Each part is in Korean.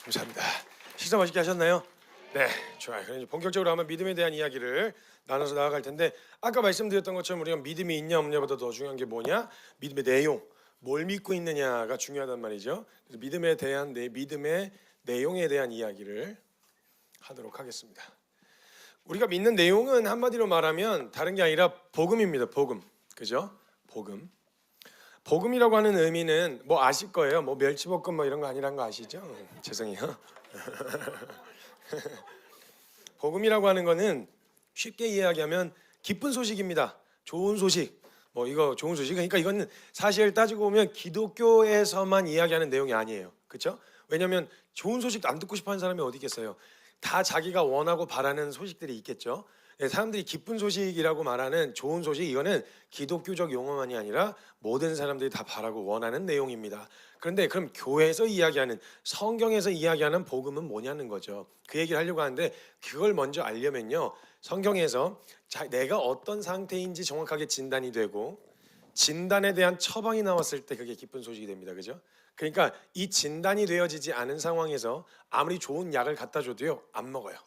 감사합니다. 식사 맛있게 하셨나요? 네, 좋아요. 그럼 이제 본격적으로 한번 믿음에 대한 이야기를 나눠서 나아갈 텐데 아까 말씀드렸던 것처럼 우리가 믿음이 있냐 없냐보다 더 중요한 게 뭐냐? 믿음의 내용, 뭘 믿고 있느냐가 중요하단 말이죠. 그래서 믿음에 대한 믿음의 내용에 대한 이야기를 하도록 하겠습니다. 우리가 믿는 내용은 한마디로 말하면 다른 게 아니라 복음입니다. 복음, 그죠? 복음. 복음이라고 하는 의미는 뭐 아실 거예요. 뭐 멸치볶음 뭐 이런 거 아니란 거 아시죠? 죄송해요. 복음이라고 하는 거는 쉽게 이야기하면 기쁜 소식입니다. 좋은 소식. 뭐 이거 좋은 소식. 그러니까 이거는 사실 따지고 보면 기독교에서만 이야기하는 내용이 아니에요. 그렇죠? 왜냐하면 좋은 소식 안 듣고 싶어 하는 사람이 어디 있겠어요? 다 자기가 원하고 바라는 소식들이 있겠죠. 사람들이 기쁜 소식이라고 말하는 좋은 소식, 이거는 기독교적 용어만이 아니라 모든 사람들이 다 바라고 원하는 내용입니다. 그런데 그럼 교회에서 이야기하는, 성경에서 이야기하는 복음은 뭐냐는 거죠. 그 얘기를 하려고 하는데 그걸 먼저 알려면요, 성경에서 내가 어떤 상태인지 정확하게 진단이 되고 진단에 대한 처방이 나왔을 때 그게 기쁜 소식이 됩니다. 그죠? 그러니까 이 진단이 되어지지 않은 상황에서 아무리 좋은 약을 갖다 줘도요, 안 먹어요.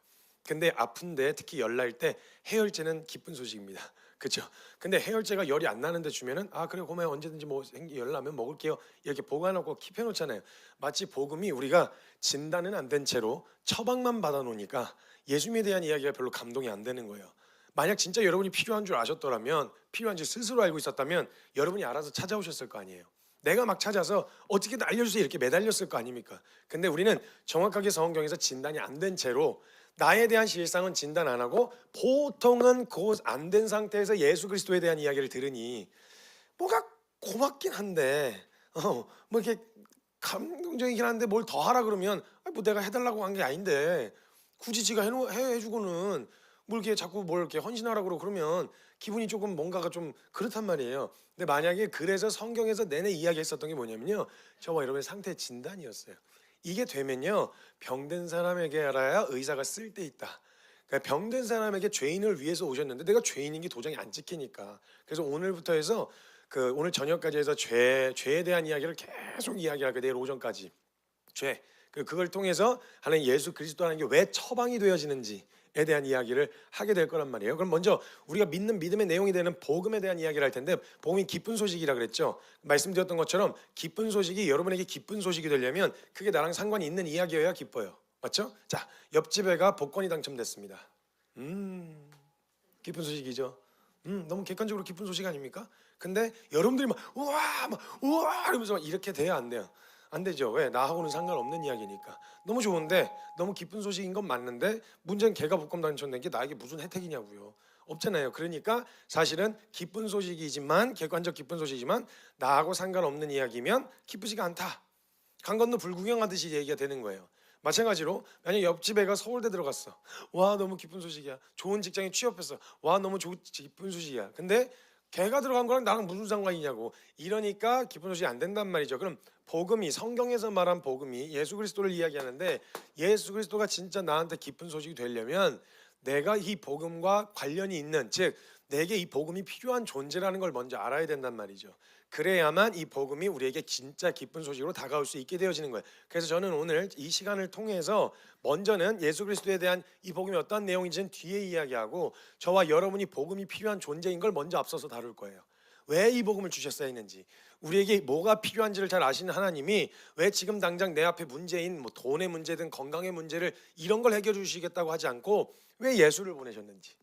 근데 아픈데, 특히 열 날 때 해열제는 기쁜 소식입니다. 그렇죠? 근데 해열제가 열이 안 나는데 주면은 그래 고마워요, 언제든지 뭐 열 나면 먹을게요, 이렇게 보관하고 킵해 놓잖아요. 마치 복음이 우리가 진단은 안 된 채로 처방만 받아 놓으니까 예수님에 대한 이야기가 별로 감동이 안 되는 거예요. 만약 진짜 여러분이 필요한 줄 아셨더라면, 필요한지 스스로 알고 있었다면 여러분이 알아서 찾아오셨을 거 아니에요. 내가 막 찾아서 어떻게든 알려주세요 이렇게 매달렸을 거 아닙니까? 근데 우리는 정확하게 성경에서 진단이 안 된 채로 나에 대한 실상은 진단 안 하고 보통은 그 안 된 상태에서 예수 그리스도에 대한 이야기를 들으니 뭐가 고맙긴 한데 뭐 이렇게 감동적이긴 한데 뭘 더 하라 그러면 뭐 내가 해달라고 한 게 아닌데 굳이 지가 해주고는 뭐 이렇게 자꾸 뭘 이렇게 헌신하라 그러면 기분이 조금 뭔가가 좀 그렇단 말이에요. 근데 만약에 그래서 성경에서 내내 이야기했었던 게 뭐냐면요, 저와 여러분의 상태 진단이었어요. 이게 되면요, 병든 사람에게 알아야 의사가 쓸 데 있다. 그러니까 병든 사람에게 죄인을 위해서 오셨는데 내가 죄인인 게 도저히 안 찍히니까, 그래서 오늘부터 해서 오늘 저녁까지 해서 죄에 대한 이야기를 계속 이야기할 거예요. 내일 오전까지 죄, 그걸 통해서 하나님 예수 그리스도라는 게 왜 처방이 되어지는지에 대한 이야기를 하게 될 거란 말이에요. 그럼 먼저 우리가 믿는 믿음의 내용이 되는 복음에 대한 이야기를 할 텐데, 복음이 기쁜 소식이라 그랬죠. 말씀드렸던 것처럼 기쁜 소식이 여러분에게 기쁜 소식이 되려면 그게 나랑 상관이 있는 이야기여야 기뻐요. 맞죠? 자, 옆집 애가 복권이 당첨됐습니다. 기쁜 소식이죠. 너무 객관적으로 기쁜 소식 아닙니까? 근데 여러분들이 막 우와 이러면서 이렇게 돼야 안 돼요. 안 되죠. 왜? 나하고는 상관없는 이야기니까. 너무 좋은데, 너무 기쁜 소식인 건 맞는데 문제는 걔가 복권 당첨된 게 나에게 무슨 혜택이냐고요. 없잖아요. 그러니까 사실은 기쁜 소식이지만, 객관적 기쁜 소식이지만 나하고 상관없는 이야기면 기쁘지가 않다. 강 건너 불구경하듯이 얘기가 되는 거예요. 마찬가지로 만약 옆집 애가 서울대 들어갔어. 와, 너무 기쁜 소식이야. 좋은 직장에 취업했어. 와, 너무 기쁜 소식이야. 근데 걔가 들어간 거랑 나랑 무슨 상관이냐고. 이러니까 기쁜 소식이 안 된단 말이죠. 그럼 복음이, 성경에서 말한 복음이 예수 그리스도를 이야기하는데, 예수 그리스도가 진짜 나한테 기쁜 소식이 되려면 내가 이 복음과 관련이 있는, 즉 내게 이 복음이 필요한 존재라는 걸 먼저 알아야 된단 말이죠. 그래야만 이 복음이 우리에게 진짜 기쁜 소식으로 다가올 수 있게 되어지는 거예요. 그래서 저는 오늘 이 시간을 통해서 먼저는 예수 그리스도에 대한 이 복음이 어떤 내용인지는 뒤에 이야기하고, 저와 여러분이 복음이 필요한 존재인 걸 먼저 앞서서 다룰 거예요. 왜 이 복음을 주셨어야 했는지, 우리에게 뭐가 필요한지를 잘 아시는 하나님이 왜 지금 당장 내 앞에 문제인 뭐 돈의 문제든 건강의 문제를 이런 걸 해결해 주시겠다고 하지 않고 왜 예수를 보내셨는지,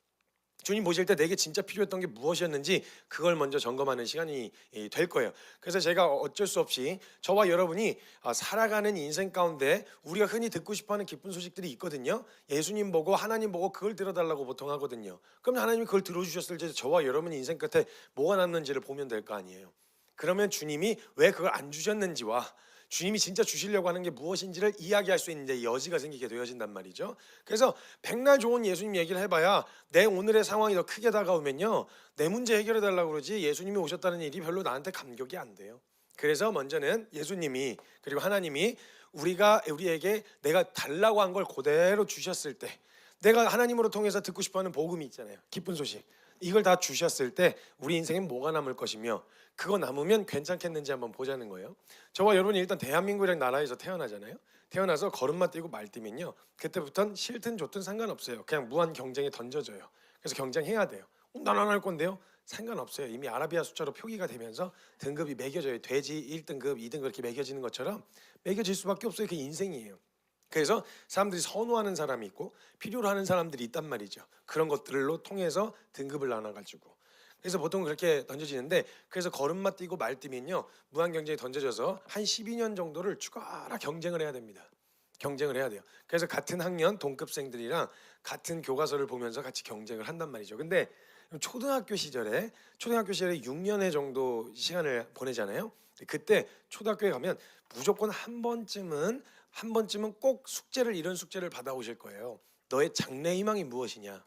주님 보실 때 내게 진짜 필요했던 게 무엇이었는지 그걸 먼저 점검하는 시간이 될 거예요. 그래서 제가 어쩔 수 없이 저와 여러분이 살아가는 인생 가운데 우리가 흔히 듣고 싶어하는 기쁜 소식들이 있거든요. 예수님 보고 하나님 보고 그걸 들어달라고 보통 하거든요. 그럼 하나님이 그걸 들어주셨을 때 저와 여러분의 인생 끝에 뭐가 남는지를 보면 될 거 아니에요. 그러면 주님이 왜 그걸 안 주셨는지와 주님이 진짜 주시려고 하는 게 무엇인지를 이야기할 수 있는 여지가 생기게 되어진단 말이죠. 그래서 백날 좋은 예수님 얘기를 해봐야 내 오늘의 상황이 더 크게 다가오면요, 내 문제 해결해 달라고 그러지 예수님이 오셨다는 일이 별로 나한테 감격이 안 돼요. 그래서 먼저는 예수님이, 그리고 하나님이 우리에게 내가 달라고 한 걸 그대로 주셨을 때, 내가 하나님으로 통해서 듣고 싶어하는 복음이 있잖아요. 기쁜 소식. 이걸 다 주셨을 때 우리 인생엔 뭐가 남을 것이며, 그거 남으면 괜찮겠는지 한번 보자는 거예요. 저와 여러분이 일단 대한민국이라는 나라에서 태어나잖아요. 태어나서 걸음마 뛰고 말 뛰면요, 그때부터는 싫든 좋든 상관없어요. 그냥 무한 경쟁에 던져져요. 그래서 경쟁해야 돼요. 난 안 할 건데요. 상관없어요. 이미 아라비아 숫자로 표기가 되면서 등급이 매겨져요. 돼지 1등급, 2등급 이렇게 매겨지는 것처럼 매겨질 수밖에 없어요. 그게 인생이에요. 그래서 사람들이 선호하는 사람이 있고 필요로 하는 사람들이 있단 말이죠. 그런 것들로 통해서 등급을 나눠가지고, 그래서 보통 그렇게 던져지는데, 그래서 걸음마 뛰고 말 뛰면요, 무한 경쟁에 던져져서 한 12년 정도를 죽어라 경쟁을 해야 됩니다. 경쟁을 해야 돼요. 그래서 같은 학년 동급생들이랑 같은 교과서를 보면서 같이 경쟁을 한단 말이죠. 근데 초등학교 시절에 6년회 정도 시간을 보내잖아요. 그때 초등학교에 가면 무조건 한 번쯤은 꼭 숙제를, 이런 숙제를 받아오실 거예요. 너의 장래희망이 무엇이냐?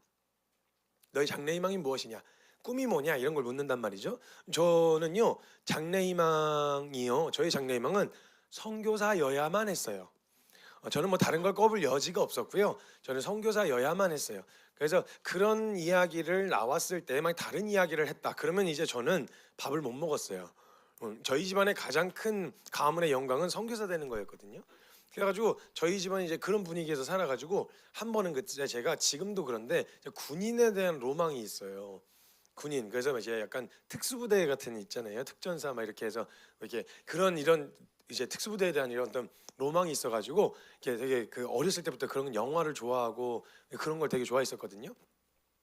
너의 장래희망이 무엇이냐? 꿈이 뭐냐? 이런 걸 묻는단 말이죠. 저는요, 저의 장래희망은 선교사여야만 했어요. 저는 뭐 다른 걸 꼽을 여지가 없었고요. 저는 선교사여야만 했어요. 그래서 그런 이야기를 나왔을 때 막 다른 이야기를 했다 그러면 이제 저는 밥을 못 먹었어요. 저희 집안의 가장 큰 가문의 영광은 선교사 되는 거였거든요. 그래가지고 저희 집안이 이제 그런 분위기에서 살아가지고 한 번은 그때 제가, 지금도 그런데 군인에 대한 로망이 있어요. 군인. 그래서 이제 약간 특수부대 같은 있잖아요. 특전사 막 이렇게 해서 이렇게 이런 이제 특수부대에 대한 이런 어떤 로망이 있어가지고 되게 그 어렸을 때부터 그런 영화를 좋아하고 그런 걸 되게 좋아했었거든요.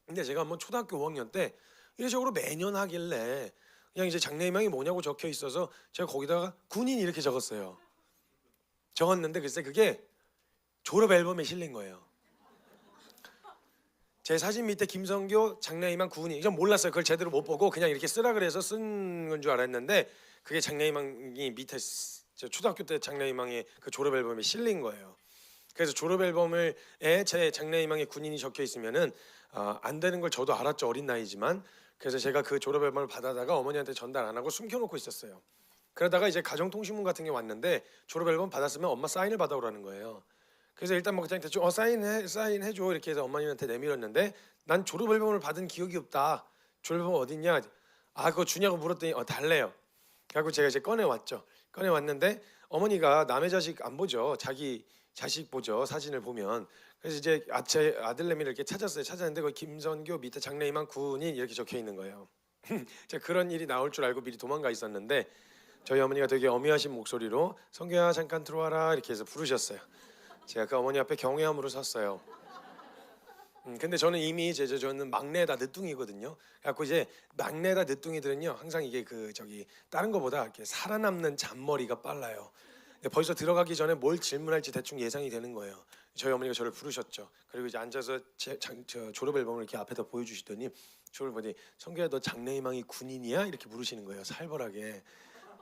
근데 제가 한번 초등학교 5학년 때 이례적으로 매년 하길래 그냥 이제 장래희망이 뭐냐고 적혀 있어서 제가 거기다가 군인 이렇게 적었는데 글쎄 그게 졸업 앨범에 실린 거예요. 제 사진 밑에 김성교 장래희망 군인, 전 몰랐어요. 그걸 제대로 못 보고 그냥 이렇게 쓰라 그래서 쓴 건 줄 알았는데 그게 장래희망이 밑에 초등학교 때 장래희망의 그 졸업 앨범에 실린 거예요. 그래서 졸업 앨범에 제 장래희망의 군인이 적혀 있으면은 안 되는 걸 저도 알았죠. 어린 나이지만. 그래서 제가 그 졸업 앨범을 받아다가 어머니한테 전달 안 하고 숨겨놓고 있었어요. 그러다가 이제 가정통신문 같은 게 왔는데 졸업 앨범 받았으면 엄마 사인을 받아오라는 거예요. 그래서 일단 뭐 그냥 대충 사인해줘 이렇게 해서 어머님한테 내밀었는데, 난 졸업 앨범을 받은 기억이 없다. 졸업 앨범 어딨냐? 그거 주냐고 물었더니 달래요. 그래갖고 제가 이제 꺼내왔는데 어머니가 남의 자식 안 보죠. 자기 자식 보죠. 사진을 보면. 그래서 이제 제 아들내미를 이렇게 찾았는데 거기 김선교 밑에 장래희망 군인 이렇게 적혀 있는 거예요. 제가 그런 일이 나올 줄 알고 미리 도망가 있었는데 저희 어머니가 되게 어미하신 목소리로 성교야 잠깐 들어와라 이렇게 해서 부르셨어요. 제가 그 어머니 앞에 경외함으로 섰어요. 근데 저는 이미 저는 막내다 늦둥이거든요. 그래갖고 이제 막내다 늦둥이들은요 항상 이게 다른 거보다 이렇게 살아남는 잔머리가 빨라요. 벌써 들어가기 전에 뭘 질문할지 대충 예상이 되는 거예요. 저희 어머니가 저를 부르셨죠. 그리고 이제 앉아서 저 졸업 앨범을 이렇게 앞에다 보여주시더니 저를 보니 성규야 너 장래희망이 군인이야? 이렇게 물으시는 거예요. 살벌하게.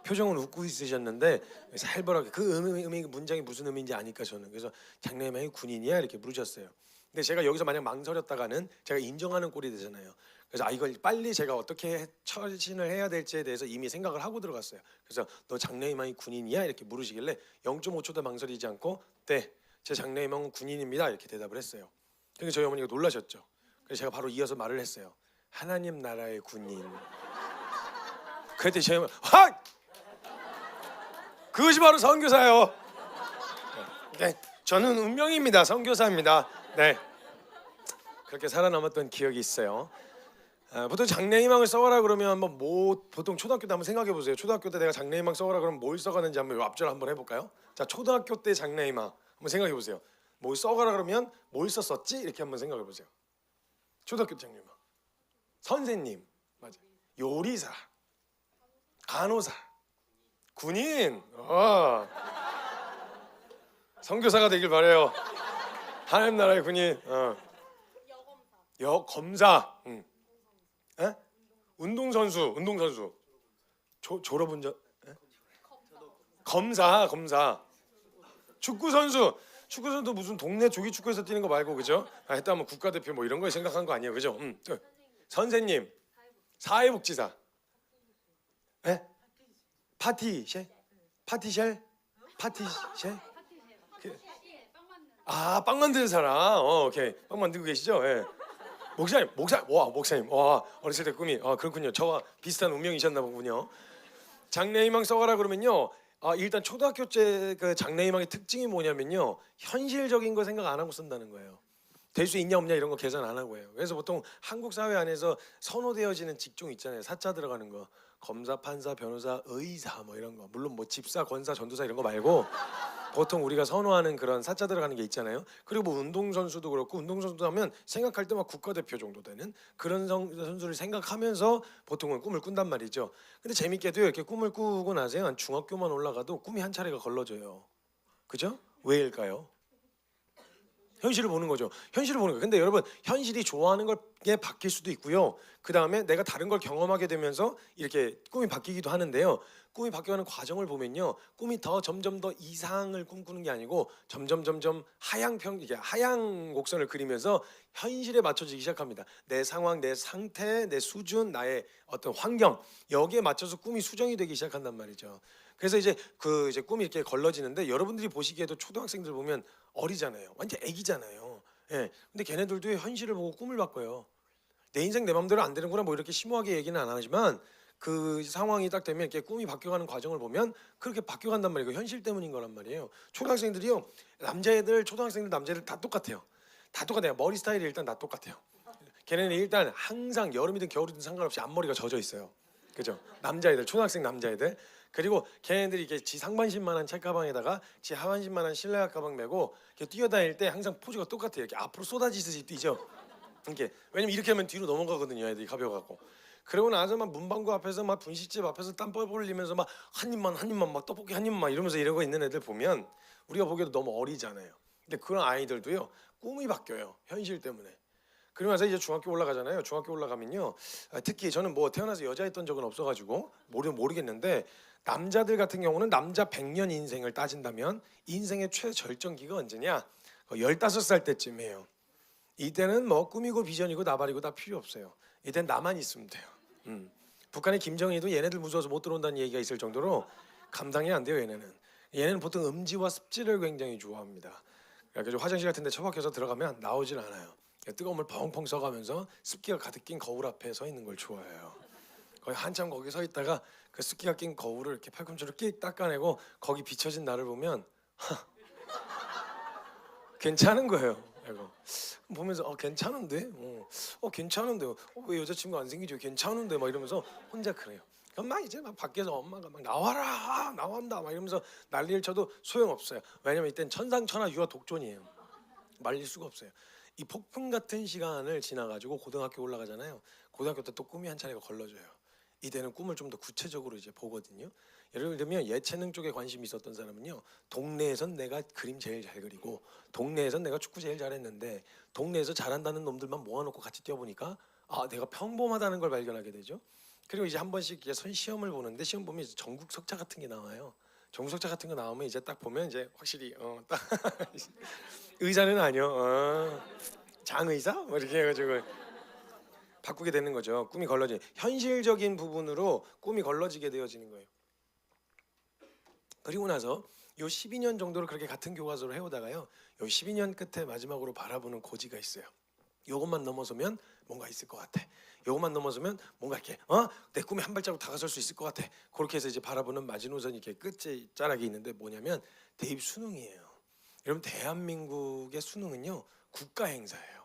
표정은 웃고 있으셨는데 살벌하게 그 문장이 무슨 의미인지 아니까 저는. 그래서 장래희망이 군인이야? 이렇게 물으셨어요. 근데 제가 여기서 만약 망설였다가는 제가 인정하는 꼴이 되잖아요. 그래서 이걸 빨리 제가 어떻게 처신을 해야 될지에 대해서 이미 생각을 하고 들어갔어요. 그래서 너 장래희망이 군인이야? 이렇게 물으시길래 0.5초도 망설이지 않고 네, 제 장래희망은 군인입니다. 이렇게 대답을 했어요. 그러니까 저희 어머니가 놀라셨죠. 그래서 제가 바로 이어서 말을 했어요. 하나님 나라의 군인. 그랬더니 저희 어머니 그것이 바로 선교사요. 네, 저는 운명입니다. 선교사입니다. 네, 그렇게 살아남았던 기억이 있어요. 보통 장래희망을 써와라 그러면 보통 초등학교 때 한번 생각해 보세요. 초등학교 때 내가 장래희망 써와라 그러면 뭘 써가는지 한번 앞절 한번 해볼까요? 자, 초등학교 때 장래희망 한번 생각해 보세요. 뭘 써가라 그러면 뭘 썼었지? 이렇게 한번 생각해 보세요. 초등학교 때 장래희망. 선생님, 맞아. 요리사, 간호사, 군인. 선교사가 되길 바래요. 하나님 나라의 군인. 여검사. 운동선수. 졸업 운전. 검사. 축구선수 무슨 동네 조기 축구에서 뛰는 거 말고 그죠? 했다면 국가대표 뭐 이런 거에 생각한 거 아니에요, 그죠? 선생님, 사회복지사. 파티셰? 빵 만드는 사람. 오케이. 빵 만들고 계시죠? 예. 목사님. 와, 어렸을 때 꿈이. 그렇군요. 저와 비슷한 운명이셨나 보군요. 장래희망 써가라 그러면요. 일단 초등학교 때 그 장래희망의 특징이 뭐냐면요. 현실적인 거 생각 안 하고 쓴다는 거예요. 될 수 있냐 없냐 이런 거 계산 안 하고 해요. 그래서 보통 한국 사회 안에서 선호되어지는 직종 있잖아요. 사자 들어가는 거. 검사, 판사, 변호사, 의사 뭐 이런 거. 물론 뭐 집사, 권사, 전도사 이런 거 말고 보통 우리가 선호하는 그런 사자 들어가는 게 있잖아요. 그리고 뭐 운동선수도 그렇고 운동선수도 하면 생각할 때 막 국가대표 정도 되는 그런 선수를 생각하면서 보통은 꿈을 꾼단 말이죠. 근데 재밌게도 이렇게 꿈을 꾸고 나서요. 한 중학교만 올라가도 꿈이 한 차례가 걸러져요. 그죠? 왜일까요? 현실을 보는 거죠. 현실을 보는 거예요. 근데 여러분 현실이 좋아하는 게 바뀔 수도 있고요. 그 다음에 내가 다른 걸 경험하게 되면서 이렇게 꿈이 바뀌기도 하는데요. 꿈이 바뀌어가는 과정을 보면요, 꿈이 더 점점 더 이상을 꿈꾸는 게 아니고 점점 이게 하향 곡선을 그리면서 현실에 맞춰지기 시작합니다. 내 상황, 내 상태, 내 수준, 나의 어떤 환경 여기에 맞춰서 꿈이 수정이 되기 시작한단 말이죠. 그래서 이제 이제 꿈이 이렇게 걸러지는데 여러분들이 보시기에도 초등학생들 보면 어리잖아요. 완전 애기잖아요. 예. 근데 걔네들도 현실을 보고 꿈을 바꿔요. 내 인생 내 맘대로 안 되는구나 뭐 이렇게 심오하게 얘기는 안 하지만 그 상황이 딱 되면 이렇게 꿈이 바뀌어가는 과정을 보면 그렇게 바뀌어간단 말이에요. 현실 때문인 거란 말이에요. 초등학생들이요, 남자애들, 초등학생들, 남자애들 다 똑같아요. 다 똑같아요. 머리 스타일이 일단 다 똑같아요. 걔네는 일단 항상 여름이든 겨울이든 상관없이 앞머리가 젖어 있어요. 그죠? 남자애들, 초등학생 남자애들. 그리고 걔네들이 이렇게 지 상반신만한 책가방에다가 지 하반신만한 실내화 가방 메고 이렇게 뛰어다닐 때 항상 포즈가 똑같아요. 이렇게 앞으로 쏟아지듯이 뛰죠. 이렇게. 왜냐면 이렇게 하면 뒤로 넘어가거든요. 애들이 가벼워갖고. 그러고 나서 막 문방구 앞에서 막 분식집 앞에서 땀 뻘뻘 흘리면서 막 한 입만 막 떡볶이 한 입만 이러면서 이러고 있는 애들 보면 우리가 보기에도 너무 어리잖아요. 근데 그런 아이들도요, 꿈이 바뀌어요. 현실 때문에. 그러고 나서 이제 중학교 올라가잖아요. 중학교 올라가면요, 특히 저는 뭐 태어나서 여자였던 적은 없어가지고 모르겠는데 남자들 같은 경우는 남자 100년 인생을 따진다면 인생의 최절정기가 언제냐? 15살 때쯤이에요. 이때는 뭐 꿈이고 비전이고 나발이고 다 필요 없어요. 이때는 나만 있으면 돼요. 북한의 김정일도 얘네들 무서워서 못 들어온다는 얘기가 있을 정도로 감당이 안 돼요. 얘네는 보통 음지와 습지를 굉장히 좋아합니다. 그래서 화장실 같은 데 처박혀서 들어가면 나오질 않아요. 뜨거운 물 펑펑 써가면서 습기가 가득 낀 거울 앞에 서 있는 걸 좋아해요. 거의 한참 거기 서 있다가 그 습기가 낀 거울을 이렇게 팔꿈치로 끽 닦아내고 거기 비춰진 나를 보면 괜찮은 거예요. 이거 보면서 괜찮은데, 괜찮은데, 왜 여자친구 안 생기죠? 괜찮은데 막 이러면서 혼자 그래요. 그럼 막 이제 막 밖에서 엄마가 막 나와라, 나온다 막 이러면서 난리를 쳐도 소용없어요. 왜냐면 이땐 천상천하 유아 독존이에요. 말릴 수가 없어요. 이 폭풍 같은 시간을 지나가지고 고등학교 올라가잖아요. 고등학교 때 또 꿈이 한 차례가 걸러져요. 이때는 꿈을 좀 더 구체적으로 이제 보거든요. 예를 들면 예체능 쪽에 관심이 있었던 사람은요, 동네에선 내가 그림 제일 잘 그리고 동네에선 내가 축구 제일 잘했는데 동네에서 잘한다는 놈들만 모아놓고 같이 뛰어보니까 내가 평범하다는 걸 발견하게 되죠. 그리고 이제 한 번씩 선 시험을 보는데 시험 보면 이제 전국 석차 같은 게 나와요. 전국 석차 같은 거 나오면 이제 딱 보면 이제 확실히 딱 의사는 아니요, 장의사 뭐 이렇게 해가지고 바꾸게 되는 거죠. 꿈이 걸러지 현실적인 부분으로 꿈이 걸러지게 되어지는 거예요. 그리고 나서 요 12년 정도를 그렇게 같은 교과서로 해오다가요, 요 12년 끝에 마지막으로 바라보는 고지가 있어요. 요것만 넘어서면 뭔가 있을 것 같아. 요것만 넘어서면 뭔가 이렇게 내 꿈에 한 발자국 다가설 수 있을 것 같아. 그렇게 해서 이제 바라보는 마지노선이 이렇게 끝에 자락이 있는데 뭐냐면 대입 수능이에요. 여러분 대한민국의 수능은요 국가 행사예요.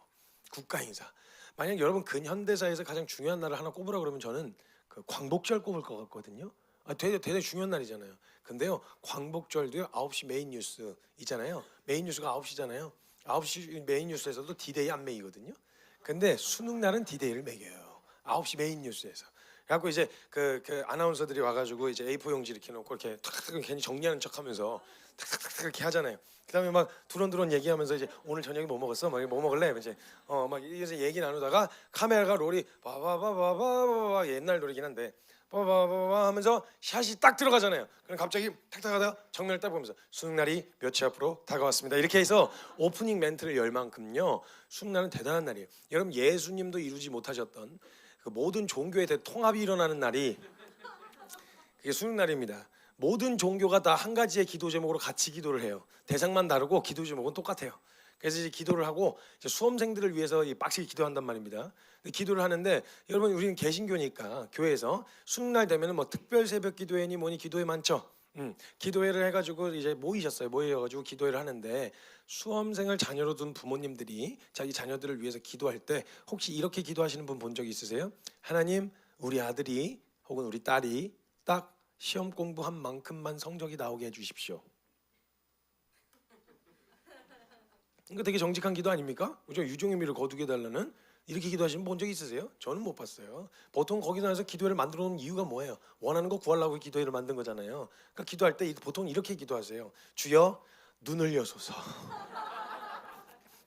국가 행사. 만약 여러분 근현대사에서 가장 중요한 날을 하나 꼽으라 그러면 저는 그 광복절 꼽을 것 같거든요. 되게 중요한 날이잖아요. 근데요, 광복절도요 9시 메인 뉴스 있잖아요. 메인 뉴스가 9시잖아요. 9시 메인 뉴스에서도 디데이 안 매기거든요. 근데 수능 날은 디데이를 매겨요. 9시 메인 뉴스에서. 그래갖고 이제 그 아나운서들이 와가지고 이제 A4 용지 이렇게 놓고 이렇게 탁탁 괜히 정리하는 척하면서 탁탁탁 이렇게 하잖아요. 그다음에 막 두런두런 얘기하면서 이제 오늘 저녁에 뭐 먹었어? 막 뭐 먹을래? 이제 막 이래서 얘기 나누다가 카메라가 롤이 바바바바바바 옛날 노래긴 한데 바바바바 하면서 샷이 딱 들어가잖아요. 그럼 갑자기 탁탁 하다가 정면을 딱 보면서 수능날이 며칠 앞으로 다가왔습니다. 이렇게 해서 오프닝 멘트를 열 만큼요 수능날은 대단한 날이에요. 여러분 예수님도 이루지 못하셨던 그 모든 종교에 대해 통합이 일어나는 날이 그게 수능날입니다. 모든 종교가 다 한 가지의 기도 제목으로 같이 기도를 해요. 대상만 다르고 기도 제목은 똑같아요. 그래서 이제 기도를 하고 이제 수험생들을 위해서 이 빡시게 기도한단 말입니다. 근데 기도를 하는데 여러분 우리는 개신교니까 교회에서 수능날 되면은 뭐 특별 새벽 기도회니 뭐니 기도회 많죠. 기도회를 해가지고 이제 모여가지고 기도회를 하는데 수험생을 자녀로 둔 부모님들이 자기 자녀들을 위해서 기도할 때 혹시 이렇게 기도하시는 분 본 적 있으세요? 하나님, 우리 아들이 혹은 우리 딸이 딱 시험 공부한 만큼만 성적이 나오게 해주십시오. 이거 되게 정직한 기도 아닙니까? 그죠? 유종의 미를 거두게 달라는 이렇게 기도하시는 분 본 적 있으세요? 저는 못 봤어요. 보통 거기서 나서 기도회를 만들어 놓은 이유가 뭐예요? 원하는 거 구하려고 기도회를 만든 거잖아요. 그러니까 기도할 때 보통 이렇게 기도하세요. 주여 눈을 여소서.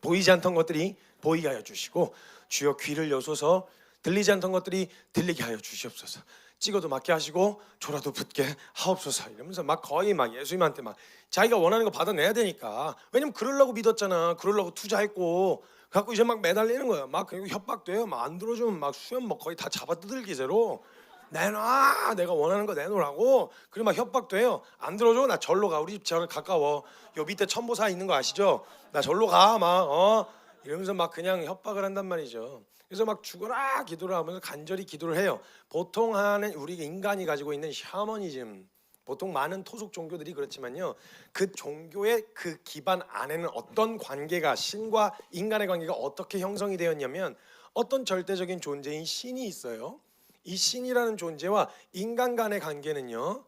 보이지 않던 것들이 보이게 하여 주시고, 주여 귀를 여소서. 들리지 않던 것들이 들리게 하여 주시옵소서. 찍어도 맞게 하시고 조라도 붙게 하옵소서. 이러면서 막 거의 막 예수님한테 막 자기가 원하는 거 받아내야 되니까. 왜냐면 그러려고 믿었잖아. 그러려고 투자했고. 갖고 이제 막 매달리는 거야. 막 협박돼요. 막 안 들어주면 막 수염 뭐 거의 다 잡아뜯을 기세로 내놔. 내가 원하는 거 내놓으라고. 그리고 막 협박돼요. 안 들어줘. 나 절로 가. 우리 집 저 가까워. 요 밑에 천보사 있는 거 아시죠? 나 절로 가. 막 이러면서 막 그냥 협박을 한단 말이죠. 그래서 막 죽어라 기도를 하면서 간절히 기도를 해요. 보통 하는 우리 인간이 가지고 있는 샤머니즘, 보통 많은 토속 종교들이 그렇지만요, 그 종교의 그 기반 안에는 어떤 관계가, 신과 인간의 관계가 어떻게 형성이 되었냐면 어떤 절대적인 존재인 신이 있어요. 이 신이라는 존재와 인간 간의 관계는요,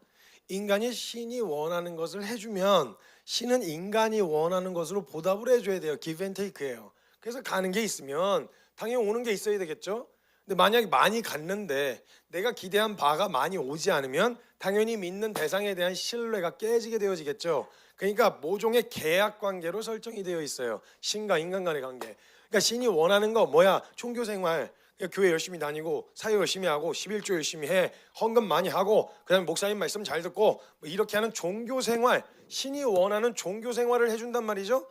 인간이 신이 원하는 것을 해주면 신은 인간이 원하는 것으로 보답을 해줘야 돼요. give and take예요. 그래서 가는 게 있으면 당연히 오는 게 있어야 되겠죠. 근데 만약에 많이 갔는데 내가 기대한 바가 많이 오지 않으면 당연히 믿는 대상에 대한 신뢰가 깨지게 되어지겠죠. 그러니까 모종의 계약 관계로 설정이 되어 있어요. 신과 인간 간의 관계. 그러니까 신이 원하는 거 뭐야? 종교 생활. 그러니까 교회 열심히 다니고 사회 열심히 하고 11조 열심히 해. 헌금 많이 하고 그다음에 목사님 말씀 잘 듣고 뭐 이렇게 하는 종교 생활. 신이 원하는 종교 생활을 해준단 말이죠.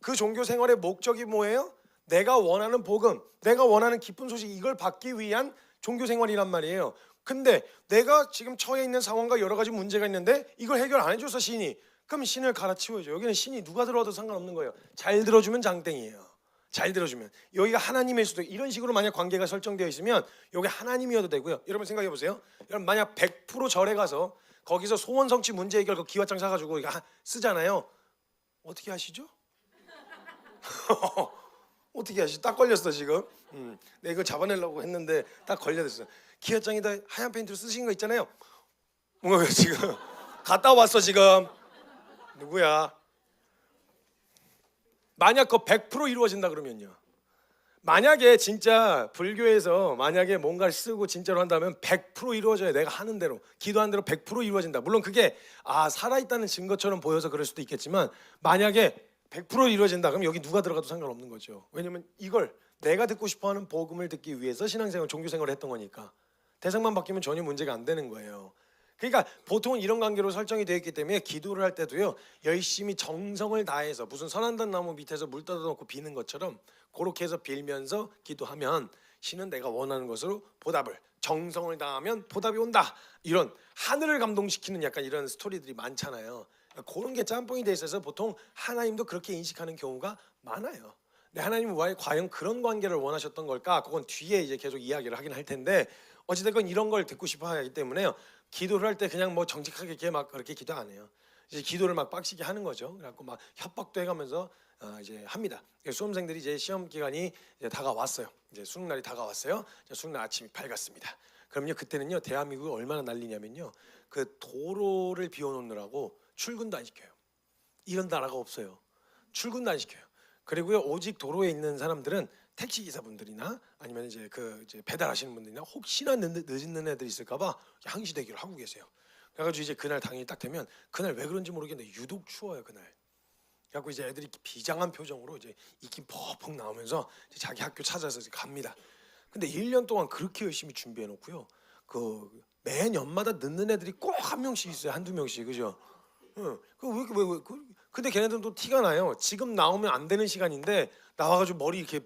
그 종교 생활의 목적이 뭐예요? 내가 원하는 복음, 내가 원하는 기쁜 소식, 이걸 받기 위한 종교 생활이란 말이에요. 근데 내가 지금 처해 있는 상황과 여러 가지 문제가 있는데 이걸 해결 안 해줘서 신이, 그럼 신을 갈아치워야죠. 여기는 신이 누가 들어와도 상관없는 거예요. 잘 들어주면 장땡이에요. 잘 들어주면. 여기가 하나님일 수도, 이런 식으로 만약 관계가 설정되어 있으면 여기 하나님이어도 되고요. 여러분 생각해 보세요. 여러분 만약 100% 절에 가서 거기서 소원 성취 문제 해결 그 기와장 사가지고 이거 쓰잖아요. 어떻게 하시죠? 어떻게 하시? 딱 걸렸어 지금. 내가 이거 잡아내려고 했는데 딱 걸려졌어. 기와장에다 하얀 페인트로 쓰신 거 있잖아요. 뭔가 지금 갔다 왔어 지금. 누구야? 만약 그거 100% 이루어진다 그러면요. 만약에 진짜 불교에서 만약에 뭔가를 쓰고 진짜로 한다면 100% 이루어져요. 내가 하는 대로, 기도한 대로 100% 이루어진다. 물론 그게 살아있다는 증거처럼 보여서 그럴 수도 있겠지만 만약에 100% 이루어진다 그럼 여기 누가 들어가도 상관없는 거죠. 왜냐면 이걸 내가 듣고 싶어하는 복음을 듣기 위해서 신앙생활, 종교생활을 했던 거니까 대상만 바뀌면 전혀 문제가 안 되는 거예요. 그러니까 보통은 이런 관계로 설정이 되어 있기 때문에 기도를 할 때도요, 열심히 정성을 다해서 무슨 선한단 나무 밑에서 물 떠다 놓고 비는 것처럼 그렇게 해서 빌면서 기도하면 신은 내가 원하는 것으로 보답을, 정성을 다하면 보답이 온다. 이런 하늘을 감동시키는 약간 이런 스토리들이 많잖아요. 그런 게 짬뽕이 돼 있어서 보통 하나님도 그렇게 인식하는 경우가 많아요. 근데 하나님은 과연 그런 관계를 원하셨던 걸까? 그건 뒤에 이제 계속 이야기를 하긴 할 텐데 어찌됐건 이런 걸 듣고 싶어 하기 때문에요. 기도를 할 때 그냥 뭐 정직하게 이렇게 막 그렇게 기도 안 해요. 이제 기도를 막 빡시게 하는 거죠. 그래갖고 막 협박도 해가면서 이제 합니다. 수험생들이 이제 시험 기간이 이제 다가왔어요. 이제 수능 날이 다가왔어요. 수능 날 아침이 밝았습니다. 그럼요, 그때는요 대한민국이 얼마나 난리냐면요, 그 도로를 비워놓느라고 출근도 안 시켜요. 이런 나라가 없어요. 출근도 안 시켜요. 그리고요 오직 도로에 있는 사람들은 택시 기사분들이나 아니면 이제 이제 배달하시는 분들이나 혹시나 늦는 애들 있을까봐 항시 대기를 하고 계세요. 그래가지고 이제 그날 당일이 딱 되면 그날 왜 그런지 모르겠는데 유독 추워요 그날. 그래갖고 이제 애들이 비장한 표정으로 이제 입김 퍽퍽 나오면서 이제 자기 학교 찾아서 이제 갑니다. 근데 1년 동안 그렇게 열심히 준비해 놓고요, 그 매년마다 늦는 애들이 꼭 한 명씩 있어요. 한두 명씩, 그죠? 근데 걔네들은 또 티가 나요. 지금 나오면 안 되는 시간인데 나와가지고 머리 이렇게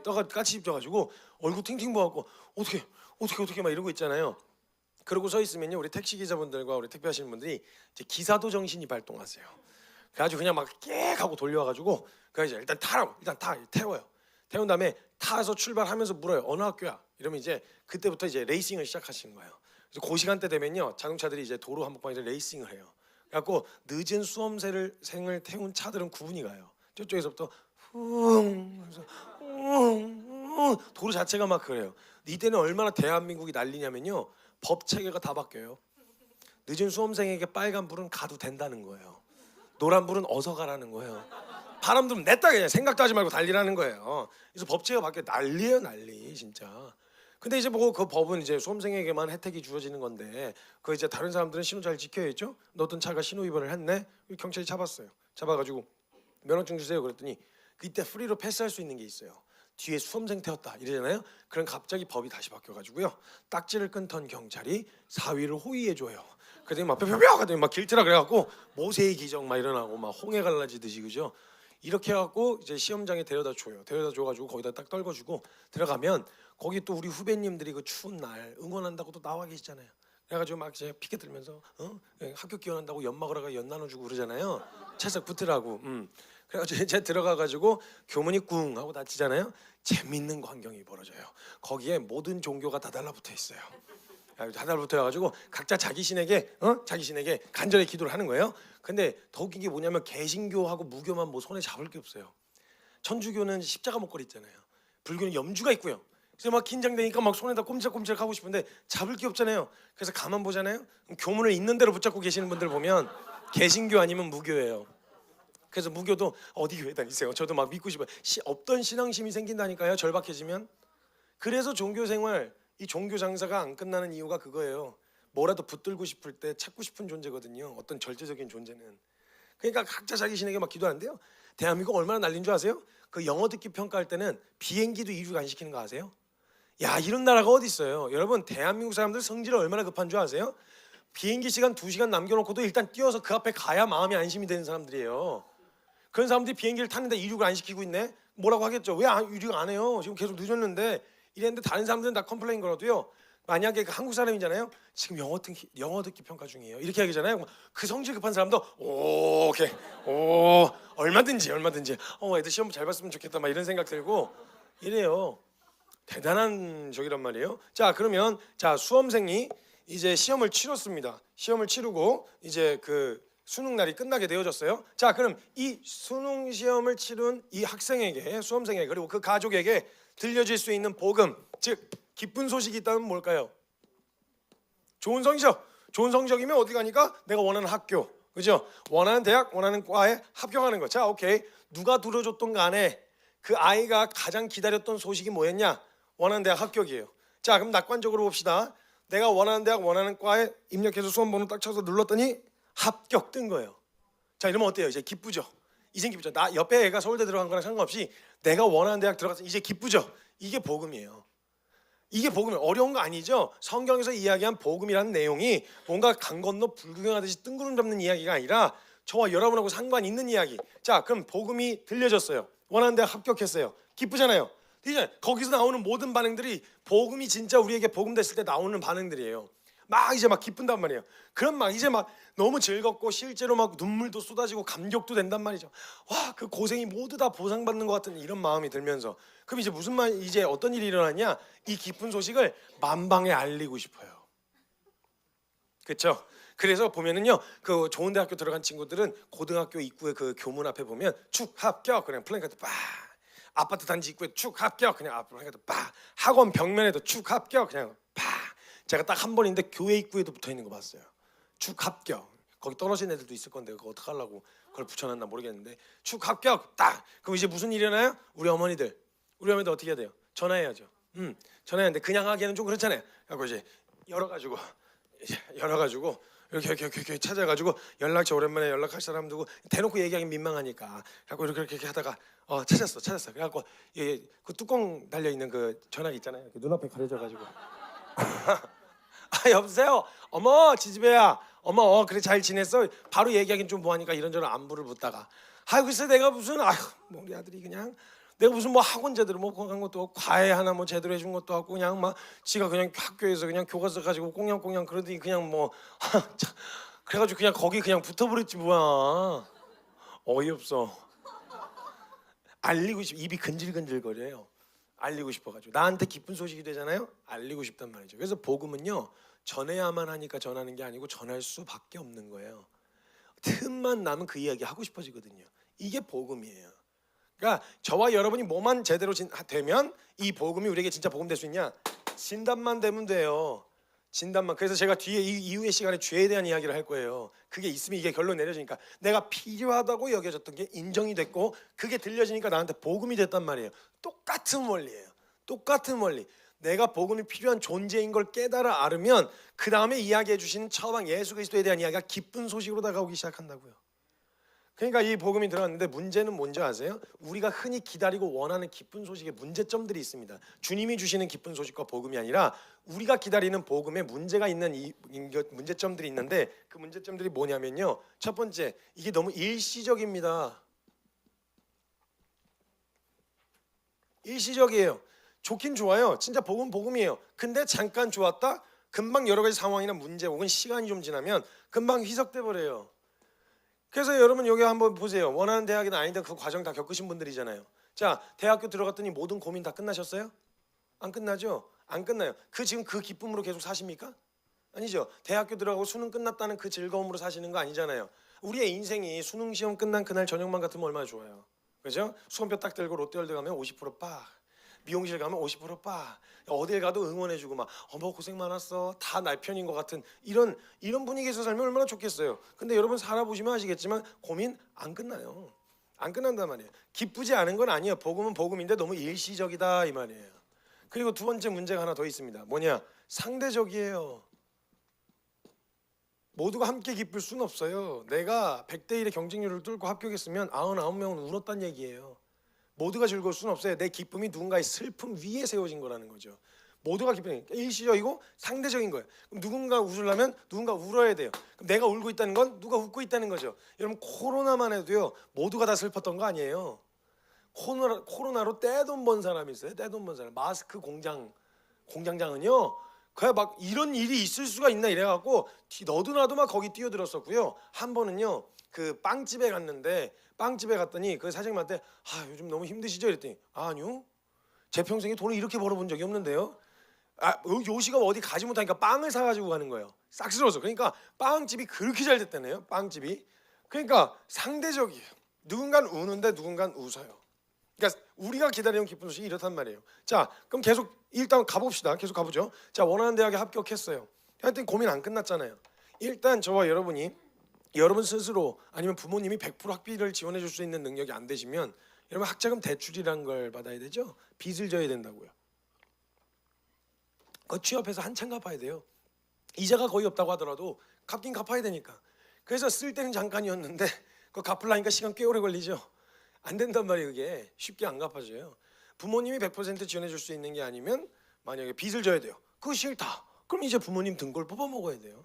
떠가 까치 입혀가지고 얼굴 팅팅 부어갖고 어떻게 막 이러고 있잖아요. 그러고 서 있으면요 우리 택시 기사분들과 우리 택배하시는 분들이 이제 기사도 정신이 발동하세요. 그래가지고 그냥 막 깨 하고 돌려와가지고 그래서 이제 일단 타라고 일단 태워요. 태운 다음에 타서 출발하면서 물어요. 어느 학교야? 이러면 이제 그때부터 이제 레이싱을 시작하시는 거예요. 그래서 그 시간대 되면요 자동차들이 이제 도로 한복판에서 레이싱을 해요. 그래갖고 늦은 수험생을 태운 차들은 구분이 가요. 저쪽에서부터 도로 자체가 막 그래요. 이때는 얼마나 대한민국이 난리냐면요 법 체계가 다 바뀌어요. 늦은 수험생에게 빨간 불은 가도 된다는 거예요. 노란 불은 어서 가라는 거예요. 바람 들면 냈다 그냥 생각도 하지 말고 달리라는 거예요. 그래서 법 체계가 바뀌어 난리예요 난리 진짜. 근데 이제 뭐 그 법은 이제 수험생에게만 혜택이 주어지는 건데 그 이제 다른 사람들은 신호 잘 지켜야죠. 너 어떤 차가 신호 위반을 했네. 경찰이 잡았어요. 잡아가지고 면허증 주세요. 그랬더니 그때 프리로 패스할 수 있는 게 있어요. 뒤에 수험생 태웠다 이러잖아요. 그럼 갑자기 법이 다시 바뀌어가지고요. 딱지를 끊던 경찰이 사위를 호위해줘요. 그랬더니 막 뼈뼈뼈 하더니 막 길트라 그래갖고 모세의 기적 막 일어나고 막 홍해 갈라지듯이 그죠. 이렇게 해갖고 이제 시험장에 데려다 줘요. 데려다 줘가지고 거기다 딱 떨궈주고 들어가면 거기 또 우리 후배님들이 그 추운 날 응원한다고 또 나와 계시잖아요. 그래가지고 막 이제 피켓 들면서 합격 기원한다고 연 먹으라가 연 나눠주고 그러잖아요. 채석 붙으라고. 그래가지고 이제 들어가가지고 교문이 꿍 하고 닫히잖아요. 재밌는 광경이 벌어져요. 거기에 모든 종교가 다 달라붙어 있어요. 다 달라붙어가지고 각자 자기 신에게 간절히 기도를 하는 거예요. 근데 더 웃긴 게 뭐냐면 개신교하고 무교만 뭐 손에 잡을 게 없어요. 천주교는 십자가 목걸이 있잖아요. 불교는 염주가 있고요. 그래서 막 긴장되니까 막 손에다 꼼지락꼼지락 하고 싶은데 잡을 게 없잖아요. 그래서 가만 보잖아요. 교문을 있는 대로 붙잡고 계시는 분들 보면 개신교 아니면 무교예요. 그래서 무교도 어디 교회 다니세요? 저도 막 믿고 싶어요. 없던 신앙심이 생긴다니까요. 절박해지면. 그래서 종교생활 이 종교 장사가 안 끝나는 이유가 그거예요. 뭐라도 붙들고 싶을 때 찾고 싶은 존재거든요. 어떤 절제적인 존재는. 그러니까 각자 자기 신에게 막 기도하는데요. 대한민국 얼마나 난린 줄 아세요? 그 영어 듣기 평가할 때는 비행기도 이륙 안 시키는 거 아세요? 야 이런 나라가 어디 있어요? 여러분 대한민국 사람들 성질이 얼마나 급한 줄 아세요? 비행기 시간 2시간 남겨놓고도 일단 뛰어서 그 앞에 가야 마음이 안심이 되는 사람들이에요. 그런 사람들이 비행기를 탔는데 이륙을 안 시키고 있네? 뭐라고 하겠죠. 왜 이륙 안 해요? 지금 계속 늦었는데 이랬는데 다른 사람들은 다 컴플레인 걸어도요. 만약에 그 한국 사람이잖아요. 지금 영어 듣기 평가 중이에요. 이렇게 하잖아요. 그 성질 급한 사람도 오케이 얼마든지 애들 시험 잘 봤으면 좋겠다 막 이런 생각 들고 이래요. 대단한 적이란 말이에요. 자 그러면 자 수험생이 이제 시험을 치렀습니다. 시험을 치르고 이제 그 수능 날이 끝나게 되어졌어요. 자 그럼 이 수능 시험을 치른 이 학생에게 수험생에게 그리고 그 가족에게 들려질 수 있는 복음 즉 기쁜 소식이 있다면 뭘까요? 좋은 성적. 좋은 성적이면 어디 가니까 내가 원하는 학교, 그죠? 원하는 대학, 원하는 과에 합격하는 거. 자, 오케이. 누가 들어줬던 간에 그 아이가 가장 기다렸던 소식이 뭐였냐? 원하는 대학 합격이에요. 자, 그럼 낙관적으로 봅시다. 내가 원하는 대학, 원하는 과에 입력해서 수험번호 딱 쳐서 눌렀더니 합격 뜬 거예요. 자, 이러면 어때요? 이제 기쁘죠? 이제 기쁘죠? 나 옆에 애가 서울대 들어간 거랑 상관없이 내가 원하는 대학 들어가서 이제 기쁘죠? 이게 복음이에요. 이게 복음이에요. 어려운 거 아니죠? 성경에서 이야기한 복음이라는 내용이 뭔가 강 건너 불구경하듯이 뜬구름 잡는 이야기가 아니라 저와 여러분하고 상관 있는 이야기. 자, 그럼 복음이 들려졌어요. 원하는 대학 합격했어요. 기쁘잖아요. 이제 거기서 나오는 모든 반응들이 복음이 진짜 우리에게 복음 됐을 때 나오는 반응들이에요. 막 이제 막 기쁜단 말이에요. 그럼 막 이제 막 너무 즐겁고 실제로 막 눈물도 쏟아지고 감격도 된단 말이죠. 와, 그 고생이 모두 다 보상받는 것 같은 이런 마음이 들면서 그럼 이제 이제 어떤 일이 일어나냐? 이 기쁜 소식을 만방에 알리고 싶어요. 그렇죠? 그래서 보면은요, 그 좋은 대학교 들어간 친구들은 고등학교 입구에 그 교문 앞에 보면 축 합격 그냥 플래카드 빡. 아파트 단지 입구에 축 합격 그냥 플래카드 빡. 학원 벽면에도 축 합격 그냥 빡. 제가 딱 한 번인데 교회 입구에도 붙어 있는 거 봤어요. 축 합격. 거기 떨어진 애들도 있을 건데 그거 어떡 하려고 그걸 붙여놨나 모르겠는데 축 합격 딱. 그럼 이제 무슨 일이 일어나요? 우리 어머니들 어떻게 해야 돼요? 전화해야죠. 전화했는데 그냥 하기에는 좀 그렇잖아요. 그래서 이제 열어가지고 이렇게 찾아가지고 연락처 오랜만에 연락할 사람 두고 대놓고 얘기하기 민망하니까 그래갖고 이렇게 하다가 찾았어. 그래갖고 그 뚜껑 달려 있는 그 전화기 있잖아요. 눈앞에 가려져가지고 아 여보세요. 어머 지지배야. 어머 그래 잘 지냈어? 바로 얘기하긴 좀 뭐하니까 이런저런 안부를 묻다가 글쎄 내가 무슨 뭐 우리 아들이 그냥 내가 무슨 뭐 학원 제대로 뭐 간 것도 없고 과외 하나 뭐 제대로 해준 것도 없고 그냥 막 지가 그냥 학교에서 그냥 교과서 가지고 꽁냥꽁냥 그러더니 그냥 뭐 그래가지고 그냥 거기 그냥 붙어버렸지 뭐야. 어이없어. 알리고 싶, 입이 근질근질거려요. 알리고 싶어가지고 나한테 기쁜 소식이 되잖아요. 알리고 싶단 말이죠. 그래서 복음은요, 전해야만 하니까 전하는 게 아니고 전할 수밖에 없는 거예요. 틈만 나면 그 이야기 하고 싶어지거든요. 이게 복음이에요. 그러니까 저와 여러분이 뭐만 제대로 되면 이 복음이 우리에게 진짜 복음 될 수 있냐? 진단만 되면 돼요. 진단만. 그래서 제가 뒤에 이후의 시간에 죄에 대한 이야기를 할 거예요. 그게 있으면 이게 결론 내려지니까 내가 필요하다고 여겨졌던 게 인정이 됐고 그게 들려지니까 나한테 복음이 됐단 말이에요. 똑같은 원리예요. 똑같은 원리. 내가 복음이 필요한 존재인 걸 깨달아 알으면 그 다음에 이야기해 주신 처방 예수 그리스도에 대한 이야기가 기쁜 소식으로 다가오기 시작한다고요. 그러니까 이 복음이 들어왔는데 문제는 뭔지 아세요? 우리가 흔히 기다리고 원하는 기쁜 소식에 문제점들이 있습니다. 주님이 주시는 기쁜 소식과 복음이 아니라 우리가 기다리는 복음에 문제가 있는 문제점들이 있는데 그 문제점들이 뭐냐면요. 첫 번째, 이게 너무 일시적입니다. 일시적이에요. 좋긴 좋아요. 진짜 복음이에요. 근데 잠깐 좋았다 금방 여러 가지 상황이나 문제 혹은 시간이 좀 지나면 금방 희석돼 버려요. 그래서 여러분 여기 한번 보세요. 원하는 대학이든 아니든 그 과정 다 겪으신 분들이잖아요. 자, 대학교 들어갔더니 모든 고민 다 끝나셨어요? 안 끝나죠? 안 끝나요. 지금 그 기쁨으로 계속 사십니까? 아니죠. 대학교 들어가고 수능 끝났다는 그 즐거움으로 사시는 거 아니잖아요. 우리의 인생이 수능 시험 끝난 그날 저녁만 같으면 얼마나 좋아요. 그죠? 수험표 딱 들고 롯데월드 가면 50% 빠. 미용실 가면 50% 빠. 어딜 가도 응원해주고 막 어머 고생 많았어. 다 날 편인 것 같은 이런 분위기에서 살면 얼마나 좋겠어요. 근데 여러분 살아보시면 아시겠지만 고민 안 끝나요. 안 끝난단 말이에요. 기쁘지 않은 건 아니에요. 복음은 복음인데 너무 일시적이다 이 말이에요. 그리고 두 번째 문제가 하나 더 있습니다. 뭐냐? 상대적이에요. 모두가 함께 기쁠 수는 없어요. 내가 100대 1의 경쟁률을 뚫고 합격했으면 99명은 울었단 얘기예요. 모두가 즐거울 수는 없어요. 내 기쁨이 누군가의 슬픔 위에 세워진 거라는 거죠. 모두가 기쁨이 일시적이고 상대적인 거예요. 그럼 누군가 웃으려면 누군가 울어야 돼요. 그럼 내가 울고 있다는 건 누가 웃고 있다는 거죠. 여러분 코로나만 해도요. 모두가 다 슬펐던 거 아니에요. 코로나로 떼돈 번 사람이 있어요. 떼돈 번 사람. 마스크 공장장은요. 그냥 막 이런 일이 있을 수가 있나 이래갖고 너도 나도 막 거기 뛰어들었었고요. 한 번은요. 그 빵집에 갔더니 그 사장님한테 요즘 너무 힘드시죠? 이랬더니 아니요. 제 평생에 돈을 이렇게 벌어본 적이 없는데요. 요시가 어디 가지 못하니까 빵을 사가지고 가는 거예요. 싹쓸어서. 그러니까 빵집이 그렇게 잘 됐다네요. 빵집이. 그러니까 상대적이에요. 누군가는 우는데 누군가는 웃어요. 그러니까 우리가 기다리는 기쁜 소식이 이렇단 말이에요. 자, 그럼 계속 일단 가봅시다. 계속 가보죠. 자, 원하는 대학에 합격했어요. 하여튼 고민 안 끝났잖아요. 일단 저와 여러분이 여러분 스스로 아니면 부모님이 100% 학비를 지원해 줄 수 있는 능력이 안 되시면 여러분 학자금 대출이라는 걸 받아야 되죠. 빚을 져야 된다고요. 그거 취업해서 한참 갚아야 돼요. 이자가 거의 없다고 하더라도 갚긴 갚아야 되니까. 그래서 쓸 때는 잠깐이었는데 그거 갚으려니까 시간 꽤 오래 걸리죠. 안 된단 말이에요. 그게 쉽게 안 갚아져요. 부모님이 100% 지원해 줄 수 있는 게 아니면 만약에 빚을 져야 돼요. 그거 싫다. 그럼 이제 부모님 등골 뽑아 먹어야 돼요.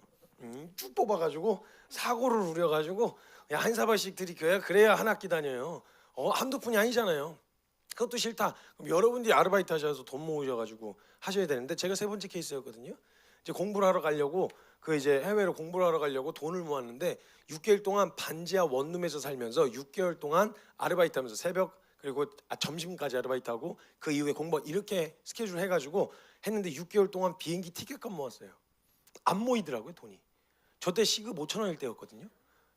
쭉 뽑아가지고 사고를 우려가지고 한 사발씩 들이켜야 그래야 한 학기 다녀요. 한두 푼이 아니잖아요. 그것도 싫다. 그럼 여러분들이 아르바이트 하셔서 돈 모으셔가지고 하셔야 되는데 제가 세 번째 케이스였거든요. 이제 공부를 하러 가려고 이제 해외로 공부를 하러 가려고 돈을 모았는데 6개월 동안 반지하 원룸에서 살면서 6개월 동안 아르바이트하면서 새벽 그리고 점심까지 아르바이트하고 그 이후에 공부 이렇게 스케줄 해가지고 했는데 6개월 동안 비행기 티켓값 모았어요. 안 모이더라고요 돈이. 저 때 시급 5,000원일 때였거든요.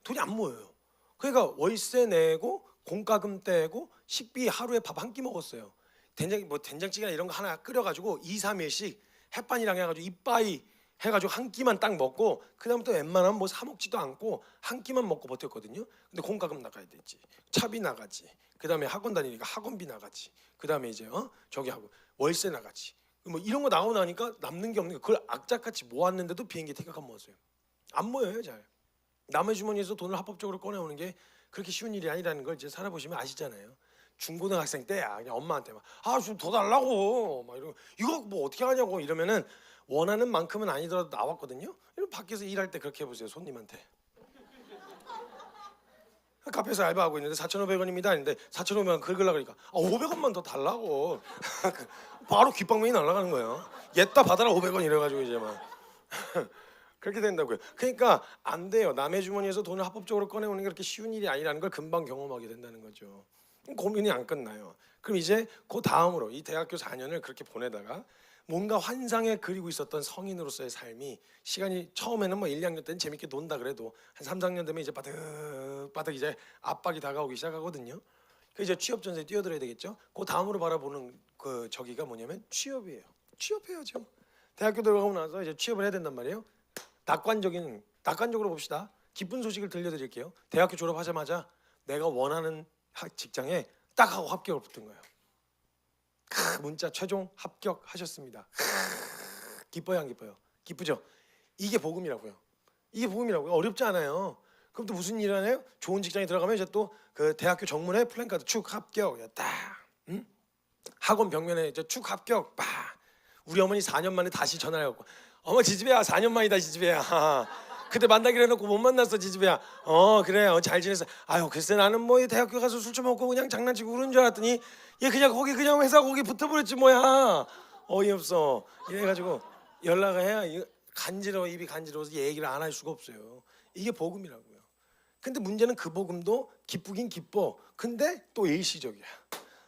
돈이 안 모여요. 그러니까 월세 내고 공과금 떼고 식비 하루에 밥 한 끼 먹었어요. 된장찌개나 이런 거 하나 끓여가지고 2, 3일씩 햇반이랑 해가지고 이빠이 해가지고 한 끼만 딱 먹고 그다음부터 웬만하면 뭐 사 먹지도 않고 한 끼만 먹고 버텼거든요. 근데 공과금 나가야 되지, 차비 나가지, 그다음에 학원 다니니까 학원비 나가지, 그다음에 이제 저기 하고 월세 나가지. 뭐 이런 거 나오고 나니까 남는 게 없는 거. 그걸 악착같이 모았는데도 비행기 티켓값 모았어요. 안 모여요 잘. 남의 주머니에서 돈을 합법적으로 꺼내오는 게 그렇게 쉬운 일이 아니라는 걸 이제 살아보시면 아시잖아요. 중고등학생 때야 그냥 엄마한테 좀 더 달라고 막 이러고 이거 뭐 어떻게 하냐고 이러면은 원하는 만큼은 아니더라도 나왔거든요. 이런 밖에서 일할 때 그렇게 해보세요. 손님한테 카페에서 알바하고 있는데 4,500원입니다 했는데 4,500원 긁으려고 그러니까 500원만 더 달라고 바로 귓방망이 날아가는 거예요. 옛다 받아라 500원 이래가지고 이제 막 그렇게 된다고요. 그러니까 안 돼요. 남의 주머니에서 돈을 합법적으로 꺼내오는 게 그렇게 쉬운 일이 아니라는 걸 금방 경험하게 된다는 거죠. 고민이 안 끝나요. 그럼 이제 그 다음으로 이 대학교 4년을 그렇게 보내다가 뭔가 환상에 그리고 있었던 성인으로서의 삶이 시간이 처음에는 뭐 1, 2학년 때는 재밌게 논다 그래도 한 3, 4학년 되면 이제 바득바득 이제 압박이 다가오기 시작하거든요. 그 이제 취업 전선에 뛰어들어야 되겠죠. 그 다음으로 바라보는 그 저기가 뭐냐면 취업이에요. 취업해야죠. 대학교 들어가고 나서 이제 취업을 해야 된단 말이에요. 낙관적으로 봅시다. 기쁜 소식을 들려드릴게요. 대학교 졸업하자마자 내가 원하는 직장에 딱 하고 합격을 붙은 거예요. 문자 최종 합격하셨습니다. 기뻐요, 안 기뻐요? 기쁘죠? 이게 복음이라고요. 이게 복음이라고요. 어렵지 않아요. 그럼 또 무슨 일을 하나요? 좋은 직장에 들어가면 이제 또 그 대학교 정문에 플랜카드 축 합격, 딱. 응? 학원 벽면에 이제 축 합격, 빡. 우리 어머니 4년 만에 다시 전화를 해갖고 어머 지지배야 4년 만이다 지지배야. 그때 만나기로 해놓고 못 만났어 지지배야. 그래 잘 지냈어. 아유 글쎄 나는 뭐 대학교 가서 술 좀 먹고 그냥 장난치고 그런 줄 알았더니 얘 그냥 거기 그냥 회사 거기 붙어버렸지 뭐야. 어이없어. 이래가지고 연락을 해야 간지러워 입이 간지러워서 얘기를 안 할 수가 없어요. 이게 복음이라고요. 근데 문제는 그 복음도 기쁘긴 기뻐. 근데 또 일시적이야.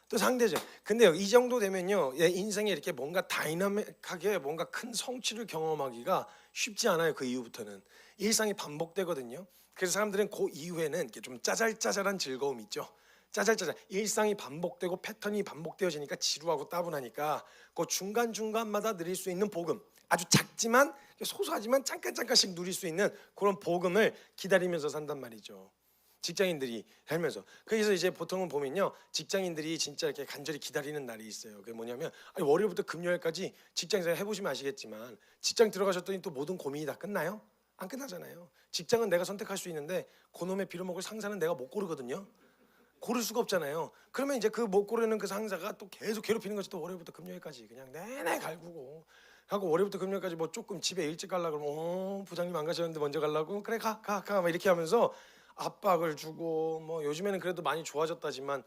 또 상대적. 근데요 이 정도 되면요 인생에 이렇게 뭔가 다이나믹하게 뭔가 큰 성취를 경험하기가 쉽지 않아요. 그 이후부터는 일상이 반복되거든요. 그래서 사람들은 그 이후에는 이렇게 좀 짜잘짜잘한 즐거움 있죠. 짜잘짜잘 일상이 반복되고 패턴이 반복되어지니까 지루하고 따분하니까 그 중간중간마다 누릴 수 있는 복음, 아주 작지만 소소하지만 잠깐씩 누릴 수 있는 그런 복음을 기다리면서 산단 말이죠. 직장인들이 살면서. 그래서 이제 보통은 보면요 직장인들이 진짜 이렇게 간절히 기다리는 날이 있어요. 그게 뭐냐면 월요일부터 금요일까지 직장에서 해보시면 아시겠지만 직장 들어가셨더니 또 모든 고민이 다 끝나요? 안 끝나잖아요. 직장은 내가 선택할 수 있는데 그놈의 빌어먹을 상사는 내가 못 고르거든요. 고를 수가 없잖아요. 그러면 이제 그 못 고르는 그 상사가 또 계속 괴롭히는 거지. 또 월요일부터 금요일까지 그냥 내내 갈구고 하고 월요일부터 금요일까지 뭐 조금 집에 일찍 가려고 그러면 부장님 안 가셨는데 먼저 가려고 그래 가 막 이렇게 하면서 압박을 주고 뭐 요즘에는 그래도 많이 좋아졌다지만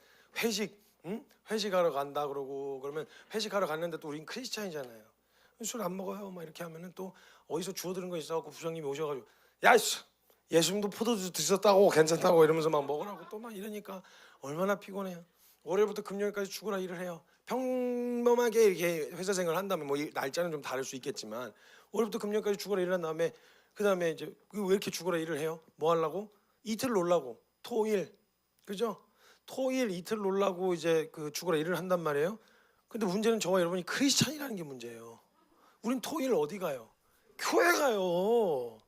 회식하러 간다 그러고 그러면 회식하러 갔는데 또 우린 크리스찬이잖아요. 술 안 먹어요. 막 이렇게 하면은 또 어디서 주워들은 거 있어갖고 부장님이 오셔가지고 야 예수님도 포도주 드셨다고 괜찮다고 이러면서 막 먹으라고 또 막 이러니까 얼마나 피곤해요. 월요일부터 금요일까지 죽으라 일을 해요. 평범하게 이렇게 회사 생활을 한다면 뭐 날짜는 좀 다를 수 있겠지만 월요일부터 금요일까지 죽으라 일을 한 다음에 그 다음에 이제 왜 이렇게 죽으라 일을 해요? 뭐 하려고? 이틀 놀라고 토일 그죠? 토일 이틀 놀라고 이제 그 죽으라 일을 한단 말이에요. 근데 문제는 저와 여러분이 크리스찬이라는 게 문제예요. 우린 토일 어디 가요? 교회 가요.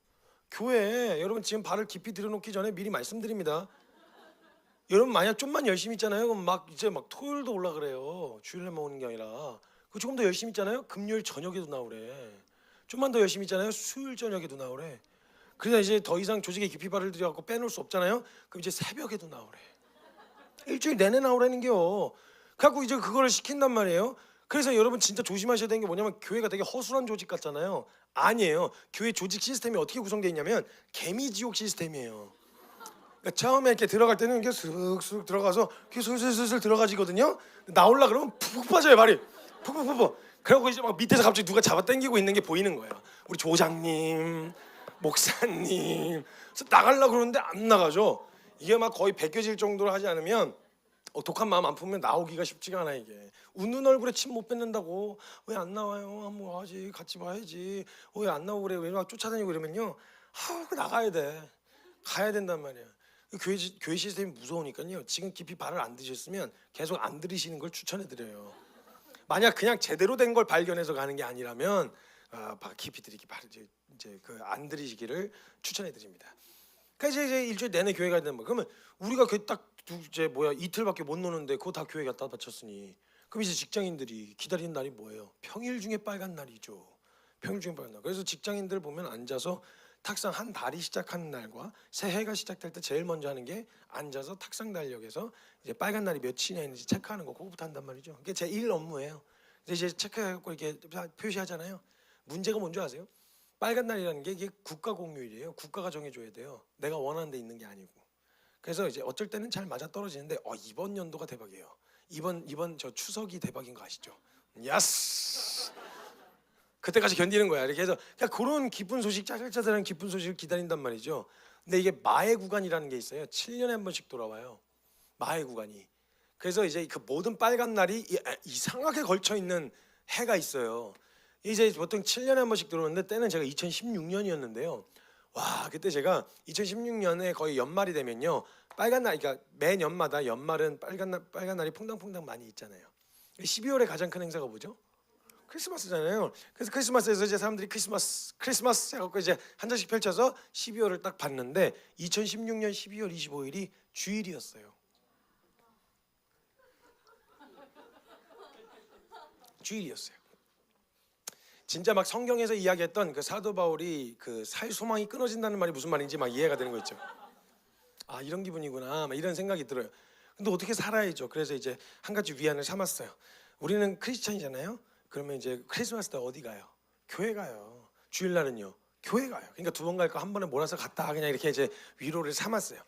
교회. 여러분 지금 발을 깊이 들여놓기 전에 미리 말씀드립니다. 여러분 만약 좀만 열심히 있잖아요. 그럼 막 이제 막 토요일도 올라 그래요. 주일날만 오는 게 아니라. 그 조금 더 열심히 있잖아요. 금요일 저녁에도 나오래. 좀만 더 열심히 있잖아요. 수요일 저녁에도 나오래. 그러다 이제 더 이상 조직에 깊이 발을 들여갖고 빼놓을 수 없잖아요. 그럼 이제 새벽에도 나오래. 일주일 내내 나오라는겨. 갖고 이제 그거를 시킨단 말이에요. 그래서 여러분 진짜 조심하셔야 되는 게 뭐냐면 교회가 되게 허술한 조직 같잖아요. 아니에요. 교회 조직 시스템이 어떻게 구성되어 있냐면 개미지옥 시스템이에요. 그러니까 처음에 이렇게 들어갈 때는 이렇게 슥슥 들어가서 이렇게 슬슬슬 들어가지거든요. 나올라 그러면 푹 빠져요 발이. 푹. 그리고 이제 막 밑에서 갑자기 누가 잡아 당기고 있는 게 보이는 거예요. 우리 조장님, 목사님. 그래서 나가려고 그러는데 안 나가죠. 이게 막 거의 벗겨질 정도로 하지 않으면 독한 마음 안 품으면 나오기가 쉽지가 않아 이게. 웃는 얼굴에 침 못 뱉는다고 왜 안 나와요? 한번 와야지 같이 봐야지. 왜 안 나오고 그래? 왜 막 쫓아다니고 이러면요. 나가야 돼. 가야 된단 말이야. 교회 시스템이 무서우니까요. 지금 깊이 발을 안 드셨으면 계속 안 들이시는 걸 추천해드려요. 만약 그냥 제대로 된 걸 발견해서 가는 게 아니라면 깊이 들이기 이제 그 안 들이시기를 추천해드립니다. 그러니까 이제 일주일 내내 교회 가야 되는 거야. 그러면 우리가 딱 이제 이틀밖에 못 노는데 그거 다 교회 갖다 바쳤으니 그럼 이제 직장인들이 기다리는 날이 뭐예요? 평일 중에 빨간 날이죠. 평일 중에 빨간 날. 그래서 직장인들 보면 앉아서 탁상 한 달이 시작하는 날과 새해가 시작될 때 제일 먼저 하는 게 앉아서 탁상 달력에서 이제 빨간 날이 며칠이나 있는지 체크하는 거 그거부터 한단 말이죠. 그게 제 일 업무예요. 이제 체크해갖고 이렇게 표시하잖아요. 문제가 뭔지 아세요? 빨간 날이라는 게 이게 국가 공휴일이에요. 국가가 정해줘야 돼요. 내가 원하는 데 있는 게 아니고. 그래서 이제 어쩔 때는 잘 맞아 떨어지는데 이번 연도가 대박이에요. 이번 저 추석이 대박인 거 아시죠? 야스. 그때까지 견디는 거야. 이렇게 해서 그냥 그런 기쁜 소식, 짜잘짜잘한 기쁜 소식을 기다린단 말이죠. 근데 이게 마의 구간이라는 게 있어요. 7년에 한 번씩 돌아와요. 마의 구간이. 그래서 이제 그 모든 빨간 날이 이상하게 걸쳐 있는 해가 있어요. 이제 보통 7년에 한 번씩 들어오는데 때는 제가 2016년이었는데요. 와, 그때 제가 2016년에 거의 연말이 되면요, 빨간 날, 그러니까 매년마다 연말은 빨간 날이 퐁당퐁당 많이 있잖아요. 12월에 가장 큰 행사가 뭐죠? 크리스마스잖아요. 그래서 크리스마스에서 이제 사람들이 크리스마스 해갖고 이제 한 장씩 펼쳐서 12월을 딱 봤는데 2016년 12월 25일이 주일이었어요. 주일이었어요. 진짜 막 성경에서 이야기했던 그 사도 바울이 그 살 소망이 끊어진다는 말이 무슨 말인지 막 이해가 되는 거 있죠. 아, 이런 기분이구나, 막 이런 생각이 들어요. 근데 어떻게 살아야죠? 그래서 이제 한 가지 위안을 삼았어요. 우리는 크리스찬이잖아요. 그러면 이제 크리스마스 때 어디 가요? 교회 가요. 주일날은요, 교회 가요. 그러니까 두 번 갈 거 한 번에 몰아서 갔다 그냥 이렇게 이제 위로를 삼았어요.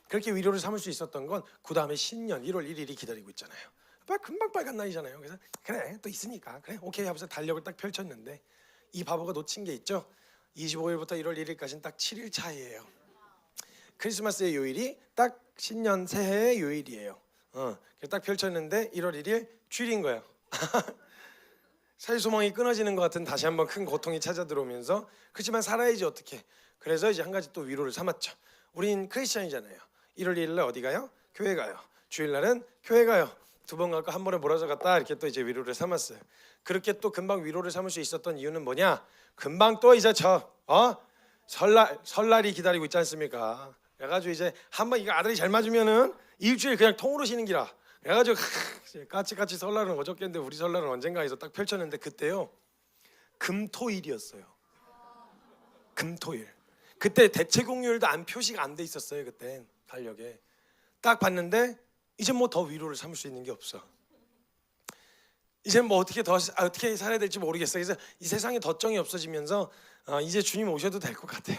그렇게 위로를 삼을 수 있었던 건 그 다음에 신년 1월 1일이 기다리고 있잖아요. 금방 빨간 날이잖아요. 그래서 그래, 또 있으니까 그래, 오케이 하면서 달력을 딱 펼쳤는데 이 바보가 놓친 게 있죠. 25일부터 1월 1일까지는 딱 7일 차이예요. 크리스마스의 요일이 딱 신년 새해의 요일이에요. 딱 펼쳤는데 1월 1일 주일인 거예요. 사회 소망이 끊어지는 것 같은 다시 한번 큰 고통이 찾아 들어오면서, 그렇지만 살아야지 어떻게. 그래서 이제 한 가지 또 위로를 삼았죠. 우린 크리스천이잖아요. 1월 1일 날 어디 가요? 교회 가요. 주일날은 교회 가요. 두 번 갈거 한 번에 몰아서 갔다, 이렇게 또 이제 위로를 삼았어요. 그렇게 또 금방 위로를 삼을 수 있었던 이유는 뭐냐? 금방 또 이제 설날이 기다리고 있지 않습니까? 그래가지고 이제 한번 이거 아들이 잘 맞으면은 일주일 그냥 통으로 쉬는 기라. 그래가지고 까치까치 설날은 어저께인데 우리 설날은 언젠가 해서 딱 펼쳤는데 그때요, 금토일이었어요. 금토일. 그때 대체 공휴일도 안 표시가 안 돼 있었어요. 그때 달력에 딱 봤는데 이제 뭐 더 위로를 삼을 수 있는 게 없어. 이제 뭐 어떻게 살아야 될지 모르겠어. 그래서 이 세상에 덧정이 없어지면서 이제 주님 오셔도 될 것 같아.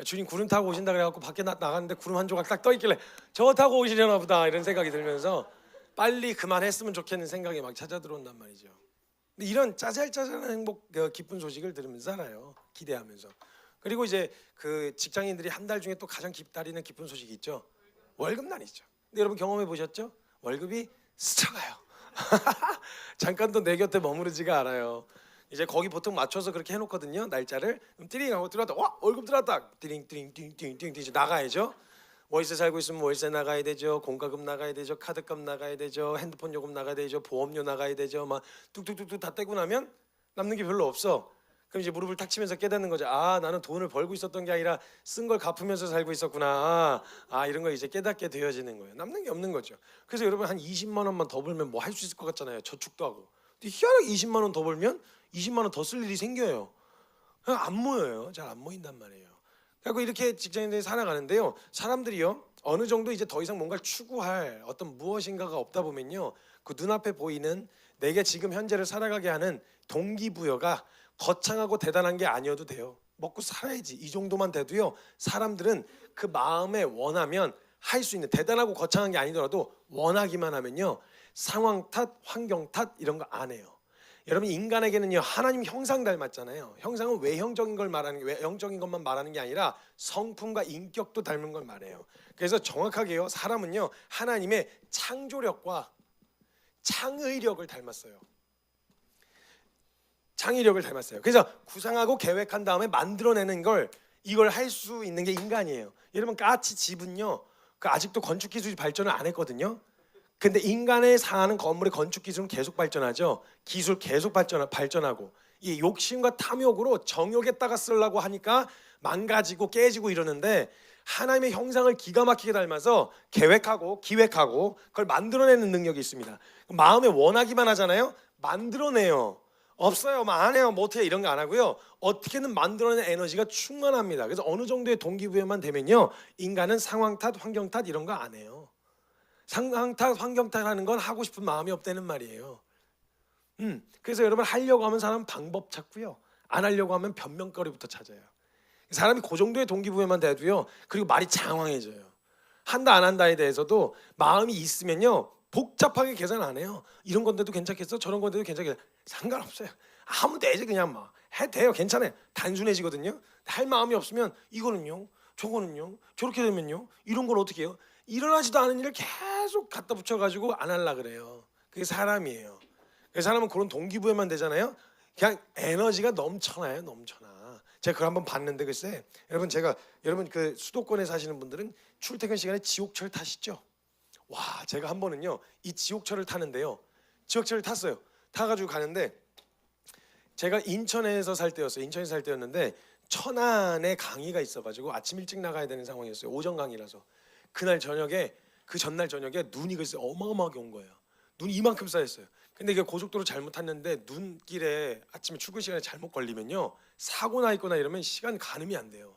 주님 구름 타고 오신다 그래갖고 밖에 나갔는데 구름 한 조각 딱 떠 있길래 저거 타고 오시려나 보다, 이런 생각이 들면서 빨리 그만했으면 좋겠는 생각이 막 찾아 들어온단 말이죠. 근데 이런 짜잘짜잘한 행복, 기쁜 소식을 들으면서 살아요. 기대하면서. 그리고 이제 그 직장인들이 한 달 중에 또 가장 기다리는 기쁜 소식이 있죠. 월급날이죠. 근데 여러분 경험해 보셨죠? 월급이 스쳐가요. 잠깐도 내 곁에 머무르지가 않아요. 이제 거기 보통 맞춰서 그렇게 해놓거든요. 날짜를. 띠링 하고 들어왔다. 와, 월급 들어왔다. 띠링 이제 나가야죠. 월세 살고 있으면 월세 나가야 되죠. 공과금 나가야 되죠. 카드값 나가야 되죠. 핸드폰 요금 나가야 되죠. 보험료 나가야 되죠. 막 뚝뚝뚝뚝 다 떼고 나면 남는 게 별로 없어. 그럼 이제 무릎을 탁 치면서 깨닫는 거죠. 아, 나는 돈을 벌고 있었던 게 아니라 쓴 걸 갚으면서 살고 있었구나. 이런 걸 이제 깨닫게 되어지는 거예요. 남는 게 없는 거죠. 그래서 여러분 한 20만 원만 더 벌면 뭐 할 수 있을 것 같잖아요. 저축도 하고. 근데 희한하게 20만 원 더 벌면 20만 원 더 쓸 일이 생겨요. 그냥 안 모여요. 잘 안 모인단 말이에요. 그리고 이렇게 직장인들이 살아가는데요, 사람들이요 어느 정도 이제 더 이상 뭔가를 추구할 어떤 무엇인가가 없다 보면요, 그 눈앞에 보이는 내게 지금 현재를 살아가게 하는 동기부여가 거창하고 대단한 게 아니어도 돼요. 먹고 살아야지, 이 정도만 돼도요, 사람들은 그 마음에 원하면 할 수 있는, 대단하고 거창한 게 아니더라도 원하기만 하면요, 상황 탓, 환경 탓 이런 거 안 해요. 여러분, 인간에게는요 하나님 형상 닮았잖아요. 형상은 외형적인 것만 말하는 게 아니라 성품과 인격도 닮은 걸 말해요. 그래서 정확하게요, 사람은요 하나님의 창조력과 창의력을 닮았어요. 창의력을 닮았어요. 그래서 구상하고 계획한 다음에 만들어내는 걸, 이걸 할 수 있는 게 인간이에요. 여러분, 까치 집은요 아직도 건축 기술이 발전을 안 했거든요. 근데 인간의 사는 건물의 건축 기술은 계속 발전하죠. 기술 계속 발전하고, 이 욕심과 탐욕으로 정욕에다가 쓰려고 하니까 망가지고 깨지고 이러는데, 하나님의 형상을 기가 막히게 닮아서 계획하고 기획하고 그걸 만들어내는 능력이 있습니다. 마음에 원하기만 하잖아요. 만들어내요. 없어요, 안 해요, 못해, 이런 거 안 하고요, 어떻게든 만들어내는 에너지가 충만합니다. 그래서 어느 정도의 동기부여만 되면요, 인간은 상황 탓, 환경 탓 이런 거 안 해요. 상황 탓, 환경 탓하는 건 하고 싶은 마음이 없다는 말이에요. 그래서 여러분, 하려고 하면 사람은 방법 찾고요, 안 하려고 하면 변명거리부터 찾아요. 사람이 그 정도의 동기부여만 돼도요, 그리고 말이 장황해져요. 한다 안 한다에 대해서도 마음이 있으면요 복잡하게 계산 안 해요. 이런 건데도 괜찮겠어? 저런 건데도 괜찮겠어? 상관없어요. 아무 데지 그냥 막 해도 돼요. 괜찮아요. 단순해지거든요. 할 마음이 없으면 이거는요, 저거는요, 저렇게 되면요, 이런 걸 어떻게 해요? 일어나지도 않은 일을 계속 갖다 붙여가지고 안 하려 그래요. 그게 사람이에요. 그 사람은 그런 동기부여만 되잖아요. 그냥 에너지가 넘쳐나요, 넘쳐나. 제가 그걸 한번 봤는데 글쎄, 여러분 그 수도권에 사시는 분들은 출퇴근 시간에 지옥철 타시죠? 와, 제가 한 번은요 이 지옥철을 타는데요, 지옥철을 탔어요. 타가지고 가는데 제가 인천에서 살 때였어요. 인천에서 살 때였는데 천안에 강의가 있어가지고 아침 일찍 나가야 되는 상황이었어요. 오전 강의라서. 그날 저녁에, 그 전날 저녁에 눈이 글쎄 어마어마하게 온 거예요. 눈이 이만큼 쌓였어요. 근데 이게 고속도로 잘못 탔는데 눈길에 아침에 출근 시간에 잘못 걸리면요, 사고 나 있거나 이러면 시간 가늠이 안 돼요.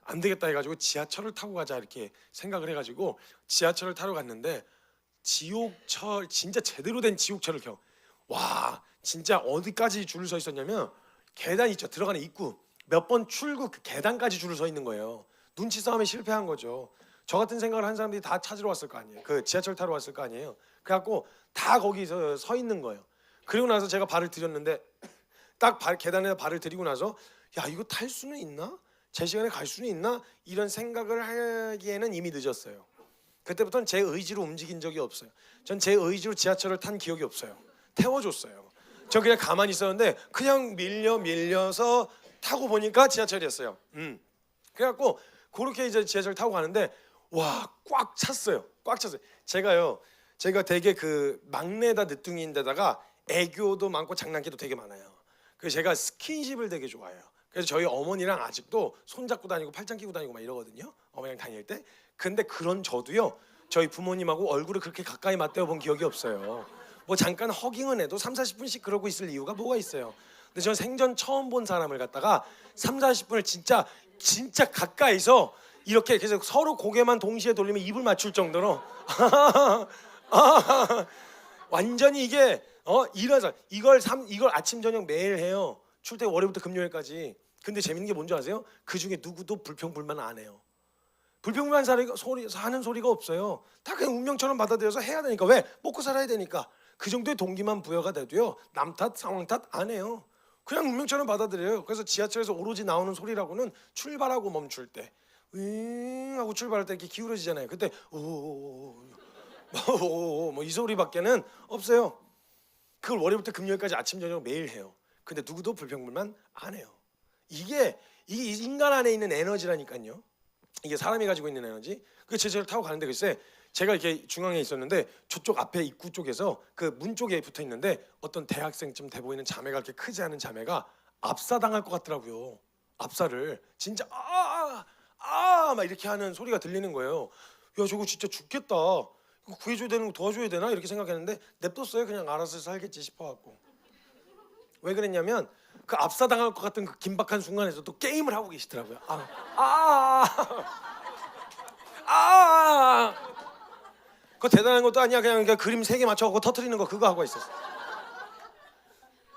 안 되겠다 해가지고 지하철을 타고 가자 이렇게 생각을 해가지고 지하철을 타러 갔는데, 지옥철, 진짜 제대로 된 지옥철을 와, 진짜 어디까지 줄을 서 있었냐면 계단 있죠, 들어가는 입구 몇 번 출구 그 계단까지 줄을 서 있는 거예요. 눈치 싸움에 실패한 거죠. 저 같은 생각을 한 사람들이 다 찾으러 왔을 거 아니에요. 그 지하철 타러 왔을 거 아니에요. 그래갖고 다 거기서 서 있는 거예요. 그리고 나서 제가 발을 들였는데 딱 계단에다 발을 들이고 나서, 야, 이거 탈 수는 있나? 제 시간에 갈 수는 있나? 이런 생각을 하기에는 이미 늦었어요. 그때부터는 제 의지로 움직인 적이 없어요. 전 제 의지로 지하철을 탄 기억이 없어요. 태워줬어요. 저 그냥 가만히 있었는데 그냥 밀려서 타고 보니까 지하철이었어요. 그래갖고 그렇게 이제 지하철 타고 가는데 와, 꽉 찼어요. 꽉 찼어요. 제가 되게 그 막내다 늦둥이인데다가 애교도 많고 장난기도 되게 많아요. 그래서 제가 스킨십을 되게 좋아해요. 그래서 저희 어머니랑 아직도 손잡고 다니고 팔짱 끼고 다니고 막 이러거든요, 어머니랑 다닐 때. 근데 그런 저도요, 저희 부모님하고 얼굴을 그렇게 가까이 맞대어 본 기억이 없어요. 뭐 잠깐 허깅은 해도 3, 40분씩 그러고 있을 이유가 뭐가 있어요. 근데 저는 생전 처음 본 사람을 갖다가 3, 40분을 진짜 가까이서 이렇게 계속 서로 고개만 동시에 돌리면 입을 맞출 정도로 완전히 이게 일어서 이걸 아침 저녁 매일 해요. 출퇴근 월요일부터 금요일까지. 근데 재밌는 게 뭔지 아세요? 그 중에 누구도 불평불만 안 해요. 불평불만 하는 소리가 없어요. 다 그냥 운명처럼 받아들여서 해야 되니까. 왜? 먹고 살아야 되니까. 그 정도의 동기만 부여가 돼도요, 남 탓, 상황 탓 안 해요. 그냥 운명처럼 받아들여요. 그래서 지하철에서 오로지 나오는 소리라고는 출발하고 멈출 때, 윙 하고 출발할 때 이렇게 기울어지잖아요. 그때 오오오오 뭐 이 소리밖에는 없어요. 그걸 월요일부터 금요일까지 아침 저녁 매일 해요. 근데 누구도 불평불만 안 해요. 이게 인간 안에 있는 에너지라니까요. 이게 사람이 가지고 있는 에너지. 그 지하철을 타고 가는데 글쎄, 제가 이렇게 중앙에 있었는데 저쪽 앞에 입구 쪽에서 그 문 쪽에 붙어 있는데 어떤 대학생쯤 돼 보이는 자매가, 이렇게 크지 않은 자매가 압사당할 것 같더라고요. 압사를 진짜 막 이렇게 하는 소리가 들리는 거예요. 야, 저거 진짜 죽겠다. 이거 구해줘야 되는 거, 도와줘야 되나 이렇게 생각했는데 냅뒀어요. 그냥 알아서 살겠지 싶어갖고. 왜 그랬냐면 그 압사당할 것 같은 그 긴박한 순간에서 또 게임을 하고 계시더라고요. 그거 대단한 것도 아니야. 그냥 그림 3개 맞춰갖고 터트리는 거, 그거 하고 있었어.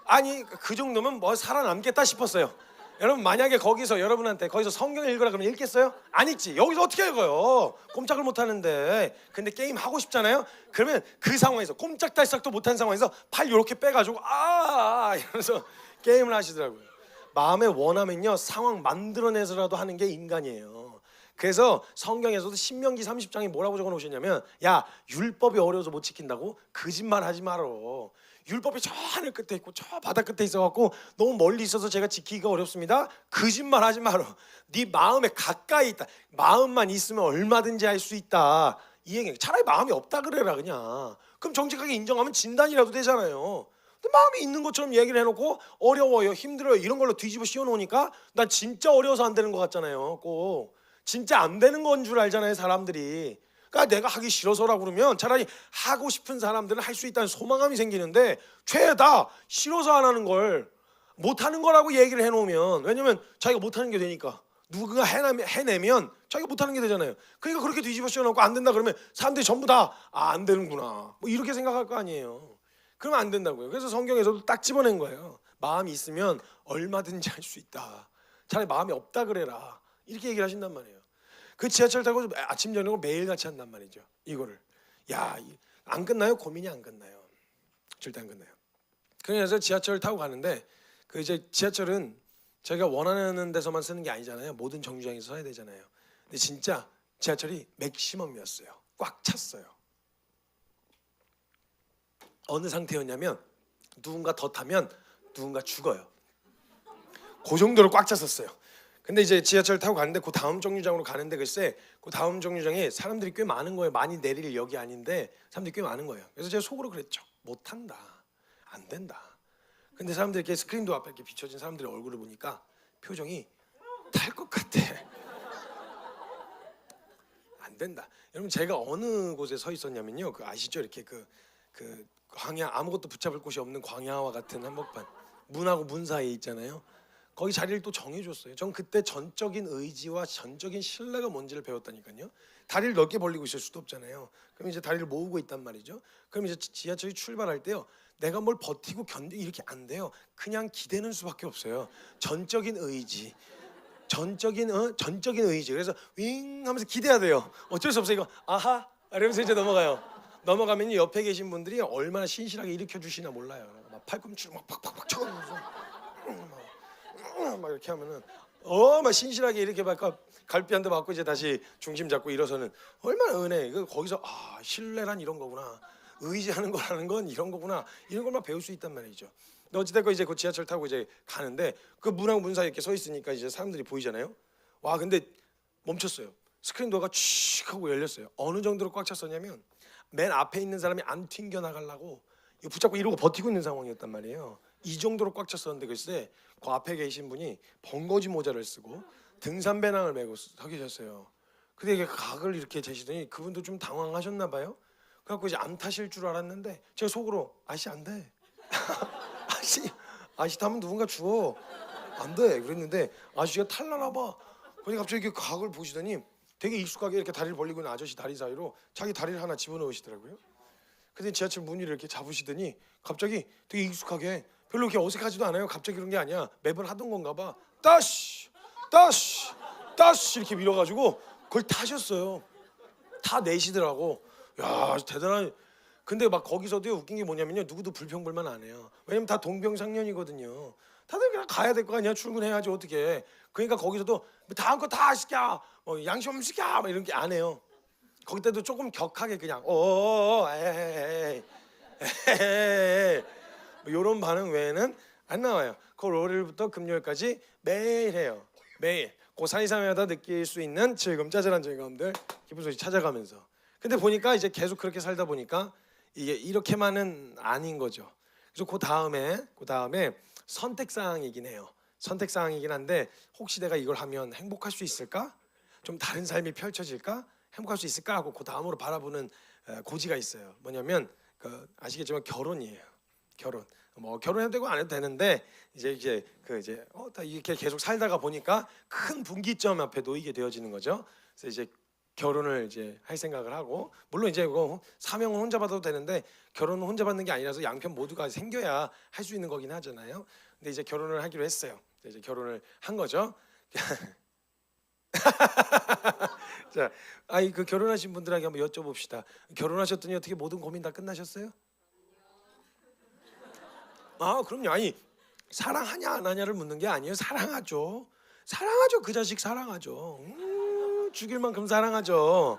아니, 그 정도면 뭐 살아남겠다 싶었어요. 여러분, 만약에 여러분한테 거기서 성경을 읽으라 그러면 읽겠어요? 안 읽지. 여기서 어떻게 읽어요? 꼼짝을 못 하는데. 근데 게임 하고 싶잖아요. 그러면 그 상황에서 꼼짝달싹도 못한 상황에서 팔 이렇게 빼가지고 이러면서 게임을 하시더라고요. 마음에 원하면요, 상황 만들어내서라도 하는 게 인간이에요. 그래서 성경에서도 신명기 30장에 뭐라고 적어놓으셨냐면, 야, 율법이 어려워서 못 지킨다고? 거짓말하지 말어. 율법이 저 하늘 끝에 있고 저 바다 끝에 있어갖고 너무 멀리 있어서 제가 지키기가 어렵습니다. 거짓말하지 말어. 네 마음에 가까이 있다. 마음만 있으면 얼마든지 할 수 있다. 이 얘기. 차라리 마음이 없다 그래라 그냥. 그럼 정직하게 인정하면 진단이라도 되잖아요. 근데 마음이 있는 것처럼 얘기를 해놓고 어려워요, 힘들어요 이런 걸로 뒤집어 씌워놓으니까 난 진짜 어려워서 안 되는 것 같잖아요. 꼭 진짜 안 되는 건 줄 알잖아요, 사람들이. 그러니까 내가 하기 싫어서라고 그러면 차라리 하고 싶은 사람들은 할 수 있다는 소망감이 생기는데, 죄다 싫어서 안 하는 걸 못하는 거라고 얘기를 해놓으면, 왜냐면 자기가 못하는 게 되니까, 누군가 해내면 자기가 못하는 게 되잖아요. 그러니까 그렇게 뒤집어 씌워놓고 안 된다 그러면 사람들이 전부 다 안 되는구나 뭐 이렇게 생각할 거 아니에요. 그러면 안 된다고요. 그래서 성경에서도 딱 집어낸 거예요. 마음이 있으면 얼마든지 할 수 있다. 차라리 마음이 없다 그래라, 이렇게 얘기를 하신단 말이에요. 그 지하철 타고 아침 저녁을 매일 같이 한단 말이죠. 이거를 안 끝나요? 고민이 안 끝나요. 절대 안 끝나요. 그래서 지하철을 타고 가는데 그 이제 지하철은 저희가 원하는 데서만 쓰는 게 아니잖아요. 모든 정류장에서 서야 되잖아요. 근데 진짜 지하철이 맥시멈이었어요. 꽉 찼어요. 어느 상태였냐면 누군가 더 타면 누군가 죽어요. 그 정도로 꽉 찼었어요. 근데 이제 지하철 타고 가는데 그 다음 정류장으로 가는데 글쎄 그 다음 정류장에 사람들이 꽤 많은 거예요. 많이 내릴 역이 아닌데 사람들이 꽤 많은 거예요. 그래서 제가 속으로 그랬죠. 못 탄다. 안 된다. 근데 사람들이 이렇게 스크린도 앞에 이렇게 비춰진 사람들의 얼굴을 보니까 표정이 탈 것 같아. 안 된다. 여러분 제가 어느 곳에 서 있었냐면요. 그 아시죠? 이렇게 그 광야 아무것도 붙잡을 곳이 없는 광야와 같은 한복판 문하고 문 사이에 있잖아요. 거기 자리를 또 정해줬어요. 전 그때 전적인 의지와 전적인 신뢰가 뭔지를 배웠다니까요. 다리를 넓게 벌리고 있을 수도 없잖아요. 그럼 이제 다리를 모으고 있단 말이죠. 그럼 이제 지하철이 출발할 때요. 내가 뭘 버티고 견디 이렇게 안 돼요. 그냥 기대는 수밖에 없어요. 전적인 의지. 전적인 의지. 그래서 윙 하면서 기대야 돼요. 어쩔 수 없어요. 이거 아하 이러면서 이제 넘어가요. 넘어가면 옆에 계신 분들이 얼마나 신실하게 일으켜 주시나 몰라요. 막 팔꿈치로 막 팍팍팍 쳐가면서 막 이렇게 하면은 막 신실하게 이렇게 막 갈비 한 대 맞고 이제 다시 중심 잡고 일어서는 얼마나 은혜. 그 거기서 신뢰란 이런 거구나. 의지하는 거라는 건 이런 거구나. 이런 걸 막 배울 수 있단 말이죠. 근데 어찌됐건 이제 그 지하철 타고 이제 가는데 그 문하고 문 사이에 이렇게 서 있으니까 이제 사람들이 보이잖아요. 와 근데 멈췄어요. 스크린 도어가 칙 하고 열렸어요. 어느 정도로 꽉 찼었냐면 맨 앞에 있는 사람이 안 튕겨 나가려고 이거 붙잡고 이러고 버티고 있는 상황이었단 말이에요. 이 정도로 꽉 찼었는데 글쎄 그 앞에 계신 분이 번거지 모자를 쓰고 등산배낭을 메고 서 계셨어요. 근데 이게 각을 이렇게 재시더니 그분도 좀 당황하셨나 봐요. 그래갖고 이제 안 타실 줄 알았는데 제가 속으로 아씨 안 돼. 아씨 타면 누군가 죽어. 안 돼. 그랬는데 아저씨가 탈라나 봐. 그러니 갑자기 이렇게 각을 보시더니 되게 익숙하게 이렇게 다리를 벌리고 있는 아저씨 다리 사이로 자기 다리를 하나 집어넣으시더라고요. 근데 지하철 문을 이렇게 잡으시더니 갑자기 되게 익숙하게 별로 그렇게 어색하지도 않아요. 갑자기 그런 게 아니야. 매번 하던 건가 봐. 따시 이렇게 밀어가지고 그걸 타셨어요. 다 내시더라고. 야 대단한. 근데 막 거기서도 웃긴 게 뭐냐면요. 누구도 불평불만 안 해요. 왜냐면 다 동병상련이거든요. 다들 그냥 가야 될 거 아니야. 출근해야지 어떻게. 그러니까 거기서도 다음 거 다 시켜. 양심 없는 시켜. 막 이런 게 안 해요. 거기 때도 조금 격하게 그냥 에이 이런 반응 외에는 안 나와요. 그걸 월요일부터 금요일까지 매일 해요. 매일 그 사이사이마다 느낄 수 있는 즐거움, 짜잘한 즐거움들 기쁜 소식 찾아가면서. 근데 보니까 이제 계속 그렇게 살다 보니까 이게 이렇게만은 아닌 거죠. 그래서 그 다음에 선택사항이긴 해요. 선택사항이긴 한데 혹시 내가 이걸 하면 행복할 수 있을까? 좀 다른 삶이 펼쳐질까? 행복할 수 있을까 하고 그 다음으로 바라보는 고지가 있어요. 뭐냐면 아시겠지만 결혼이에요. 결혼. 뭐 결혼해도 되고 안 해도 되는데 이제 다 이렇게 계속 살다가 보니까 큰 분기점 앞에 놓이게 되어지는 거죠. 그래서 이제 결혼을 이제 할 생각을 하고 물론 이제 그거 사명은 혼자 받아도 되는데 결혼은 혼자 받는 게 아니라서 양편 모두가 생겨야 할 수 있는 거긴 하잖아요. 근데 이제 결혼을 하기로 했어요. 이제 결혼을 한 거죠. 자, 그 결혼하신 분들에게 한번 여쭤봅시다. 결혼하셨더니 어떻게 모든 고민 다 끝나셨어요? 그럼요. 사랑하냐 안 하냐를 묻는 게 아니에요. 사랑하죠. 그 자식 사랑하죠. 죽일 만큼 사랑하죠.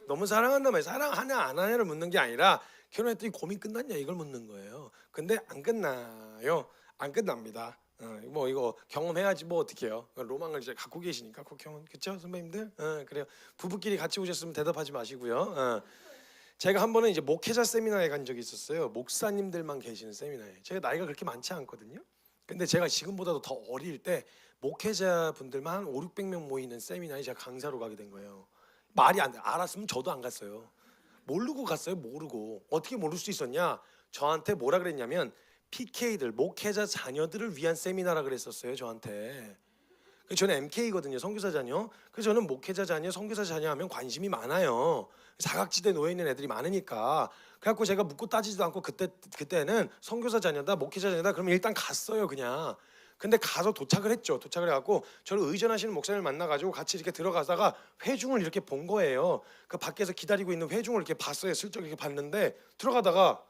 너무 사랑한단 말이에요. 사랑하냐 안 하냐를 묻는 게 아니라 결혼했더니 고민 끝났냐 이걸 묻는 거예요. 근데 안 끝나요. 안 끝납니다. 뭐 이거 경험해야지 뭐 어떡해요. 로망을 이제 갖고 계시니까 그 경험 그렇죠 선배님들? 그래요. 부부끼리 같이 오셨으면 대답하지 마시고요. 제가 한 번은 이제 목회자 세미나에 간 적이 있었어요. 목사님들만 계시는 세미나에. 제가 나이가 그렇게 많지 않거든요. 근데 제가 지금보다도 더 어릴 때 목회자 분들만 한 5, 600명 모이는 세미나에 제가 강사로 가게 된 거예요. 말이 안 돼. 알았으면 저도 안 갔어요. 모르고 갔어요. 모르고. 어떻게 모를 수 있었냐? 저한테 뭐라 그랬냐면 PK들 목회자 자녀들을 위한 세미나라 그랬었어요. 저한테. 저는 MK거든요. 선교사 자녀. 그래서 저는 목회자 자녀, 선교사 자녀 하면 관심이 많아요. 사각지대에 놓여 있는 애들이 많으니까. 그래갖고 제가 묻고 따지지도 않고 그때는 선교사 자녀다, 목회자 자녀다. 그러면 일단 갔어요, 그냥. 근데 가서 도착을 했죠. 도착을 해갖고 저를 의전하시는 목사님을 만나가지고 같이 이렇게 들어가다가 회중을 이렇게 본 거예요. 그 밖에서 기다리고 있는 회중을 이렇게 봤어요. 슬쩍 이렇게 봤는데 들어가다가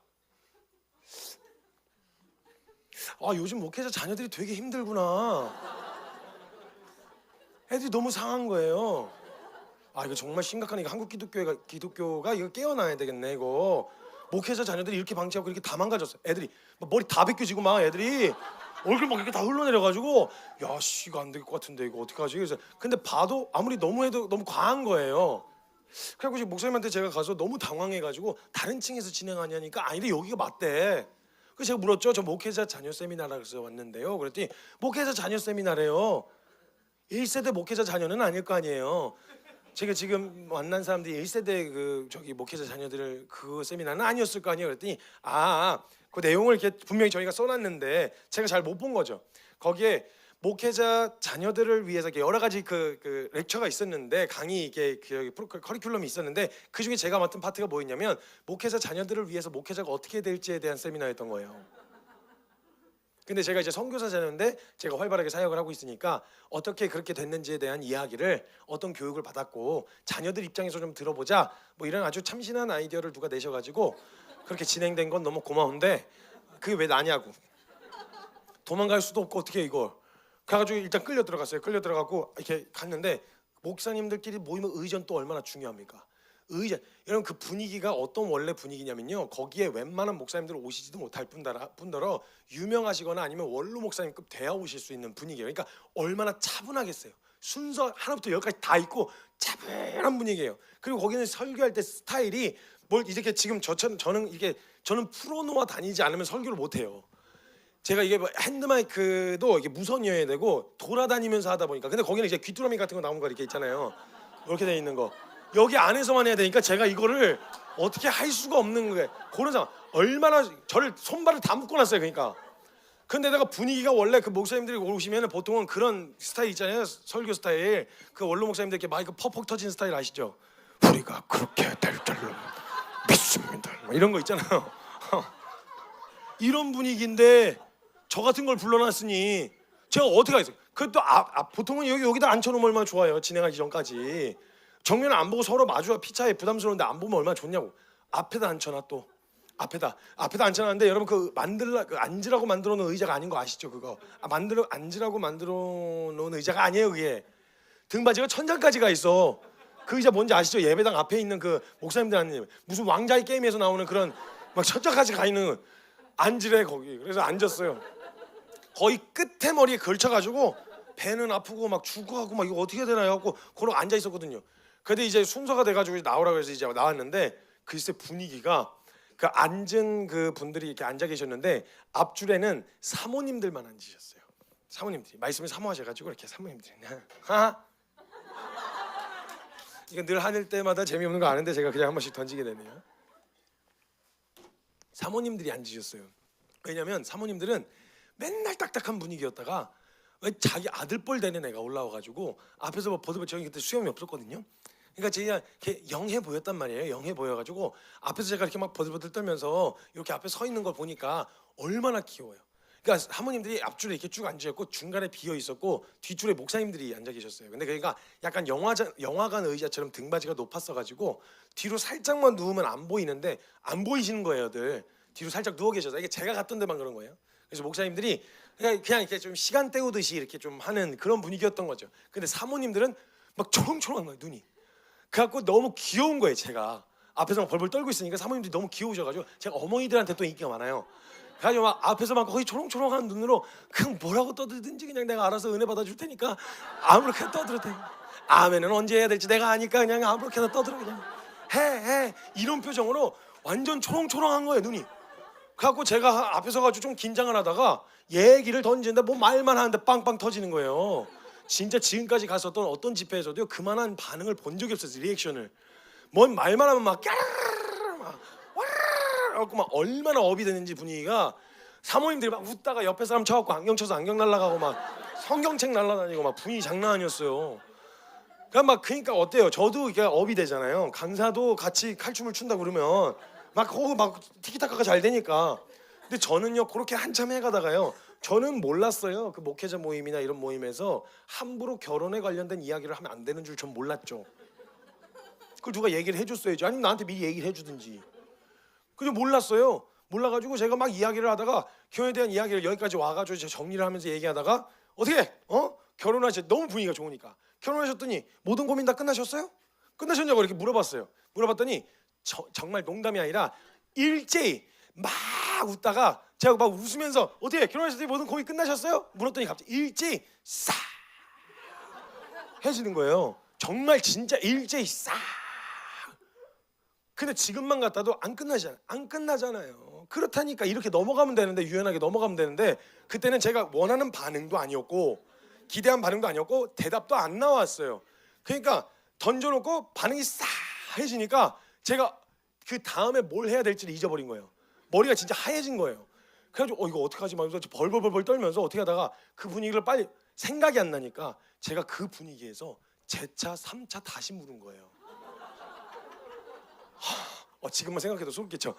아 요즘 목회자 자녀들이 되게 힘들구나. 애들이 너무 상한 거예요. 아 이거 정말 심각한 이거 한국 기독교가 이거 깨어나야 되겠네 이거. 목회자 자녀들이 이렇게 방치하고 이렇게 다 망가졌어. 애들이 막 머리 다 벗겨지고 막 애들이 얼굴 막 이렇게 다 흘러내려가지고 야씨 이거 안 될 것 같은데 이거 어떡하지? 그래서 근데 봐도 아무리 너무 해도 너무 과한 거예요. 그래갖고 지금 목사님한테 제가 가서 너무 당황해가지고 다른 층에서 진행하냐니까 아니래 여기가 맞대. 그래서 제가 물었죠. 저 목회자 자녀 세미나라서 왔는데요. 그랬더니 목회자 자녀 세미나래요. 1세대 목회자 자녀는 아닐 거 아니에요. 제가 지금 만난 사람들이 1세대 그 저기 목회자 자녀들 그 세미나는 아니었을 거 아니에요. 그랬더니 그 내용을 이렇게 분명히 저희가 써놨는데 제가 잘 못 본 거죠. 거기에 목회자 자녀들을 위해서 이렇게 여러 가지 그 렉처가 있었는데 강의 이게 그 커리큘럼이 있었는데 그 중에 제가 맡은 파트가 뭐였냐면 목회자 자녀들을 위해서 목회자가 어떻게 될지에 대한 세미나였던 거예요. 근데 제가 이제 선교사 자녀인데 제가 활발하게 사역을 하고 있으니까 어떻게 그렇게 됐는지에 대한 이야기를 어떤 교육을 받았고 자녀들 입장에서 좀 들어보자 뭐 이런 아주 참신한 아이디어를 누가 내셔가지고 그렇게 진행된 건 너무 고마운데 그게 왜 나냐고. 도망갈 수도 없고 어떻게 이걸. 그래가지고 일단 끌려 들어갔어요. 끌려 들어가고 이렇게 갔는데 목사님들끼리 모이면 의전 또 얼마나 중요합니까? 의전. 여러분 그 분위기가 어떤 원래 분위기냐면요. 거기에 웬만한 목사님들 오시지도 못할 뿐더러 유명하시거나 아니면 원로 목사님급 돼야 오실 수 있는 분위기예요. 그러니까 얼마나 차분하겠어요. 순서 하나부터 열까지 다 있고 차분한 분위기예요. 그리고 거기는 설교할 때 스타일이 뭘 이렇게 지금 저는 프로노와 다니지 않으면 설교를 못 해요. 제가 이게 뭐 핸드마이크도 이게 무선이어야 되고 돌아다니면서 하다 보니까 근데 거기는 이제 귀뚜라미 같은 거 나온 거 이렇게 있잖아요. 이렇게 돼 있는 거 여기 안에서만 해야 되니까 제가 이거를 어떻게 할 수가 없는 거예요. 그런 상황 얼마나 저를 손발을 다 묶어놨어요. 그러니까 근데다가 분위기가 원래 그 목사님들이 오시면 보통은 그런 스타일 있잖아요. 설교 스타일 그 원로 목사님들 이렇게 마이크 퍽퍽 터진 스타일 아시죠? 우리가 그렇게 될 줄로 믿습니다. 뭐 이런 거 있잖아요. 이런 분위기인데 저 같은 걸 불러놨으니 제가 어떻게 하겠어요? 그것도 보통은 여기다 앉혀놓으면 얼마나 좋아요. 진행하기 전까지 정면을 안 보고 서로 마주가 피차에 부담스러운데 안 보면 얼마나 좋냐고. 앞에다 앉혀놔 또 앞에다 앉혀놨는데 여러분 그 앉으라고 만들어 놓은 의자가 아닌 거 아시죠? 그거 앉으라고 만들어 놓은 의자가 아니에요. 그게 등받이가 천장까지 가 있어. 그 의자 뭔지 아시죠? 예배당 앞에 있는 그 목사님들 아니에요. 무슨 왕자의 게임에서 나오는 그런 막 천장까지 가 있는 앉으래 거기. 그래서 앉았어요. 거의 끝에 머리에 걸쳐가지고 배는 아프고 막 죽어가고 막 이거 어떻게 해야 되나 해갖고 그러고 앉아 있었거든요. 근데 이제 순서가 돼가지고 나오라고 해서 이제 나왔는데 글쎄 분위기가 그 앉은 그 분들이 이렇게 앉아 계셨는데 앞줄에는 사모님들만 앉으셨어요. 사모님들이 말씀을 사모하셔가지고 이렇게 사모님들이 이거 늘 하늘 때마다 재미없는 거 아는데 제가 그냥 한 번씩 던지게 되네요. 사모님들이 앉으셨어요. 왜냐면 사모님들은 맨날 딱딱한 분위기였다가 자기 아들뻘 되는 애가 올라와가지고 앞에서 뭐 버드버 저희 그때 수염이 없었거든요. 그러니까 제가 이렇게 영해 보였단 말이에요. 영해 보여가지고 앞에서 제가 이렇게 막 버들버들 떨면서 이렇게 앞에 서 있는 걸 보니까 얼마나 귀여워요. 그러니까 사모님들이 앞줄에 이렇게 쭉 앉으셨고 중간에 비어 있었고 뒤줄에 목사님들이 앉아 계셨어요. 근데 그러니까 약간 영화관 의자처럼 등받이가 높았어가지고 뒤로 살짝만 누우면 안 보이는데 안 보이시는 거예요들. 뒤로 살짝 누워 계셔서 이게 제가 갔던 데만 그런 거예요. 그래서 목사님들이 그냥 이렇게 좀 시간 때우듯이 이렇게 좀 하는 그런 분위기였던 거죠. 근데 사모님들은 막 초롱초롱한 거예요 눈이. 그래갖고 너무 귀여운 거예요. 제가 앞에서 막 벌벌 떨고 있으니까 사모님들이 너무 귀여우셔가지고 제가 어머니들한테 또 인기가 많아요. 그래가지고 막 앞에서 막 거의 초롱초롱한 눈으로 그냥 뭐라고 떠들든지 그냥 내가 알아서 은혜 받아줄 테니까 아무렇게나 떠들어도 돼. 아멘은 언제 해야 될지 내가 아니까 그냥 아무렇게나 떠들어 그냥 해 이런 표정으로 완전 초롱초롱한 거예요 눈이. 그래갖고 제가 앞에서 가지고 좀 긴장을 하다가 얘기를 던지는데 뭐 말만 하는데 빵빵 터지는 거예요. 진짜 지금까지 갔었던 어떤 집회에서도요 그만한 반응을 본 적이 없었어요. 리액션을 뭔 말만 하면 막 까르르 막 와르르 막 얼마나 업이 되는지 분위기가. 사모님들이 막 웃다가 옆에 사람 쳐갖고 안경 쳐서 안경 날라가고 막 성경책 날라다니고 막 분위기 장난 아니었어요. 그러니까 어때요? 저도 이게 업이 되잖아요. 강사도 같이 칼춤을 춘다 그러면 막 티키타카가 잘 되니까. 근데 저는요 그렇게 한참 해가다가요 저는 몰랐어요. 그 목회자 모임이나 이런 모임에서 함부로 결혼에 관련된 이야기를 하면 안 되는 줄 전 몰랐죠. 그걸 누가 얘기를 해줬어야지. 아니면 나한테 미리 얘기를 해주든지. 그냥 몰랐어요. 몰라가지고 제가 막 이야기를 하다가 결혼에 대한 이야기를 여기까지 와가지고 제가 정리를 하면서 얘기하다가 어떻게 결혼하셨 너무 분위기가 좋으니까 결혼하셨더니 모든 고민 다 끝나셨어요? 끝나셨냐고 이렇게 물어봤어요. 물어봤더니 정말 농담이 아니라 일제히 막 웃다가 제가 막 웃으면서 어떻게 결혼하셨더니 모든 고민 끝나셨어요? 물었더니 갑자기 일제히 싹 해지는 거예요. 정말 진짜 일제히 싹. 근데 지금만 같아도 안 끝나잖아요. 그렇다니까 이렇게 넘어가면 되는데 유연하게 넘어가면 되는데 그때는 제가 원하는 반응도 아니었고 기대한 반응도 아니었고 대답도 안 나왔어요. 그러니까 던져놓고 반응이 싸해지니까 제가 그 다음에 뭘 해야 될지를 잊어버린 거예요. 머리가 진짜 하얘진 거예요. 그래가지고 이거 어떡하지 말면서 벌벌벌 떨면서 어떻게 하다가 그 분위기를 빨리 생각이 안 나니까 제가 그 분위기에서 제차 3차 다시 물은 거예요. 지금만 생각해도 소름 끼쳐.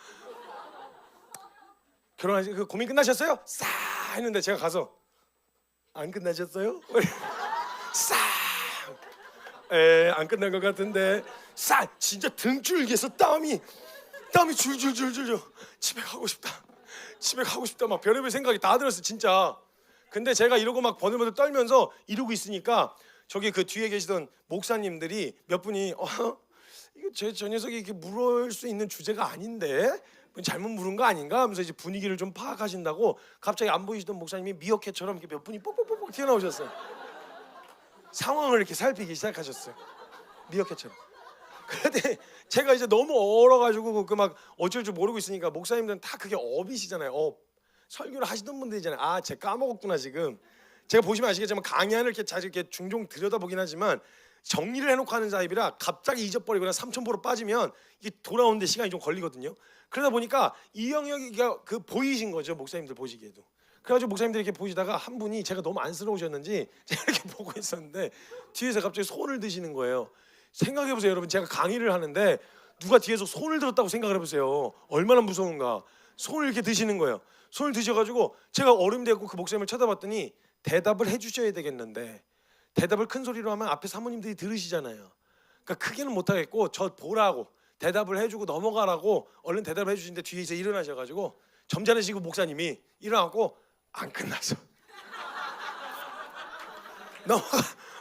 결혼하시 그 고민 끝나셨어요? 싸 했는데 제가 가서 안 끝나셨어요? 싸. 안 끝난 것 같은데 싸. 진짜 등줄기에서 땀이 줄줄줄줄. 집에 가고 싶다. 막 별의별 생각이 다 들었어 진짜. 근데 제가 이러고 막 버들버들 떨면서 이러고 있으니까 저기 그 뒤에 계시던 목사님들이 몇 분이 이거 저 녀석이 이렇게 물을 수 있는 주제가 아닌데 잘못 물은 거 아닌가 하면서 이제 분위기를 좀 파악하신다고 갑자기 안 보이시던 목사님이 미어캣처럼 이렇게 몇 분이 뽁뽁뽁 튀어나오셨어요. 상황을 이렇게 살피기 시작하셨어요. 미어캣처럼. 그런데 제가 이제 너무 얼어가지고 그 막 어쩔 줄 모르고 있으니까 목사님들은 다 그게 업이시잖아요. 설교를 하시던 분들이잖아요. 제가 까먹었구나 지금. 제가 보시면 아시겠지만 강의안을 이렇게 자주 이렇게 종종 들여다보긴 하지만 정리를 해놓고 하는 타입이라 갑자기 잊어버리거나 삼천포로 빠지면 이게 돌아오는데 시간이 좀 걸리거든요. 그러다 보니까 이 영역이 그 보이신 거죠 목사님들 보시기에도. 그래가지고 목사님들 이렇게 보시다가 한 분이 제가 너무 안쓰러우셨는지 제가 이렇게 보고 있었는데 뒤에서 갑자기 손을 드시는 거예요. 생각해보세요 여러분. 제가 강의를 하는데 누가 뒤에서 손을 들었다고 생각을 해보세요. 얼마나 무서운가. 손을 이렇게 드시는 거예요. 손을 드셔가지고 제가 얼음이 되고 그 목사님을 쳐다봤더니 대답을 해주셔야 되겠는데 대답을 큰 소리로 하면 앞에 사모님들이 들으시잖아요. 그러니까 크게는 못하겠고 저 보라고 대답을 해주고 넘어가라고 얼른 대답을 해주시는데 뒤에서 일어나셔가지고 점잖으시고 목사님이 일어나고 안 끝났어.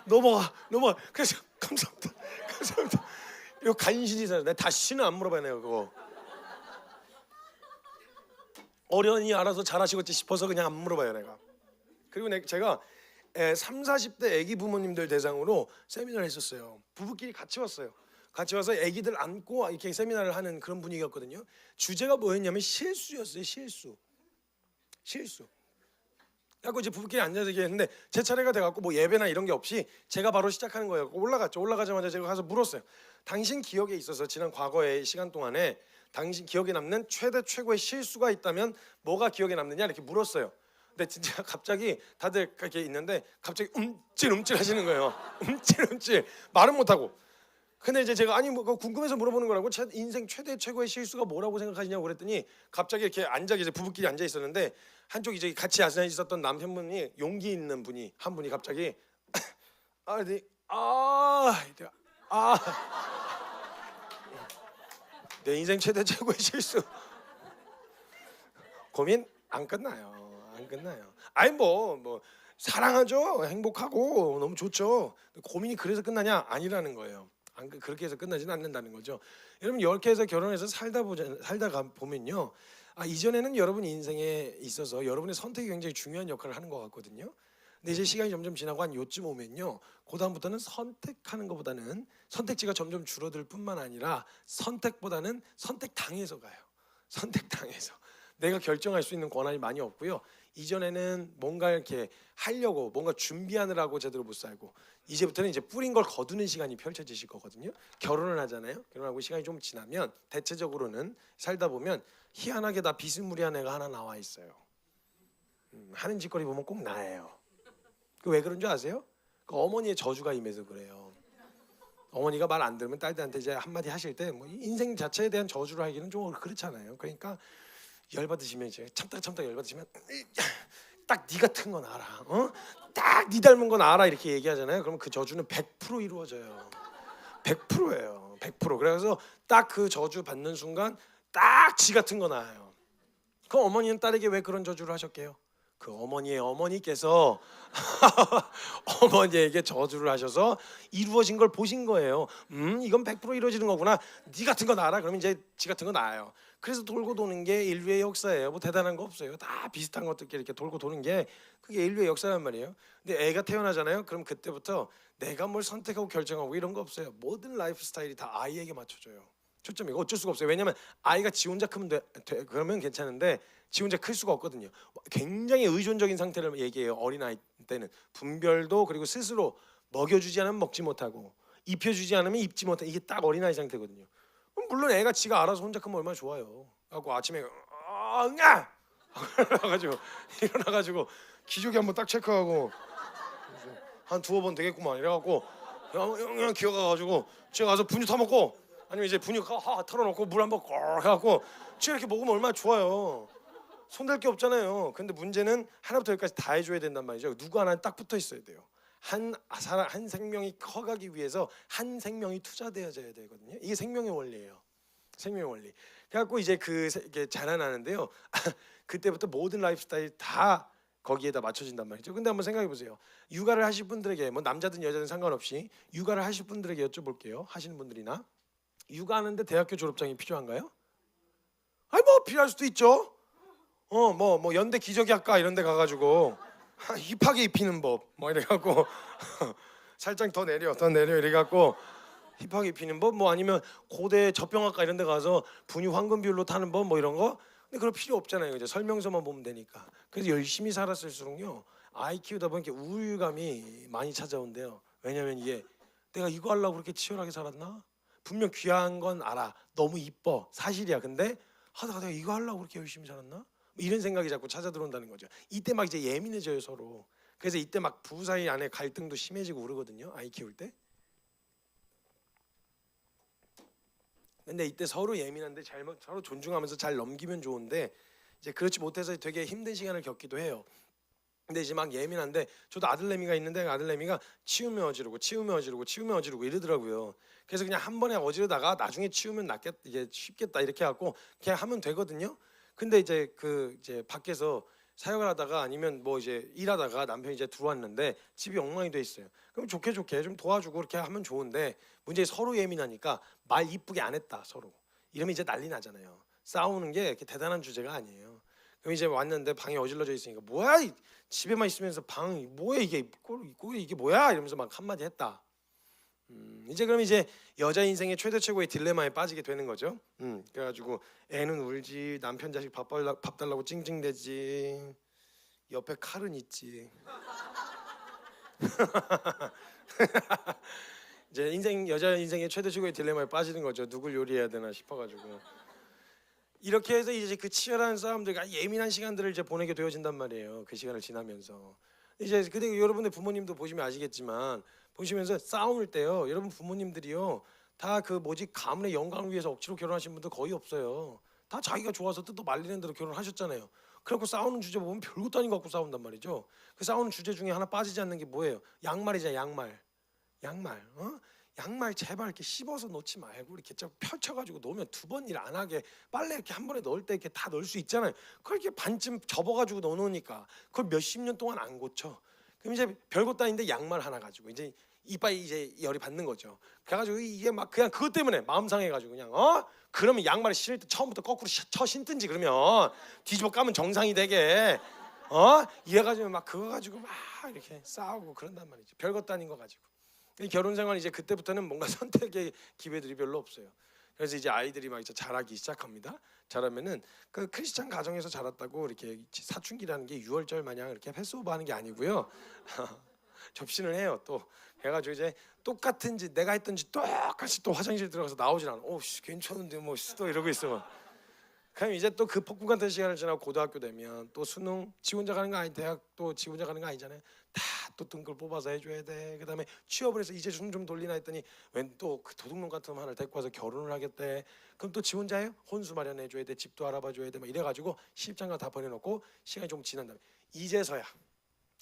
넘어가. 그래서 감사합니다. 이거 간신히잖아요. 내가 다시는 안 물어봐요 그거. 어련히 알아서 잘하시겠지 싶어서 그냥 안 물어봐요 내가. 그리고 제가 30, 40대 아기 부모님들 대상으로 세미나를 했었어요. 부부끼리 같이 왔어요. 같이 와서 아기들 안고 이렇게 세미나를 하는 그런 분위기였거든요. 주제가 뭐였냐면 실수였어요. 실수. 그래서 이제 부부끼리 앉아서 얘기했는데 제 차례가 돼갖고 뭐 예배나 이런 게 없이 제가 바로 시작하는 거예요. 올라갔죠. 올라가자마자 제가 가서 물었어요. 당신 기억에 있어서 지난 과거의 시간 동안에 당신 기억에 남는 최고의 실수가 있다면 뭐가 기억에 남느냐 이렇게 물었어요. 근데 진짜 갑자기 다들 이렇게 있는데 갑자기 움찔 하시는 거예요. 움찔 말은 못하고. 근데 이제 제가 아니 뭐 궁금해서 물어보는 거라고 인생 최고의 실수가 뭐라고 생각하시냐고 그랬더니 갑자기 이렇게 이제 부부끼리 앉아 있었는데 한쪽 이제 같이 앉아 있었던 남편분이 용기 있는 분이 한 분이 갑자기 내 인생 최고의 실수. 고민 안 끝나요. 아니 뭐 사랑하죠. 행복하고 너무 좋죠. 고민이 그래서 끝나냐? 아니라는 거예요. 그렇게 해서 끝나지는 않는다는 거죠. 여러분 이렇게 해서 결혼해서 살다 보면요. 이전에는 여러분 인생에 있어서 여러분의 선택이 굉장히 중요한 역할을 하는 것 같거든요. 근데 이제 시간이 점점 지나고 한 요쯤 오면요. 그 다음부터는 선택하는 것보다는 선택지가 점점 줄어들 뿐만 아니라 선택보다는 선택당해서 가요. 선택당해서. 내가 결정할 수 있는 권한이 많이 없고요. 이전에는 뭔가 이렇게 하려고 뭔가 준비하느라고 제대로 못 살고 이제부터는 이제 뿌린 걸 거두는 시간이 펼쳐지실 거거든요. 결혼을 하잖아요. 결혼하고 시간이 좀 지나면 대체적으로는 살다 보면 희한하게 다 비스무리한 애가 하나 나와 있어요. 하는 짓거리 보면 꼭 나예요. 그 왜 그런 줄 아세요? 그 어머니의 저주가 임해서 그래요. 어머니가 말 안 들으면 딸들한테 이제 한마디 하실 때 뭐 인생 자체에 대한 저주를 하기는 좀 그렇잖아요. 그러니까 열받으시면 이제 참다 열받으시면 딱 네 같은 건 알아. 딱 네 닮은 건 알아 이렇게 얘기하잖아요. 그러면 그 저주는 100% 이루어져요. 100%예요. 100%. 그래서 딱 그 저주 받는 순간 딱 지 같은 거 나와요. 그 어머니는 딸에게 왜 그런 저주를 하셨게요? 그 어머니의 어머니께서 어머니에게 저주를 하셔서 이루어진 걸 보신 거예요. 이건 100% 이루어지는 거구나. 네 같은 거 놔라. 그러면 이제 지 같은 거 놔요. 그래서 돌고 도는 게 인류의 역사예요. 뭐 대단한 거 없어요. 다 비슷한 것들끼리 이렇게 돌고 도는 게 그게 인류의 역사란 말이에요. 근데 애가 태어나잖아요. 그럼 그때부터 내가 뭘 선택하고 결정하고 이런 거 없어요. 모든 라이프 스타일이 다 아이에게 맞춰져요. 초점이 어쩔 수가 없어요. 왜냐면 아이가 지 혼자 크면 그러면 괜찮은데 지 혼자 클 수가 없거든요. 굉장히 의존적인 상태를 얘기해요. 어린아이 때는 분별도 그리고 스스로 먹여주지 않으면 먹지 못하고 입혀주지 않으면 입지 못하고 이게 딱 어린아이 상태거든요. 물론 애가 지가 알아서 혼자 크면 얼마나 좋아요. 하고 아침에 응아 일어나가지고 기저귀 한번 딱 체크하고 한 두어 번 되겠구만 이래갖고 그냥 기어가가지고 제가 가서 분유 타먹고 아니면 이제 분유 털어놓고 물 한번 꼴 해갖고 지가 이렇게 먹으면 얼마나 좋아요. 손댈 게 없잖아요. 근데 문제는 하나부터 열까지 다 해줘야 된단 말이죠. 누구 하나 딱 붙어 있어야 돼요. 한 생명이 커가기 위해서 한 생명이 투자되어져야 되거든요. 이게 생명의 원리예요. 생명의 원리. 그래갖고 이제 이게 자라나는데요. 그때부터 모든 라이프 스타일이 다 거기에다 맞춰진단 말이죠. 근데 한번 생각해 보세요. 육아를 하실 분들에게 뭐 남자든 여자든 상관없이 육아를 하실 분들에게 여쭤볼게요. 하시는 분들이나 육아하는데 대학교 졸업장이 필요한가요? 아니 뭐 필요할 수도 있죠. 뭐 연대 기저귀학과 이런 데 가가지고 힙하게 입히는 법 뭐 이래갖고 살짝 더 내려 이래갖고 힙하게 입히는 법 뭐 아니면 고대 젖병학과 이런 데 가서 분유 황금 비율로 타는 법 뭐 이런 거. 근데 그럴 필요 없잖아요. 이제 설명서만 보면 되니까. 그래서 열심히 살았을수록요 아이 키우다 보니까 우울감이 많이 찾아온대요. 왜냐면 이게 내가 이거 하려고 그렇게 치열하게 살았나? 분명 귀한 건 알아. 너무 이뻐. 사실이야. 근데 하다가 내가 이거 하려고 그렇게 열심히 살았나? 뭐 이런 생각이 자꾸 찾아 들어온다는 거죠. 이때 막 이제 예민해져요 서로. 그래서 이때 막 부부 사이 안에 갈등도 심해지고 그러거든요. 아이 키울 때. 근데 이때 서로 예민한데 서로 존중하면서 잘 넘기면 좋은데 이제 그렇지 못해서 되게 힘든 시간을 겪기도 해요. 근데 이제 막 예민한데 저도 아들내미가 있는데 아들내미가 치우면 어지르고 이러더라고요. 그래서 그냥 한 번에 어지르다가 나중에 치우면 낫겠 이게 쉽겠다 이렇게 하고 그냥 하면 되거든요. 근데 이제 밖에서 사역을 하다가 아니면 뭐 이제 일하다가 남편이 이제 들어왔는데 집이 엉망이 돼 있어요. 그럼 좋게 좀 도와주고 그렇게 하면 좋은데 문제 서로 예민하니까 말 이쁘게 안 했다 서로. 이러면 이제 난리 나잖아요. 싸우는 게 이렇게 대단한 주제가 아니에요. 그럼 이제 왔는데 방이 어질러져 있으니까 뭐야 집에만 있으면서 방 뭐야 이게 뭐야 이러면서 막 한마디 했다. 이제 그럼 이제 여자 인생의 최대 최고의 딜레마에 빠지게 되는 거죠. 그래가지고 애는 울지 남편 자식 밥 달라고 찡찡대지 옆에 칼은 있지. 이제 여자 인생의 최대 최고의 딜레마에 빠지는 거죠. 누굴 요리해야 되나 싶어가지고 이렇게 해서 이제 그 치열한 싸움들과 예민한 시간들을 이제 보내게 되어진단 말이에요. 그 시간을 지나면서 이제 근데 여러분들 부모님도 보시면 아시겠지만 보시면서 싸움을 때요 여러분 부모님들이요 다 그 가문의 영광을 위해서 억지로 결혼하신 분들 거의 없어요. 다 자기가 좋아서 뜻도 말리는 대로 결혼하셨잖아요. 그래갖고 싸우는 주제 보면 별것도 아닌 거 갖고 싸운단 말이죠. 그 싸우는 주제 중에 하나 빠지지 않는 게 뭐예요? 양말이잖아요. 양말 양말 제발 이렇게 씹어서 놓지 말고 이렇게 좀 펼쳐가지고 놓으면 두 번 일 안 하게 빨래 이렇게 한 번에 넣을 때 이렇게 다 넣을 수 있잖아요. 그걸 이렇게 반쯤 접어가지고 넣어놓으니까 그걸 몇십 년 동안 안 고쳐. 그럼 이제 별것도 아닌데 양말 하나 가지고 이제 이빨이 이제 열이 받는 거죠. 그래가지고 이게 막 그냥 그것 때문에 마음 상해가지고 그냥 그러면 양말을 신을 때 처음부터 거꾸로 쳐 신든지 그러면 뒤집어 까면 정상이 되게 이래가지고 막 그거 가지고 막 이렇게 싸우고 그런단 말이죠. 별것도 아닌 거 가지고. 결혼 생활 이제 그때부터는 뭔가 선택의 기회들이 별로 없어요. 그래서 이제 아이들이 막 이제 자라기 시작합니다. 자라면은 그 크리스찬 가정에서 자랐다고 이렇게 사춘기라는 게 6월절 마냥 이렇게 패스오버하는 게 아니고요. 접신을 해요. 또 해가지고 이제 똑같은 짓 내가 했던 짓 똑같이 또 화장실 들어가서 나오질 않아. 괜찮은데 뭐 또 이러고 있으면. 그럼 이제 또 그 폭풍 같은 시간을 지나고 고등학교 되면 또 수능 지 혼자 가는 거 아니 대학 또 지 혼자 가는 거 아니잖아요. 다 또 등급을 뽑아서 해줘야 돼. 그다음에 취업을 해서 이제 좀 돌리나 했더니 웬 또 그 도둑놈 같은 놈 하나를 데리고 와서 결혼을 하겠대. 그럼 또 지 혼자예요? 혼수 마련해줘야 돼. 집도 알아봐줘야 돼. 막 이래가지고 시집장가 다 보내놓고 시간이 좀 지난 다음에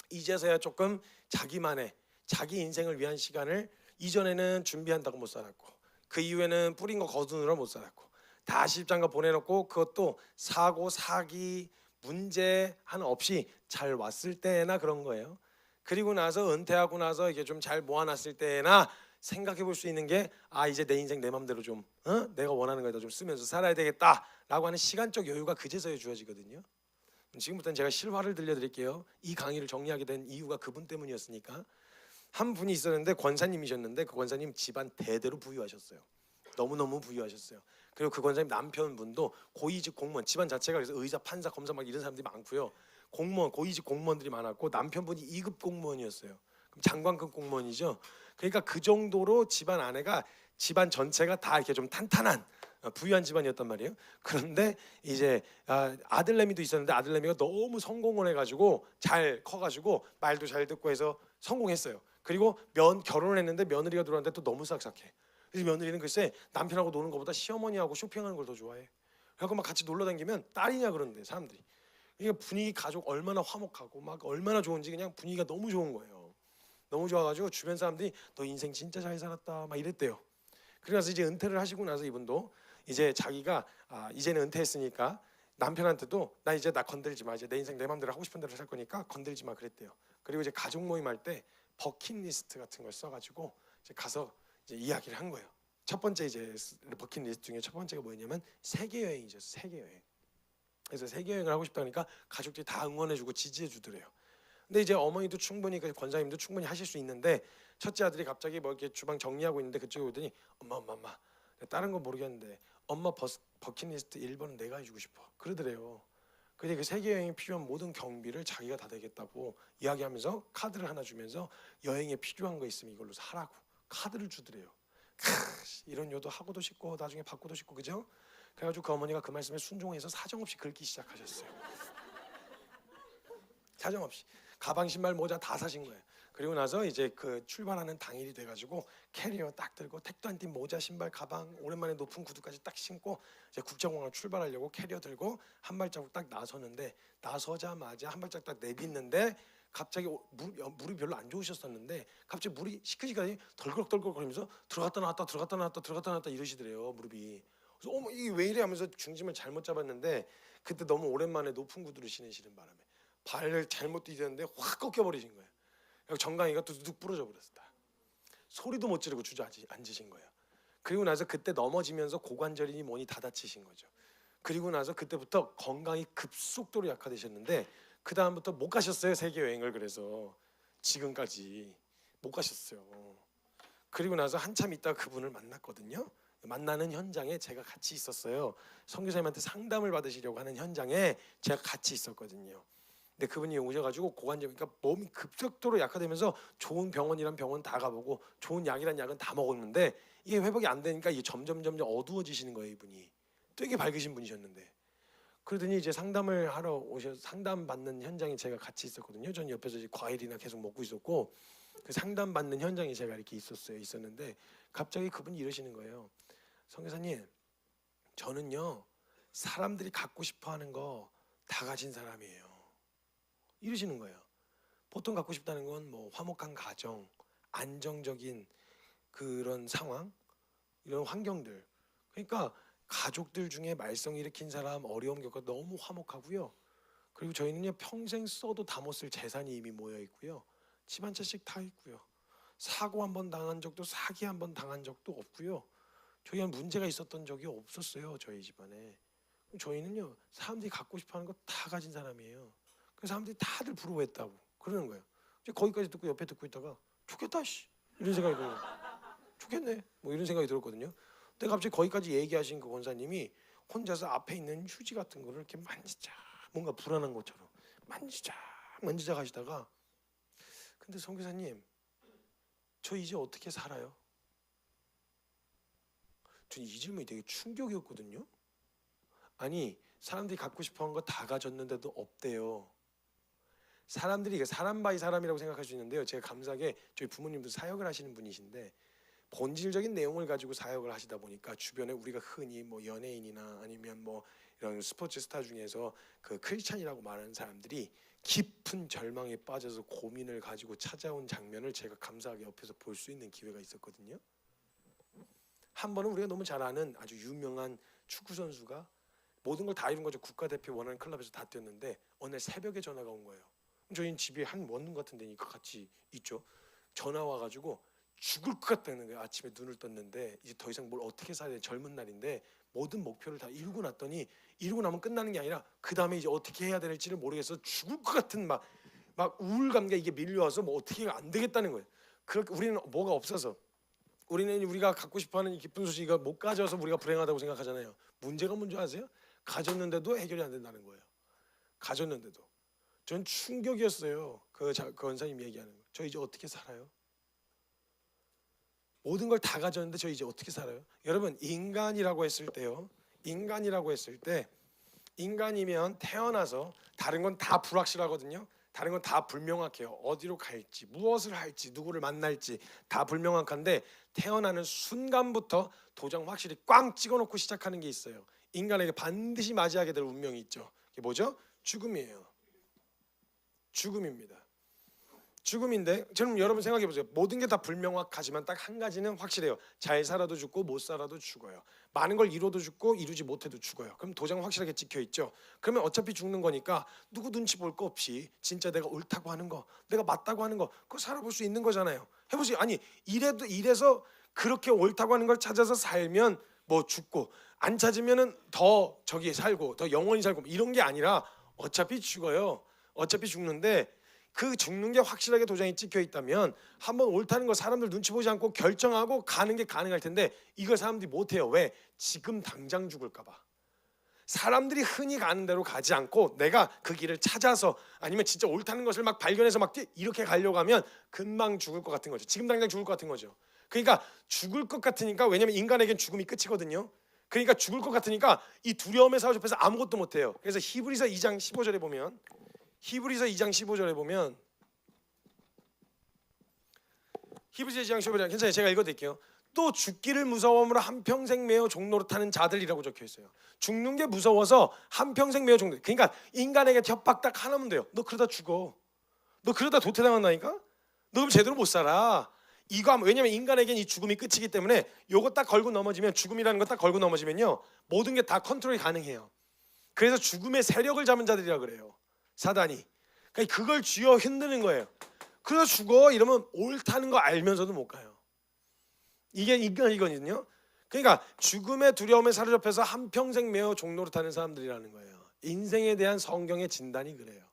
이제서야 조금 자기만의 자기 인생을 위한 시간을 이전에는 준비한다고 못 살았고 그 이후에는 뿌린 거 거두느라 못 살았고 다 시집장가 보내놓고 그것도 사고 사기 문제 하나 없이 잘 왔을 때나 그런 거예요. 그리고 나서 은퇴하고 나서 이게 좀 잘 모아놨을 때나 생각해 볼 수 있는 게 이제 내 인생 내 맘대로 좀 내가 원하는 거에다 좀 쓰면서 살아야 되겠다라고 하는 시간적 여유가 그제서야 주어지거든요. 지금부터는 제가 실화를 들려드릴게요. 이 강의를 정리하게 된 이유가 그분 때문이었으니까. 한 분이 있었는데 권사님이셨는데 그 권사님 집안 대대로 부유하셨어요. 너무너무 부유하셨어요. 그리고 그 권사님 남편분도 고위직 공무원, 집안 자체가 그래서 의사, 판사, 검사 막 이런 사람들이 많고요. 공무원, 고위직 공무원들이 많았고 남편분이 2급 공무원이었어요. 그럼 장관급 공무원이죠. 그러니까 그 정도로 집안 아내가 집안 전체가 다 이렇게 좀 탄탄한 부유한 집안이었단 말이에요. 그런데 이제 아들내미도 있었는데 아들내미가 너무 성공을 해가지고 잘 커가지고 말도 잘 듣고 해서 성공했어요. 그리고 결혼을 했는데 며느리가 들어왔는데 또 너무 싹싹해. 그래서 며느리는 글쎄 남편하고 노는 것보다 시어머니하고 쇼핑하는 걸 더 좋아해. 그래서 막 같이 놀러 다니면 딸이냐 그러는데 사람들이. 그러니까 분위기 가족 얼마나 화목하고 막 얼마나 좋은지 그냥 분위기가 너무 좋은 거예요. 너무 좋아가지고 주변 사람들이 너 인생 진짜 잘 살았다 막 이랬대요. 그래서 이제 은퇴를 하시고 나서 이분도 이제 자기가 이제는 은퇴했으니까 남편한테도 나 이제 나 건들지 마. 이제 내 인생 내 맘대로 하고 싶은 대로 살 거니까 건들지 마 그랬대요. 그리고 이제 가족 모임 할 때 버킷리스트 같은 걸 써가지고 이제 가서 이제 이야기를 한 거예요. 첫 번째 이제 버킷리스트 중에 첫 번째가 뭐였냐면 세계 여행이죠. 세계 여행. 그래서 세계 여행을 하고 싶다니까 가족들이 다 응원해주고 지지해주더래요. 근데 이제 어머니도 충분히 그 권사님도 충분히 하실 수 있는데 첫째 아들이 갑자기 뭐 이렇게 주방 정리하고 있는데 그쪽에 오더니 엄마 다른 건 모르겠는데 엄마 버킷리스트 1번은 내가 해주고 싶어 그러더래요. 근데 그 세계 여행에 필요한 모든 경비를 자기가 다 되겠다고 이야기하면서 카드를 하나 주면서 여행에 필요한 거 있으면 이걸로 사라고 카드를 주더래요. 이런 요도 하고도 싶고 나중에 받고도 싶고 그죠? 그래가지고 그 어머니가 그 말씀에 순종해서 사정없이 긁기 시작하셨어요. 사정없이 가방 신발 모자 다 사신 거예요. 그리고 나서 이제 그 출발하는 당일이 돼가지고 캐리어 딱 들고 택도 안 띈 모자 신발 가방 오랜만에 높은 구두까지 딱 신고 이제 국제공항 출발하려고 캐리어 들고 한 발자국 딱 나서는데 나서자마자 한 발자국 딱 내딛는데 갑자기 물이 별로 안 좋으셨었는데 갑자기 물이 시큰시큰하니 덜컥덜컥 거리면서 들어갔다 나왔다 이러시더래요. 무릎이. 그래서 어머 이게 왜 이래 하면서 중심을 잘못 잡았는데 그때 너무 오랜만에 높은 구두를 신으시는 바람에 발을 잘못 디뎠는데 확 꺾여버리신 거예요. 그리고 정강이가 뚝뚝 부러져 버렸다. 소리도 못 지르고 주저앉으신 거예요. 그리고 나서 그때 넘어지면서 고관절이니 뭐니 다 다치신 거죠. 그리고 나서 그때부터 건강이 급속도로 약화되셨는데 그 다음부터 못 가셨어요. 세계 여행을. 그래서 지금까지 못 가셨어요. 그리고 나서 한참 있다가 그분을 만났거든요. 만나는 현장에 제가 같이 있었어요. 선교사님한테 상담을 받으시려고 하는 현장에 제가 같이 있었거든요. 근데 그분이 오셔가지고 고관절, 그러니까 몸이 급속도로 약화되면서 좋은 병원이란 병원 다 가보고 좋은 약이란 약은 다 먹었는데 이게 회복이 안 되니까 이게 점점 어두워지시는 거예요. 이분이 되게 밝으신 분이셨는데 그러더니 이제 상담을 하러 오셔서 상담 받는 현장에 제가 같이 있었거든요. 전 옆에서 이제 과일이나 계속 먹고 있었고 그 상담 받는 현장에 제가 이렇게 있었는데 갑자기 그분이 이러시는 거예요. 선교사님, 저는요 사람들이 갖고 싶어하는 거 다 가진 사람이에요. 이러시는 거예요. 보통 갖고 싶다는 건 뭐 화목한 가정, 안정적인 그런 상황, 이런 환경들. 그러니까 가족들 중에 말썽 일으킨 사람, 어려움 겪어 너무 화목하고요. 그리고 저희는요 평생 써도 다 못 쓸 재산이 이미 모여 있고요. 집 한 채씩 다 있고요. 사고 한 번 당한 적도 사기 한 번 당한 적도 없고요. 저희한 문제가 있었던 적이 없었어요. 저희 집안에. 저희는요 사람들이 갖고 싶어하는 거 다 가진 사람이에요. 그 사람들이 다들 부러워했다고 그러는 거예요. 이제 거기까지 듣고 옆에 듣고 있다가 좋겠다 씨 이런 생각이 들어요. 좋겠네 뭐 이런 생각이 들었거든요. 근데 갑자기 거기까지 얘기하신 그 권사님이 혼자서 앞에 있는 휴지 같은 거를 이렇게 만지작 뭔가 불안한 것처럼 만지작 하시다가 근데 선교사님 저 이제 어떻게 살아요? 저는 이 질문이 되게 충격이었거든요. 아니 사람들이 갖고 싶어하는 거 다 가졌는데도 없대요. 사람들이 사람 바이 사람이라고 생각할 수 있는데요. 제가 감사하게 저희 부모님도 사역을 하시는 분이신데 본질적인 내용을 가지고 사역을 하시다 보니까 주변에 우리가 흔히 뭐 연예인이나 아니면 뭐 이런 스포츠 스타 중에서 그 크리스찬이라고 말하는 사람들이 깊은 절망에 빠져서 고민을 가지고 찾아온 장면을 제가 감사하게 옆에서 볼 수 있는 기회가 있었거든요. 한 번은 우리가 너무 잘 아는 아주 유명한 축구 선수가 모든 걸 다 이룬 거죠. 국가대표 원하는 클럽에서 다 뛰었는데 어느 날 새벽에 전화가 온 거예요. 저희는 집에 한 원룸 같은 데니까 같이 있죠. 전화 와가지고 죽을 것 같다는 거예요. 아침에 눈을 떴는데 이제 더 이상 뭘 어떻게 살아야 돼. 젊은 날인데 모든 목표를 다 이루고 났더니 이루고 나면 끝나는 게 아니라 그 다음에 이제 어떻게 해야 될지를 모르겠어 죽을 것 같은 막 우울감과 이게 밀려와서 뭐 어떻게 안 되겠다는 거예요. 그렇게 우리는 뭐가 없어서 우리가 갖고 싶어하는 이 기쁜 소식이 못 가져서 우리가 불행하다고 생각하잖아요. 문제가 뭔지 아세요? 가졌는데도 해결이 안 된다는 거예요. 가졌는데도. 전 충격이었어요. 그 원사님이 얘기하는 거. 저 이제 어떻게 살아요? 모든 걸 다 가졌는데 저 이제 어떻게 살아요? 여러분 인간이라고 했을 때요. 인간이라고 했을 때 인간이면 태어나서 다른 건 다 불확실하거든요. 다른 건 다 불명확해요. 어디로 갈지, 무엇을 할지, 누구를 만날지 다 불명확한데 태어나는 순간부터 도장 확실히 꽝 찍어놓고 시작하는 게 있어요. 인간에게 반드시 맞이하게 될 운명이 있죠. 그게 뭐죠? 죽음이에요. 죽음입니다. 죽음인데 저는 여러분 생각해 보세요. 모든 게 다 불명확하지만 딱 한 가지는 확실해요. 잘 살아도 죽고 못 살아도 죽어요. 많은 걸 이뤄도 죽고 이루지 못해도 죽어요. 그럼 도장 확실하게 찍혀 있죠. 그러면 어차피 죽는 거니까 누구 눈치 볼 거 없이 진짜 내가 옳다고 하는 거, 내가 맞다고 하는 거 그거 살아볼 수 있는 거잖아요. 해보세요. 아니 이래서 그렇게 옳다고 하는 걸 찾아서 살면 뭐 죽고 안 찾으면은 더 저기 살고 더 영원히 살고 이런 게 아니라 어차피 죽어요. 어차피 죽는데 그 죽는 게 확실하게 도장이 찍혀 있다면 한번 옳다는 거 사람들 눈치 보지 않고 결정하고 가는 게 가능할 텐데 이걸 사람들이 못해요. 왜? 지금 당장 죽을까 봐. 사람들이 흔히 가는 대로 가지 않고 내가 그 길을 찾아서 아니면 진짜 옳다는 것을 막 발견해서 막 이렇게 가려고 하면 금방 죽을 것 같은 거죠. 지금 당장 죽을 것 같은 거죠. 그러니까 죽을 것 같으니까 왜냐면 인간에겐 죽음이 끝이거든요. 그러니까 죽을 것 같으니까 이 두려움에 사로잡혀서 아무것도 못해요. 그래서 히브리서 2장 15절에 보면 히브리서 2장 15절에 보면 히브리서 2장 15절 괜찮아요. 제가 읽어드릴게요. 또 죽기를 무서워함으로 한평생 매어 종로로 타는 자들이라고 적혀 있어요. 죽는 게 무서워서 한평생 매어 종로. 그러니까 인간에게 협박 딱 하나면 돼요. 너 그러다 죽어. 너 그러다 도태당한다니까? 너 그럼 제대로 못 살아. 이거 하면 왜냐면 인간에겐 이 죽음이 끝이기 때문에 요거 딱 걸고 넘어지면 죽음이라는 거 딱 걸고 넘어지면요 모든 게 다 컨트롤이 가능해요. 그래서 죽음의 세력을 잡은 자들이라 그래요. 사단이. 그러니까 그걸 쥐어 흔드는 거예요. 그래서 죽어 이러면 옳다는 거 알면서도 못 가요. 이게 인간이거든요. 그러니까 죽음의 두려움에 사로잡혀서 한평생 매어 종로로 타는 사람들이라는 거예요. 인생에 대한 성경의 진단이 그래요.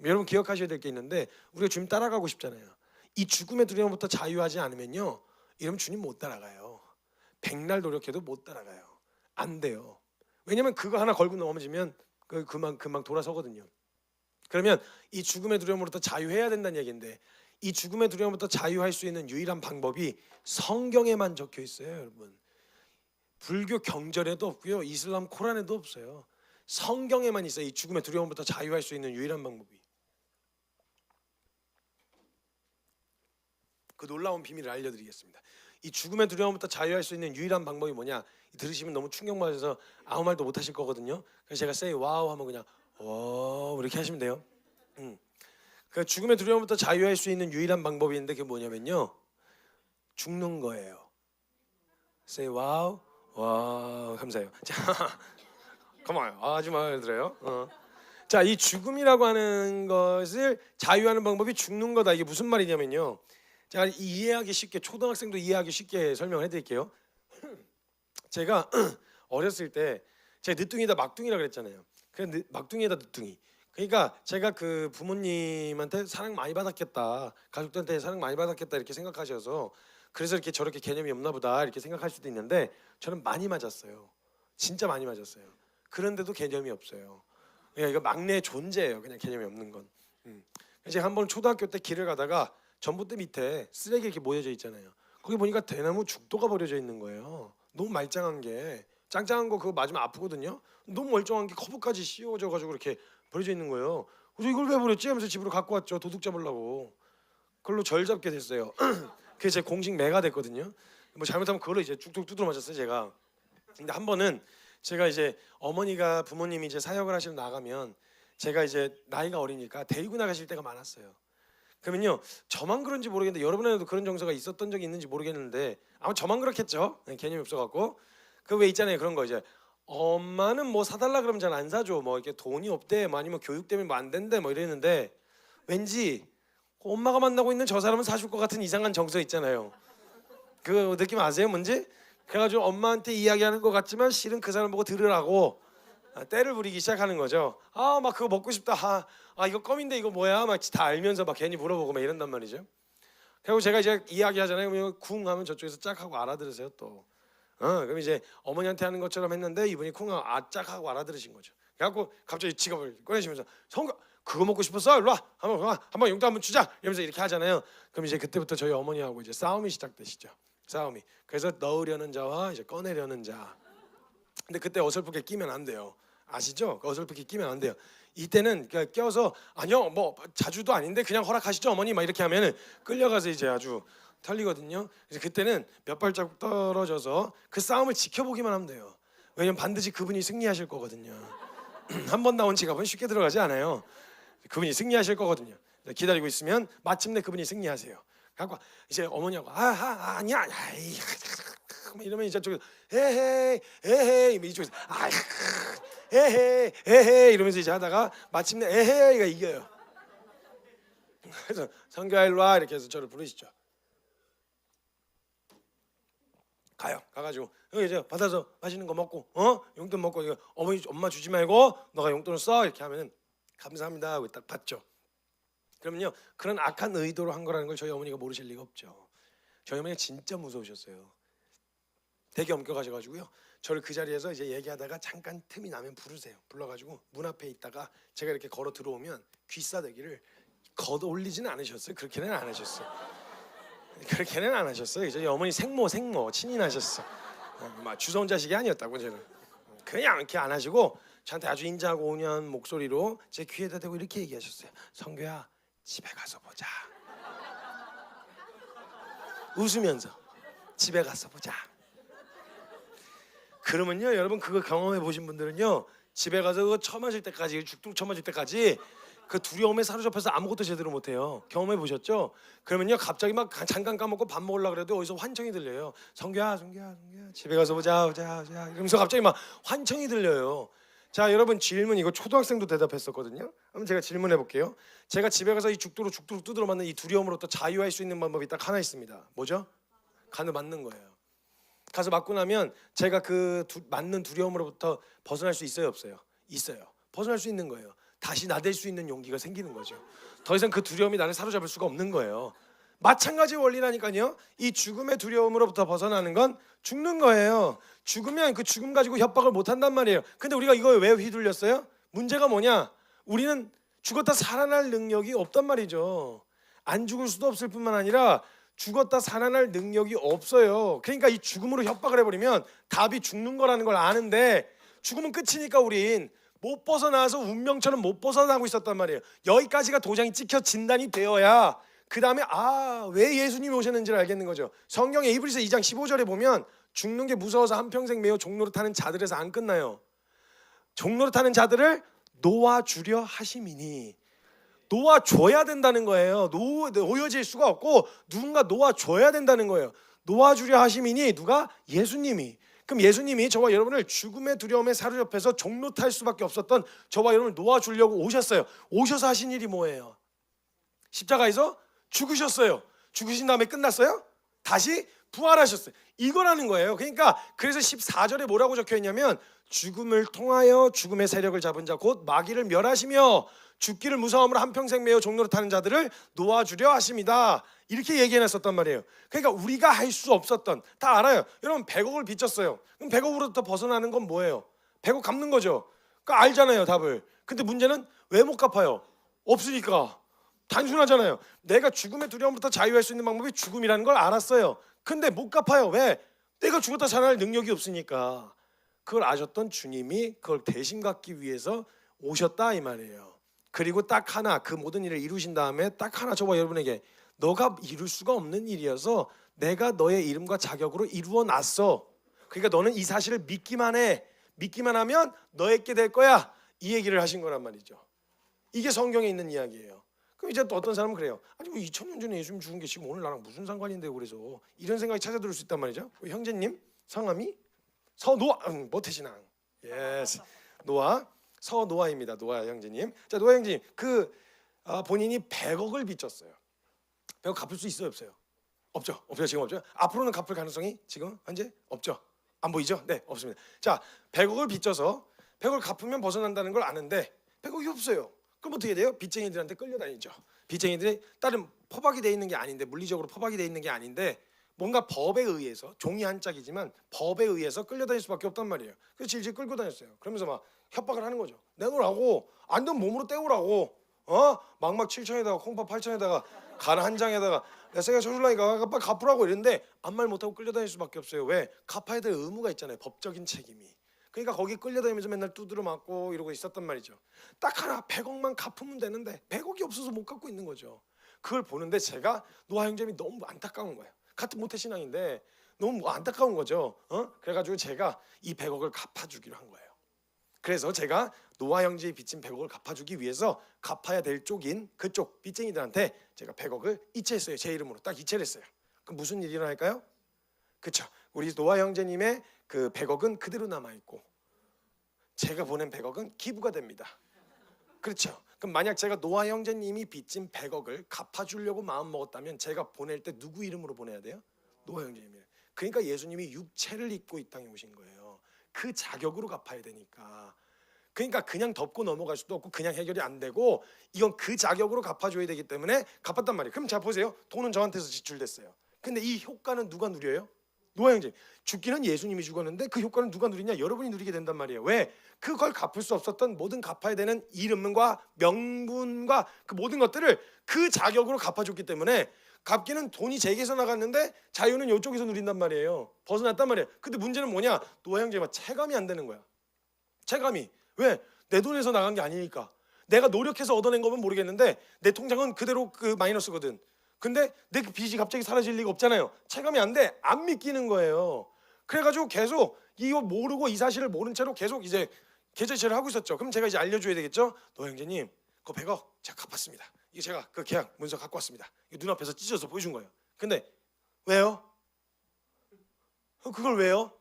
여러분 기억하셔야 될 게 있는데 우리가 주님 따라가고 싶잖아요. 이 죽음의 두려움부터 자유하지 않으면요 이러면 주님 못 따라가요. 백날 노력해도 못 따라가요. 안 돼요. 왜냐면 그거 하나 걸고 넘어지면 금방 돌아서거든요. 그러면 이 죽음의 두려움으로부터 자유해야 된다는 얘기인데 이 죽음의 두려움부터 자유할 수 있는 유일한 방법이 성경에만 적혀 있어요. 여러분 불교 경전에도 없고요 이슬람 코란에도 없어요. 성경에만 있어요. 이 죽음의 두려움부터 자유할 수 있는 유일한 방법이. 그 놀라운 비밀을 알려드리겠습니다. 이 죽음의 두려움부터 자유할 수 있는 유일한 방법이 뭐냐? 들으시면 너무 충격받아서 아무 말도 못 하실 거거든요. 그래서 제가 say wow 하면 그냥 오 이렇게 하시면 돼요. 그 죽음의 두려움부터 자유할 수 있는 유일한 방법이 있는데 그게 뭐냐면요 죽는 거예요. say wow 와 감사해요. 자 come on 아주 마음에 들어요. 자, 이 죽음이라고 하는 것을 자유하는 방법이 죽는 거다. 이게 무슨 말이냐면요. 제가 이해하기 쉽게 초등학생도 이해하기 쉽게 설명을 해드릴게요. 제가 어렸을 때 제가 늦둥이다 막둥이라 그랬잖아요. 그냥 막둥이다 늦둥이. 그러니까 제가 그 부모님한테 사랑 많이 받았겠다, 가족들한테 사랑 많이 받았겠다 이렇게 생각하셔서 그래서 이렇게 저렇게 개념이 없나 보다 이렇게 생각할 수도 있는데 저는 많이 맞았어요. 진짜 많이 맞았어요. 그런데도 개념이 없어요. 그냥 이거 막내의 존재예요. 그냥 개념이 없는 건. 제가 한번 초등학교 때 길을 가다가 전봇대 밑에 쓰레기 이렇게 모여져 있잖아요. 거기 보니까 대나무 죽도가 버려져 있는 거예요. 너무 말짱한 게 짱짱한 거 그거 맞으면 아프거든요. 너무 멀쩡한 게 커브까지 씌워져 가지고 이렇게 버려져 있는 거예요. 그래서 이걸 왜 버렸지 하면서 집으로 갖고 왔죠. 도둑 잡으려고. 그걸로 절 잡게 됐어요. 그게 제 공식 매가 됐거든요. 뭐 잘못하면 그걸로 이제 쭉쭉 두드려 맞았어요 제가. 근데 한 번은 제가 이제 어머니가 부모님이 이제 사역을 하시러 나가면 제가 이제 나이가 어리니까 데리고 나가실 때가 많았어요. 그러면요 저만 그런지 모르겠는데 여러분에도 그런 정서가 있었던 적이 있는지 모르겠는데 아마 저만 그렇겠죠. 개념이 없어갖고 그 왜 있잖아요 그런 거 이제 엄마는 뭐 사달라 그러면 잘 안 사줘. 뭐 이렇게 돈이 없대, 뭐 아니면 교육 때문에 뭐 안 된대, 뭐 이랬는데 왠지 엄마가 만나고 있는 저 사람은 사줄 것 같은 이상한 정서 있잖아요. 그 느낌 아세요, 뭔지? 그래가지고 엄마한테 이야기하는 것 같지만 실은 그 사람 보고 들으라고 때를 부리기 시작하는 거죠. 아, 막 그거 먹고 싶다. 이거 껌인데 이거 뭐야? 막 다 알면서 막 괜히 물어보고 막 이런단 말이죠. 그리고 제가 이제 이야기하잖아요. 그러면 쿵 하면 저쪽에서 짝 하고 알아들으세요 또. 그럼 이제 어머니한테 하는 것처럼 했는데 이분이 쿵 하고 짝 하고 알아들으신 거죠. 그래갖고 갑자기 지갑을 꺼내시면서 성가 그거 먹고 싶었어? 일로 와. 한번 용돈 한번 주자. 이러면서 이렇게 하잖아요. 그럼 이제 그때부터 저희 어머니하고 이제 싸움이 시작되시죠. 싸움이. 그래서 넣으려는 자와 이제 꺼내려는 자. 근데 그때 어설프게 끼면 안 돼요. 아시죠? 어설프게 끼면 안 돼요. 이때는 그러니까 껴서 아니요 뭐 자주도 아닌데 그냥 허락하시죠 어머니 막 이렇게 하면은 끌려가서 이제 아주 털리거든요. 그래서 그때는 몇 발자국 떨어져서 그 싸움을 지켜보기만 하면 돼요. 왜냐면 반드시 그분이 승리하실 거거든요. 한 번 나온 지갑은 쉽게 들어가지 않아요. 그분이 승리하실 거거든요. 기다리고 있으면 마침내 그분이 승리하세요. 갖고 이제 어머니하고 아니야 이러면 이제 저기 에헤이 이쪽에서 에헤이 이러면서 이제 하다가 마침내 에헤이가 이겨요. 그래서 성규야 일로 와 이렇게 해서 저를 부르시죠. 가가지고 여기 이제 받아서 맛있는 거 먹고 용돈 먹고 이거 엄마 주지 말고 너가 용돈을 써 이렇게 하면은 감사합니다 하고 딱 받죠. 그러면요 그런 악한 의도로 한 거라는 걸 저희 어머니가 모르실 리가 없죠. 저희 어머니가 진짜 무서우셨어요. 되게 엄격하셔가지고요 저를 그 자리에서 이제 얘기하다가 잠깐 틈이 나면 부르세요. 불러가지고 문 앞에 있다가 제가 이렇게 걸어 들어오면 귀싸대기를 걷어 올리지는 않으셨어요. 그렇게는 안 하셨어요. 이제 어머니 생모 친히 나셨어. 막 주워온 자식이 아니었다고 저는. 그냥 이렇게 안 하시고 저한테 아주 인자하고 온유한 목소리로 제 귀에다 대고 이렇게 얘기하셨어요. 성규야 집에 가서 보자. 웃으면서 집에 가서 보자. 그러면요 여러분 그거 경험해 보신 분들은요 집에 가서 그거 처맞을 때까지 죽도 처맞을 때까지 그 두려움에 사로잡혀서 아무것도 제대로 못해요. 경험해 보셨죠? 그러면요 갑자기 막 잠깐 까먹고 밥 먹으려고 그래도 어디서 환청이 들려요. 성규야 집에 가서 보자 이러면서 갑자기 막 환청이 들려요. 자 여러분 질문 이거 초등학생도 대답했었거든요. 한번 제가 질문해 볼게요. 제가 집에 가서 이 죽도록 두드러 맞는 이 두려움으로부터 자유할 수 있는 방법이 딱 하나 있습니다. 뭐죠? 간을 맞는 거예요. 가서 맞고 나면 제가 그 맞는 두려움으로부터 벗어날 수 있어요 없어요? 있어요. 벗어날 수 있는 거예요. 다시 나댈 수 있는 용기가 생기는 거죠. 더 이상 그 두려움이 나를 사로잡을 수가 없는 거예요. 마찬가지 원리라니까요. 이 죽음의 두려움으로부터 벗어나는 건 죽는 거예요. 죽으면 그 죽음 가지고 협박을 못 한단 말이에요. 근데 우리가 이거에 왜 휘둘렸어요? 문제가 뭐냐? 우리는 죽었다 살아날 능력이 없단 말이죠. 안 죽을 수도 없을 뿐만 아니라 죽었다 살아날 능력이 없어요. 그러니까 이 죽음으로 협박을 해버리면 답이 죽는 거라는 걸 아는데 죽으면 끝이니까 우린 못 벗어나서 운명처럼 못 벗어나고 있었단 말이에요. 여기까지가 도장이 찍혀 진단이 되어야 그 다음에 왜 예수님이 오셨는지를 알겠는 거죠. 성경에 히브리서 2장 15절에 보면 죽는 게 무서워서 한평생 매어 종로를 타는 자들에서 안 끝나요. 종로를 타는 자들을 놓아주려 하심이니 놓아줘야 된다는 거예요. 놓여질 수가 없고 누군가 놓아줘야 된다는 거예요. 놓아주려 하심이니 누가? 예수님이. 그럼 예수님이 저와 여러분을 죽음의 두려움에 사로잡혀서 종로 탈 수밖에 없었던 저와 여러분을 놓아주려고 오셨어요. 오셔서 하신 일이 뭐예요? 십자가에서 죽으셨어요. 죽으신 다음에 끝났어요? 다시 부활하셨어요. 이거라는 거예요. 그러니까 그래서 14절에 뭐라고 적혀있냐면 죽음을 통하여 죽음의 세력을 잡은 자 곧 마귀를 멸하시며 죽기를 무서움으로 한평생 매어 종로를 타는 자들을 놓아주려 하십니다. 이렇게 얘기해놨었단 말이에요. 그러니까 우리가 할 수 없었던 다 알아요. 여러분 100억을 빚졌어요. 그럼 100억으로부터 벗어나는 건 뭐예요? 100억 갚는 거죠. 그러니까 알잖아요 답을. 근데 문제는 왜 못 갚아요? 없으니까. 단순하잖아요. 내가 죽음의 두려움부터 자유할 수 있는 방법이 죽음이라는 걸 알았어요. 근데 못 갚아요. 왜? 내가 죽었다 살아날 능력이 없으니까. 그걸 아셨던 주님이 그걸 대신 갚기 위해서 오셨다 이 말이에요. 그리고 딱 하나 그 모든 일을 이루신 다음에 딱 하나 저와 여러분에게 너가 이룰 수가 없는 일이어서 내가 너의 이름과 자격으로 이루어 놨어. 그러니까 너는 이 사실을 믿기만 해. 믿기만 하면 너에게 될 거야. 이 얘기를 하신 거란 말이죠. 이게 성경에 있는 이야기예요. 그럼 이제 또 어떤 사람은 그래요. 아니 뭐 2000년 전에 예수님 죽은 게 지금 오늘 나랑 무슨 상관인데 그래서 이런 생각이 찾아들을 수 있단 말이죠. 형제님 성함이 서노아 모태신앙 예스. 노아, 서노아입니다. 노아 형제님. 자, 노아 형제님, 본인이 100억을 빚졌어요. 100억 갚을 수 있어요, 없어요? 없죠. 없죠. 지금 없죠. 앞으로는 갚을 가능성이 지금 현재 없죠. 안 보이죠? 네, 없습니다. 자, 100억을 빚져서 100억을 갚으면 벗어난다는 걸 아는데 100억이 없어요. 그럼 어떻게 돼요? 빚쟁이들한테 끌려다니죠. 빚쟁이들이 다른 포박이 돼 있는 게 아닌데, 물리적으로 포박이 돼 있는 게 아닌데 뭔가 법에 의해서, 종이 한 짝이지만 법에 의해서 끌려다닐 수밖에 없단 말이에요. 그래서 질질 끌고 다녔어요. 그러면서 막 협박을 하는 거죠. 내놓으라고, 안 되면 몸으로 때우라고, 막막 7천에다가 콩밥 8천에다가 간 한 장에다가 내가 줘줄라니까 빨리 갚으라고 이랬는데 아무 말 못하고 끌려다닐 수밖에 없어요. 왜? 갚아야 될 의무가 있잖아요. 법적인 책임이. 그러니까 거기 끌려다니면서 맨날 두드려 맞고 이러고 있었단 말이죠. 딱 하나 100억만 갚으면 되는데 100억이 없어서 못 갚고 있는 거죠. 그걸 보는데 제가 노아 형제님이 너무 안타까운 거예요. 같은 모태신앙인데 너무 안타까운 거죠. 그래가지고 제가 이 100억을 갚아주기로 한 거예요. 그래서 제가 노아 형제의 빚진 100억을 갚아주기 위해서 갚아야 될 쪽인 그쪽 빚쟁이들한테 제가 100억을 이체했어요. 제 이름으로 딱 이체를 했어요. 그럼 무슨 일이 일어날까요? 그렇죠. 우리 노아 형제님의 그 100억은 그대로 남아있고 제가 보낸 100억은 기부가 됩니다. 그렇죠. 그럼 만약 제가 노아 형제님이 빚진 100억을 갚아주려고 마음먹었다면 제가 보낼 때 누구 이름으로 보내야 돼요? 노아 형제님이에요. 그러니까 예수님이 육체를 입고 이 땅에 오신 거예요. 그 자격으로 갚아야 되니까. 그러니까 그냥 덮고 넘어갈 수도 없고 그냥 해결이 안 되고 이건 그 자격으로 갚아줘야 되기 때문에 갚았단 말이에요. 그럼 자 보세요. 돈은 저한테서 지출됐어요. 근데 이 효과는 누가 누려요? 노아 형제. 죽기는 예수님이 죽었는데 그 효과는 누가 누리냐? 여러분이 누리게 된단 말이에요. 왜? 그걸 갚을 수 없었던 모든 갚아야 되는 이름과 명분과 그 모든 것들을 그 자격으로 갚아줬기 때문에 갚기는 돈이 제게서 나갔는데 자유는 이쪽에서 누린단 말이에요. 벗어났단 말이에요. 근데 문제는 뭐냐? 노아 형제가 체감이 안 되는 거야. 체감이. 왜? 내 돈에서 나간 게 아니니까. 내가 노력해서 얻어낸 거면 모르겠는데 내 통장은 그대로 그 마이너스거든. 근데 내 그 빚이 갑자기 사라질 리가 없잖아요. 체감이 안 돼. 안 믿기는 거예요. 그래가지고 계속 이거 모르고 이 사실을 모른 채로 계속 이제 계좌이체를 하고 있었죠. 그럼 제가 이제 알려줘야 되겠죠. 노 형제님, 그 100억 제가 갚았습니다. 이거 제가 그 계약 문서 갖고 왔습니다. 이거 눈앞에서 찢어서 보여준 거예요. 근데 왜요? 그걸 왜요?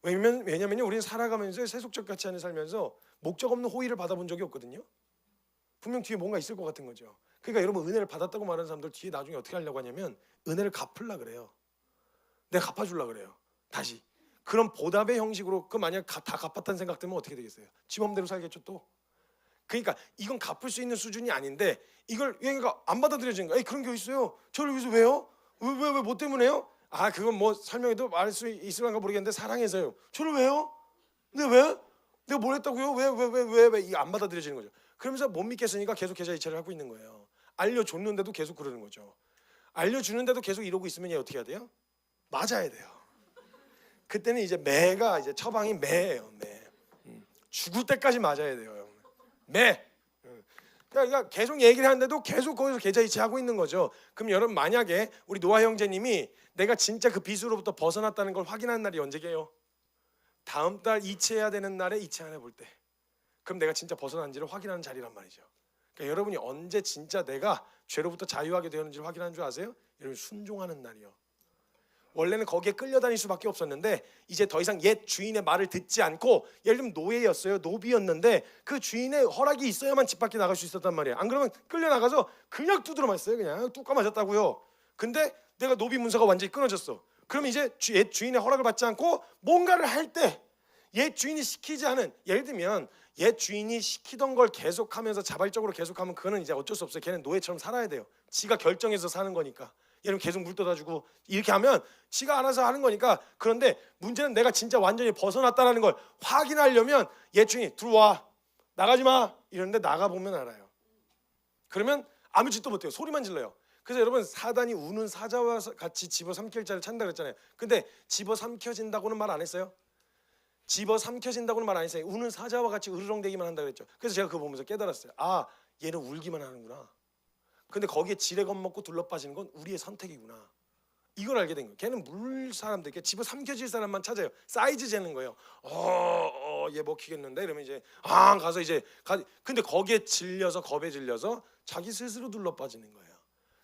왜냐면요, 우리는 살아가면서 세속적 같지 않은 살면서 목적 없는 호의를 받아본 적이 없거든요. 분명 뒤에 뭔가 있을 것 같은 거죠. 그러니까 여러분 은혜를 받았다고 말하는 사람들 뒤에 나중에 어떻게 하려고 하냐면 은혜를 갚으려 그래요. 내가 갚아주려 그래요. 다시. 그럼 보답의 형식으로 그 만약 다 갚았다는 생각 들면 어떻게 되겠어요? 지 맘대로 살겠죠 또. 그러니까 이건 갚을 수 있는 수준이 아닌데 이걸 얘가 안 받아들여지는 거야. 에이, 그런 게 있어요. 저를 위해서 왜요? 왜 뭐 때문에요? 아, 그건 뭐 설명해도 말할 수 있을까 모르겠는데 사랑해서요. 저를 왜요? 근데 왜? 내가 뭘 했다고요? 왜 이게 안 받아들여지는 거죠. 그러면서 못 믿겠으니까 계속 계좌 이체를 하고 있는 거예요. 알려줬는데도 계속 그러는 거죠. 알려주는데도 계속 이러고 있으면 얘 어떻게 해야 돼요? 맞아야 돼요. 그때는 이제 매가 이제 처방이 매예요. 매. 죽을 때까지 맞아야 돼요. 매. 그러니까 계속 얘기를 하는데도 계속 거기서 계좌 이체하고 있는 거죠. 그럼 여러분 만약에 우리 노아 형제님이 내가 진짜 그 빚으로부터 벗어났다는 걸 확인하는 날이 언제게요? 다음 달 이체해야 되는 날에 이체 안 해볼 때. 그럼 내가 진짜 벗어난지를 확인하는 자리란 말이죠. 그러니까 여러분이 언제 진짜 내가 죄로부터 자유하게 되었는지를 확인하는 줄 아세요? 여러분 순종하는 날이요. 원래는 거기에 끌려다닐 수밖에 없었는데 이제 더 이상 옛 주인의 말을 듣지 않고 예를 들면 노예였어요. 노비였는데 그 주인의 허락이 있어야만 집 밖에 나갈 수 있었단 말이에요. 안 그러면 끌려나가서 그냥 두드려 맞았어요. 그냥 뚜까 맞았다고요. 근데 내가 노비 문서가 완전히 끊어졌어. 그럼 이제 옛 주인의 허락을 받지 않고 뭔가를 할 때 옛 주인이 시키지 않은, 예를 들면 옛 주인이 시키던 걸 계속하면서 자발적으로 계속하면 그거는 이제 어쩔 수 없어요. 걔는 노예처럼 살아야 돼요. 지가 결정해서 사는 거니까. 얘는 계속 물 떠다주고 이렇게 하면 지가 알아서 하는 거니까. 그런데 문제는 내가 진짜 완전히 벗어났다는 걸 확인하려면 옛 주인이 들어와, 나가지 마 이러는데 나가보면 알아요. 그러면 아무 짓도 못해요. 소리만 질러요. 그래서 여러분 사단이 우는 사자와 같이 집어삼킬 자를 찾는다 그랬잖아요. 근데 집어삼켜진다고는 말 안 했어요. 집어삼켜진다고는 말 안 했어요. 우는 사자와 같이 으르렁대기만 한다 그랬죠. 그래서 제가 그거 보면서 깨달았어요. 아, 얘는 울기만 하는구나. 근데 거기에 지레 겁먹고 둘러빠지는 건 우리의 선택이구나. 이걸 알게 된 거예요. 걔는 물 사람들, 집어삼켜질 사람만 찾아요. 사이즈 재는 거예요. 얘 먹히겠는데 이러면 이제 가서 이제 근데 거기에 질려서, 겁에 질려서 자기 스스로 둘러빠지는 거예요.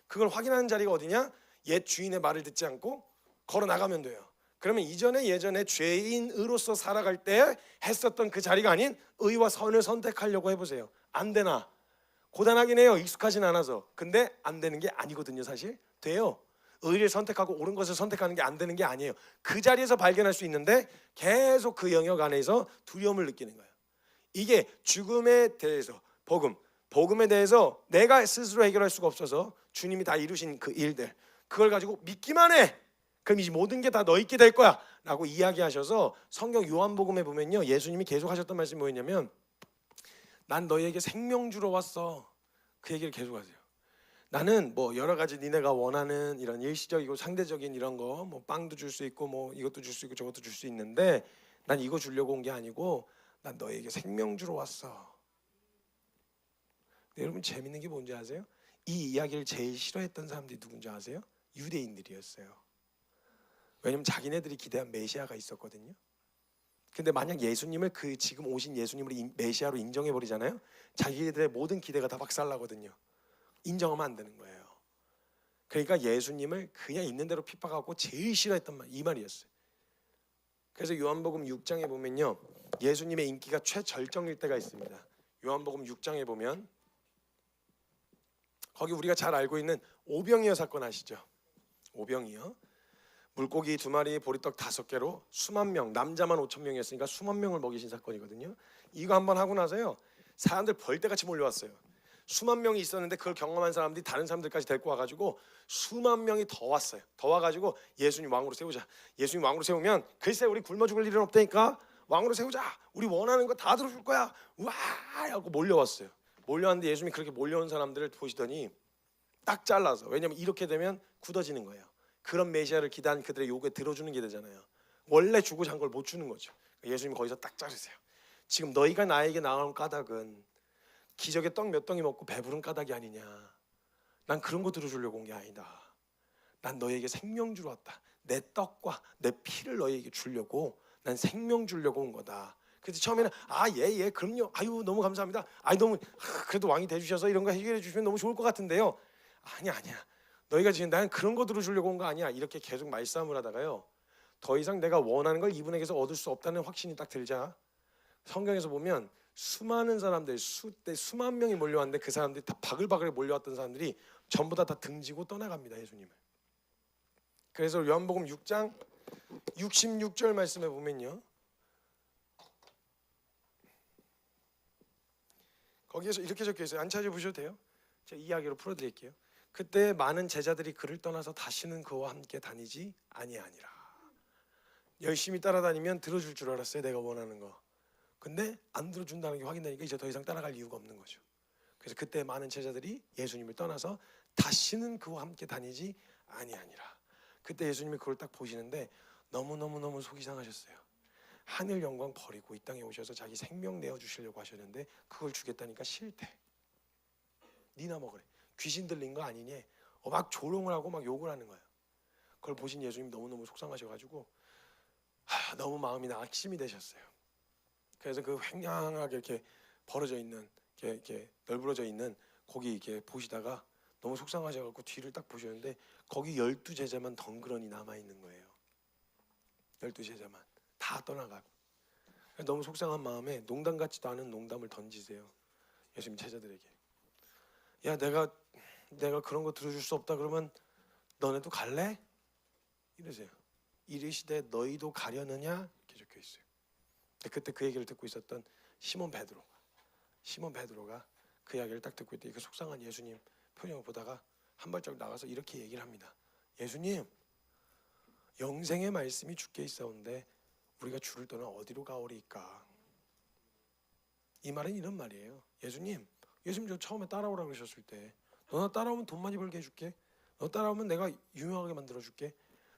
그걸 확인하는 자리가 어디냐? 옛 주인의 말을 듣지 않고 걸어 나가면 돼요. 그러면 이전에 예전에 죄인으로서 살아갈 때 했었던 그 자리가 아닌 의와 선을 선택하려고 해보세요. 안 되나? 고단하긴 해요. 익숙하진 않아서. 근데 안 되는 게 아니거든요. 사실 돼요. 의를 선택하고 옳은 것을 선택하는 게 안 되는 게 아니에요. 그 자리에서 발견할 수 있는데 계속 그 영역 안에서 두려움을 느끼는 거예요. 이게 죽음에 대해서 복음에 대해서 내가 스스로 해결할 수가 없어서 주님이 다 이루신 그 일들, 그걸 가지고 믿기만 해. 그럼 이 모든 게 다 너 있게 될 거야 라고 이야기하셔서 성경 요한복음에 보면요, 예수님이 계속 하셨던 말씀이 뭐였냐면, 난 너희에게 생명 주러 왔어. 그 얘기를 계속 하세요. 나는 뭐 여러 가지 니네가 원하는 이런 일시적이고 상대적인 이런 거, 뭐 빵도 줄 수 있고 뭐 이것도 줄 수 있고 저것도 줄 수 있는데, 난 이거 주려고 온 게 아니고 난 너희에게 생명 주러 왔어. 근데 여러분 재밌는 게 뭔지 아세요? 이 이야기를 제일 싫어했던 사람들이 누군지 아세요? 유대인들이었어요. 왜냐면 자기네들이 기대한 메시아가 있었거든요. 근데 만약 예수님을 그 지금 오신 예수님을 메시아로 인정해 버리잖아요. 자기들의 모든 기대가 다 박살나거든요. 인정하면 안 되는 거예요. 그러니까 예수님을 그냥 있는 대로 핍박하고 제일 싫어했던 말, 이 말이었어요. 그래서 요한복음 6장에 보면요, 예수님의 인기가 최절정일 때가 있습니다. 요한복음 6장에 보면 거기 우리가 잘 알고 있는 오병이어 사건 아시죠? 오병이어. 물고기 2마리, 보리떡 5개로 수만 명, 남자만 5,000명이었으니까 수만 명을 먹이신 사건이거든요. 이거 한번 하고 나서요, 사람들 벌떼같이 몰려왔어요. 수만 명이 있었는데 그걸 경험한 사람들이 다른 사람들까지 데리고 와가지고 수만 명이 더 왔어요. 더 와가지고 예수님 왕으로 세우자. 예수님 왕으로 세우면 글쎄 우리 굶어 죽을 일은 없다니까 왕으로 세우자. 우리 원하는 거 다 들어줄 거야. 와 하고 몰려왔어요. 몰려왔는데 예수님이 그렇게 몰려온 사람들을 보시더니 딱 잘라서, 왜냐면 이렇게 되면 굳어지는 거예요. 그런 메시아를 기대한 그들의 요구에 들어주는 게 되잖아요. 원래 주고자 한 걸 못 주는 거죠. 예수님이 거기서 딱 자르세요. 지금 너희가 나에게 나온 까닭은 기적의 떡 몇 덩이 먹고 배부른 까닭이 아니냐. 난 그런 거 들어주려고 온 게 아니다. 난 너희에게 생명 주러 왔다. 내 떡과 내 피를 너희에게 주려고, 난 생명 주려고 온 거다. 그래서 처음에는 예 그럼요. 아유 너무 감사합니다. 너무 그래도 왕이 돼주셔서 이런 거 해결해 주시면 너무 좋을 것 같은데요. 아니야. 너희가 지금 나는 그런 거 들어주려고 온 거 아니야. 이렇게 계속 말싸움을 하다가요, 더 이상 내가 원하는 걸 이분에게서 얻을 수 없다는 확신이 딱 들자, 성경에서 보면 수많은 사람들, 수만 명이 몰려왔는데 그 사람들이 다 바글바글 몰려왔던 사람들이 전부 다 등지고 떠나갑니다. 예수님을. 그래서 요한복음 6장 66절 말씀에 보면요, 거기에서 이렇게 적혀 있어요. 안 찾아보셔도 돼요. 제가 이야기로 풀어드릴게요. 그때 많은 제자들이 그를 떠나서 다시는 그와 함께 다니지 아니하니라. 열심히 따라다니면 들어줄 줄 알았어요. 내가 원하는 거. 근데 안 들어준다는 게 확인되니까 이제 더 이상 따라갈 이유가 없는 거죠. 그래서 그때 많은 제자들이 예수님을 떠나서 다시는 그와 함께 다니지 아니하니라. 그때 예수님이 그걸 딱 보시는데 너무 속이 상하셨어요. 하늘 영광 버리고 이 땅에 오셔서 자기 생명 내어주시려고 하셨는데 그걸 주겠다니까 싫대. 니나 먹으래. 귀신 들린 거 아니니? 막 조롱을 하고 막 욕을 하는 거예요. 그걸 보신 예수님 너무 속상하셔가지고 너무 마음이 낙심이 되셨어요. 그래서 그 횡양하게 이렇게 벌어져 있는, 이렇게 널브러져 있는 거기 이렇게 보시다가 너무 속상하셔가지고 뒤를 딱 보셨는데 거기 12제자만 덩그러니 남아 있는 거예요. 12제자만 다 떠나가고. 너무 속상한 마음에 농담 같지도 않은 농담을 던지세요. 예수님 제자들에게. 야, 내가 그런 거 들어줄 수 없다 그러면 너네도 갈래? 이러세요. 이르시되 너희도 가려느냐? 이렇게 적혀 있어요. 그때 그 얘기를 듣고 있었던 시몬 베드로가 그 이야기를 딱 듣고 있더니 그 속상한 예수님 표정을 보다가 한 발짝 나가서 이렇게 얘기를 합니다. 예수님, 영생의 말씀이 주께 있사온데 우리가 주를 떠나 어디로 가오리까? 이 말은 이런 말이에요. 예수님 저 처음에 따라오라고 그러셨을 때 너 나 따라오면 돈 많이 벌게 해줄게. 너 따라오면 내가 유명하게 만들어줄게.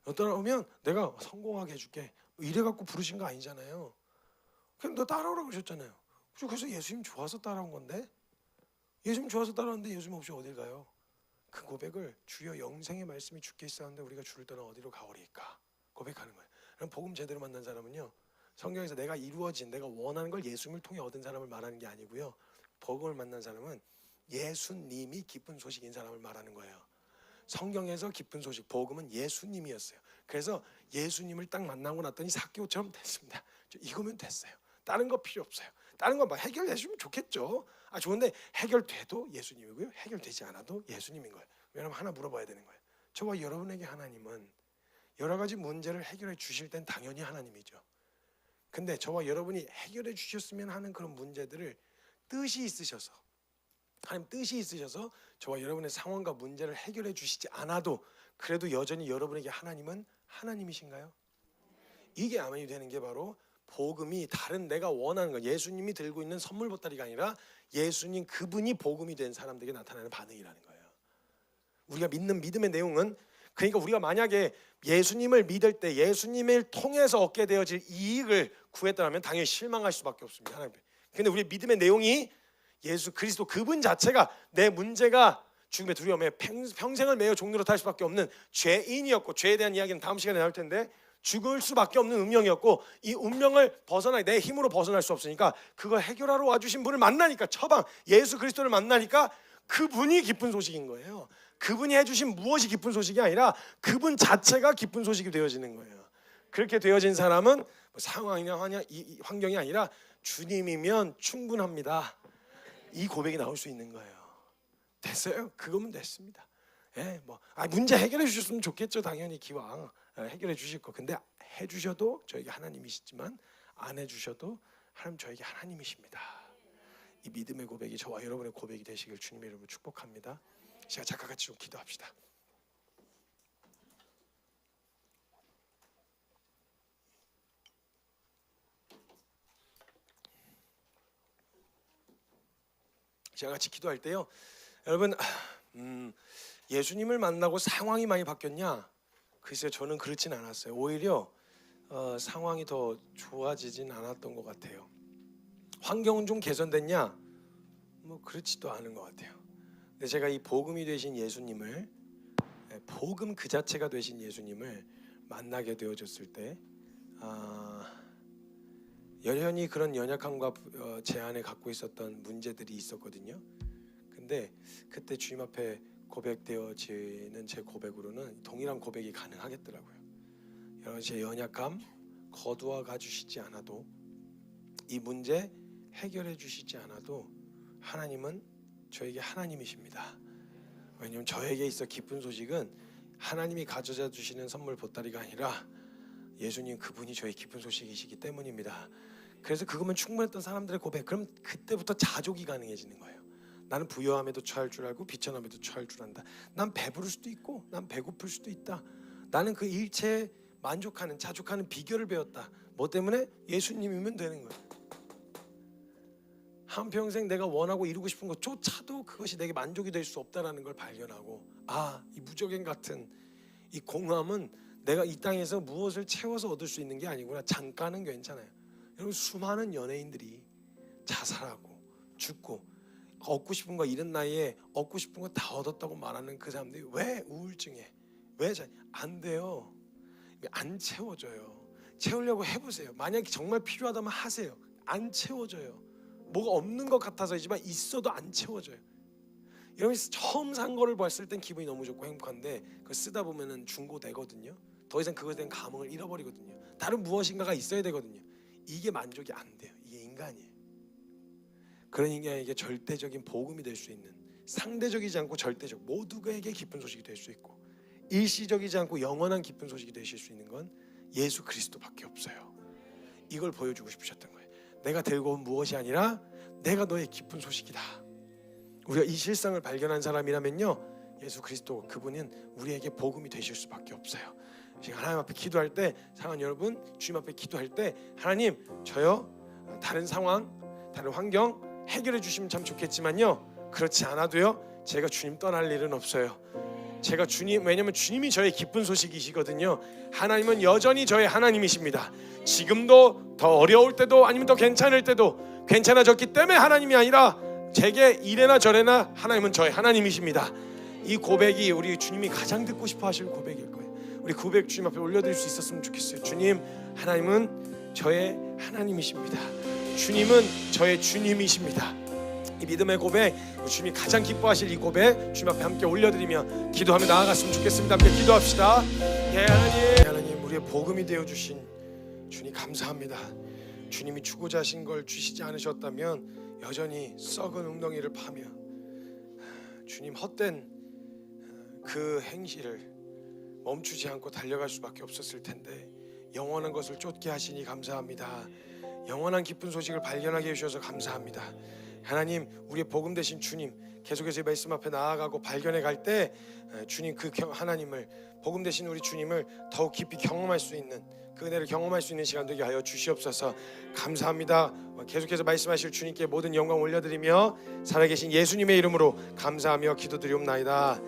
너 따라오면 내가 성공하게 해줄게. 이래갖고 부르신 거 아니잖아요. 그냥 너 따라오라고 그러셨잖아요. 그래서 예수님 좋아서 따라온 건데, 예수님 좋아서 따라왔는데 예수님 없이 어딜 가요? 그 고백을 주여 영생의 말씀이 주께 있사온데 우리가 주를 떠나 어디로 가오리까? 고백하는 거예요. 그럼 복음 제대로 만난 사람은요, 성경에서 내가 이루어진, 내가 원하는 걸 예수님을 통해 얻은 사람을 말하는 게 아니고요, 복음을 만난 사람은 예수님이 기쁜 소식인 사람을 말하는 거예요. 성경에서 기쁜 소식, 복음은 예수님이었어요. 그래서 예수님을 딱 만나고 났더니 삭개오처럼 됐습니다. 이거면 됐어요. 다른 거 필요 없어요. 다른 거 막 해결해 주면 좋겠죠. 좋은데 해결돼도 예수님이고요, 해결되지 않아도 예수님인 거예요. 왜냐하면 하나 물어봐야 되는 거예요. 저와 여러분에게 하나님은 여러 가지 문제를 해결해 주실 땐 당연히 하나님이죠. 근데 저와 여러분이 해결해 주셨으면 하는 그런 문제들을 뜻이 있으셔서, 하나님 뜻이 있으셔서 저와 여러분의 상황과 문제를 해결해 주시지 않아도 그래도 여전히 여러분에게 하나님은 하나님이신가요? 이게 아멘이 되는 게 바로 복음이 다른 내가 원하는 거, 예수님이 들고 있는 선물 보따리가 아니라 예수님 그분이 복음이 된 사람들에게 나타나는 반응이라는 거예요. 우리가 믿는 믿음의 내용은, 그러니까 우리가 만약에 예수님을 믿을 때 예수님을 통해서 얻게 되어질 이익을 구했다면 당연히 실망할 수밖에 없습니다. 하나님. 근데 우리의 믿음의 내용이 예수 그리스도 그분 자체가 내 문제가 죽음의 두려움에 평생을 매여 종로로 탈 수밖에 없는 죄인이었고, 죄에 대한 이야기는 다음 시간에 나올 텐데 죽을 수밖에 없는 운명이었고, 이 운명을 벗어나 내 힘으로 벗어날 수 없으니까 그걸 해결하러 와주신 분을 만나니까, 처방 예수 그리스도를 만나니까 그분이 기쁜 소식인 거예요. 그분이 해주신 무엇이 기쁜 소식이 아니라 그분 자체가 기쁜 소식이 되어지는 거예요. 그렇게 되어진 사람은 상황이나 환경이 아니라 주님이면 충분합니다, 이 고백이 나올 수 있는 거예요. 됐어요? 그거면 됐습니다. 문제 해결해 주셨으면 좋겠죠. 당연히 기왕 해결해 주실 거. 근데 해주셔도 저에게 하나님이시지만 안 해주셔도 하나님 저에게 하나님이십니다. 이 믿음의 고백이 저와 여러분의 고백이 되시길 주님의 이름으로 축복합니다. 제가 잠깐 같이 좀 기도합시다. 제가 같이 기도할 때요, 여러분, 예수님을 만나고 상황이 많이 바뀌었냐? 글쎄요, 저는 그렇진 않았어요. 오히려 상황이 더 좋아지진 않았던 것 같아요. 환경은 좀 개선됐냐? 그렇지도 않은 것 같아요. 근데 제가 이 복음이 되신 예수님을, 복음 그 자체가 되신 예수님을 만나게 되어졌을 때 여전히 그런 연약함과 제 안에 갖고 있었던 문제들이 있었거든요. 근데 그때 주님 앞에 고백되어지는 제 고백으로는 동일한 고백이 가능하겠더라고요. 여러분, 제 연약함 거두어 가주시지 않아도, 이 문제 해결해 주시지 않아도 하나님은 저에게 하나님이십니다. 왜냐하면 저에게 있어 기쁜 소식은 하나님이 가져다 주시는 선물 보따리가 아니라 예수님 그분이 저의 기쁜 소식이시기 때문입니다. 그래서 그거면 충분했던 사람들의 고백, 그럼 그때부터 자족이 가능해지는 거예요. 나는 부여함에도 처할 줄 알고 비천함에도 처할 줄 안다. 난 배부를 수도 있고 난 배고플 수도 있다. 나는 그 일체에 만족하는, 자족하는 비결을 배웠다. 뭐 때문에? 예수님이면 되는 거예요. 한평생 내가 원하고 이루고 싶은 것조차도 그것이 내게 만족이 될 수 없다라는 걸 발견하고, 이 무적행 같은 이 공허함은 내가 이 땅에서 무엇을 채워서 얻을 수 있는 게 아니구나. 잠깐은 괜찮아요. 여러분, 수많은 연예인들이 자살하고 죽고 얻고 싶은 거 이른 나이에 얻고 싶은 거 다 얻었다고 말하는 그 사람들이 왜 우울증에 왜 안 돼요? 안 채워져요. 채우려고 해보세요. 만약에 정말 필요하다면 하세요. 안 채워져요. 뭐가 없는 것 같아서이지만 있어도 안 채워져요. 여러분, 처음 산 거를 봤을 땐 기분이 너무 좋고 행복한데 그거 쓰다 보면은 중고되거든요. 더 이상 그것에 대한 감흥을 잃어버리거든요. 다른 무엇인가가 있어야 되거든요. 이게 만족이 안 돼요. 이게 인간이에요. 그런 인간에게 절대적인 복음이 될 수 있는, 상대적이지 않고 절대적, 모두에게 기쁜 소식이 될 수 있고 일시적이지 않고 영원한 기쁜 소식이 되실 수 있는 건 예수 그리스도밖에 없어요. 이걸 보여주고 싶으셨던 거예요. 내가 들고 온 무엇이 아니라 내가 너의 기쁜 소식이다. 우리가 이 실상을 발견한 사람이라면요, 예수 그리스도 그분은 우리에게 복음이 되실 수밖에 없어요. 제가 하나님 앞에 기도할 때, 사랑하는 여러분, 주님 앞에 기도할 때, 하나님 저요 다른 상황, 다른 환경 해결해 주시면 참 좋겠지만요, 그렇지 않아도요 제가 주님 떠날 일은 없어요. 제가 주님, 왜냐면 주님이 저의 기쁜 소식이시거든요. 하나님은 여전히 저의 하나님이십니다. 지금도 더 어려울 때도 아니면 더 괜찮을 때도 괜찮아졌기 때문에 하나님이 아니라 제게 이래나 저래나 하나님은 저의 하나님이십니다. 이 고백이 우리 주님이 가장 듣고 싶어 하실 고백일 거예요. 우리 고백 주님 앞에 올려드릴 수 있었으면 좋겠어요. 주님, 하나님은 저의 하나님이십니다. 주님은 저의 주님이십니다. 이 믿음의 고백, 주님이 가장 기뻐하실 이 고백 주님 앞에 함께 올려드리며 기도하며 나아갔으면 좋겠습니다. 함께 기도합시다. 예, 하나님 우리의 복음이 되어주신 주님 감사합니다. 주님이 주고자 하신 걸 주시지 않으셨다면 여전히 썩은 웅덩이를 파며 주님 헛된 그 행실을 멈추지 않고 달려갈 수밖에 없었을 텐데 영원한 것을 쫓게 하시니 감사합니다. 영원한 기쁜 소식을 발견하게 해주셔서 감사합니다. 하나님 우리의 복음 되신 주님 계속해서 이 말씀 앞에 나아가고 발견해 갈 때 주님 그 하나님을 복음 되신 우리 주님을 더욱 깊이 경험할 수 있는 그 은혜를 경험할 수 있는 시간 되게 하여 주시옵소서. 감사합니다. 계속해서 말씀하실 주님께 모든 영광 올려드리며 살아계신 예수님의 이름으로 감사하며 기도드리옵나이다.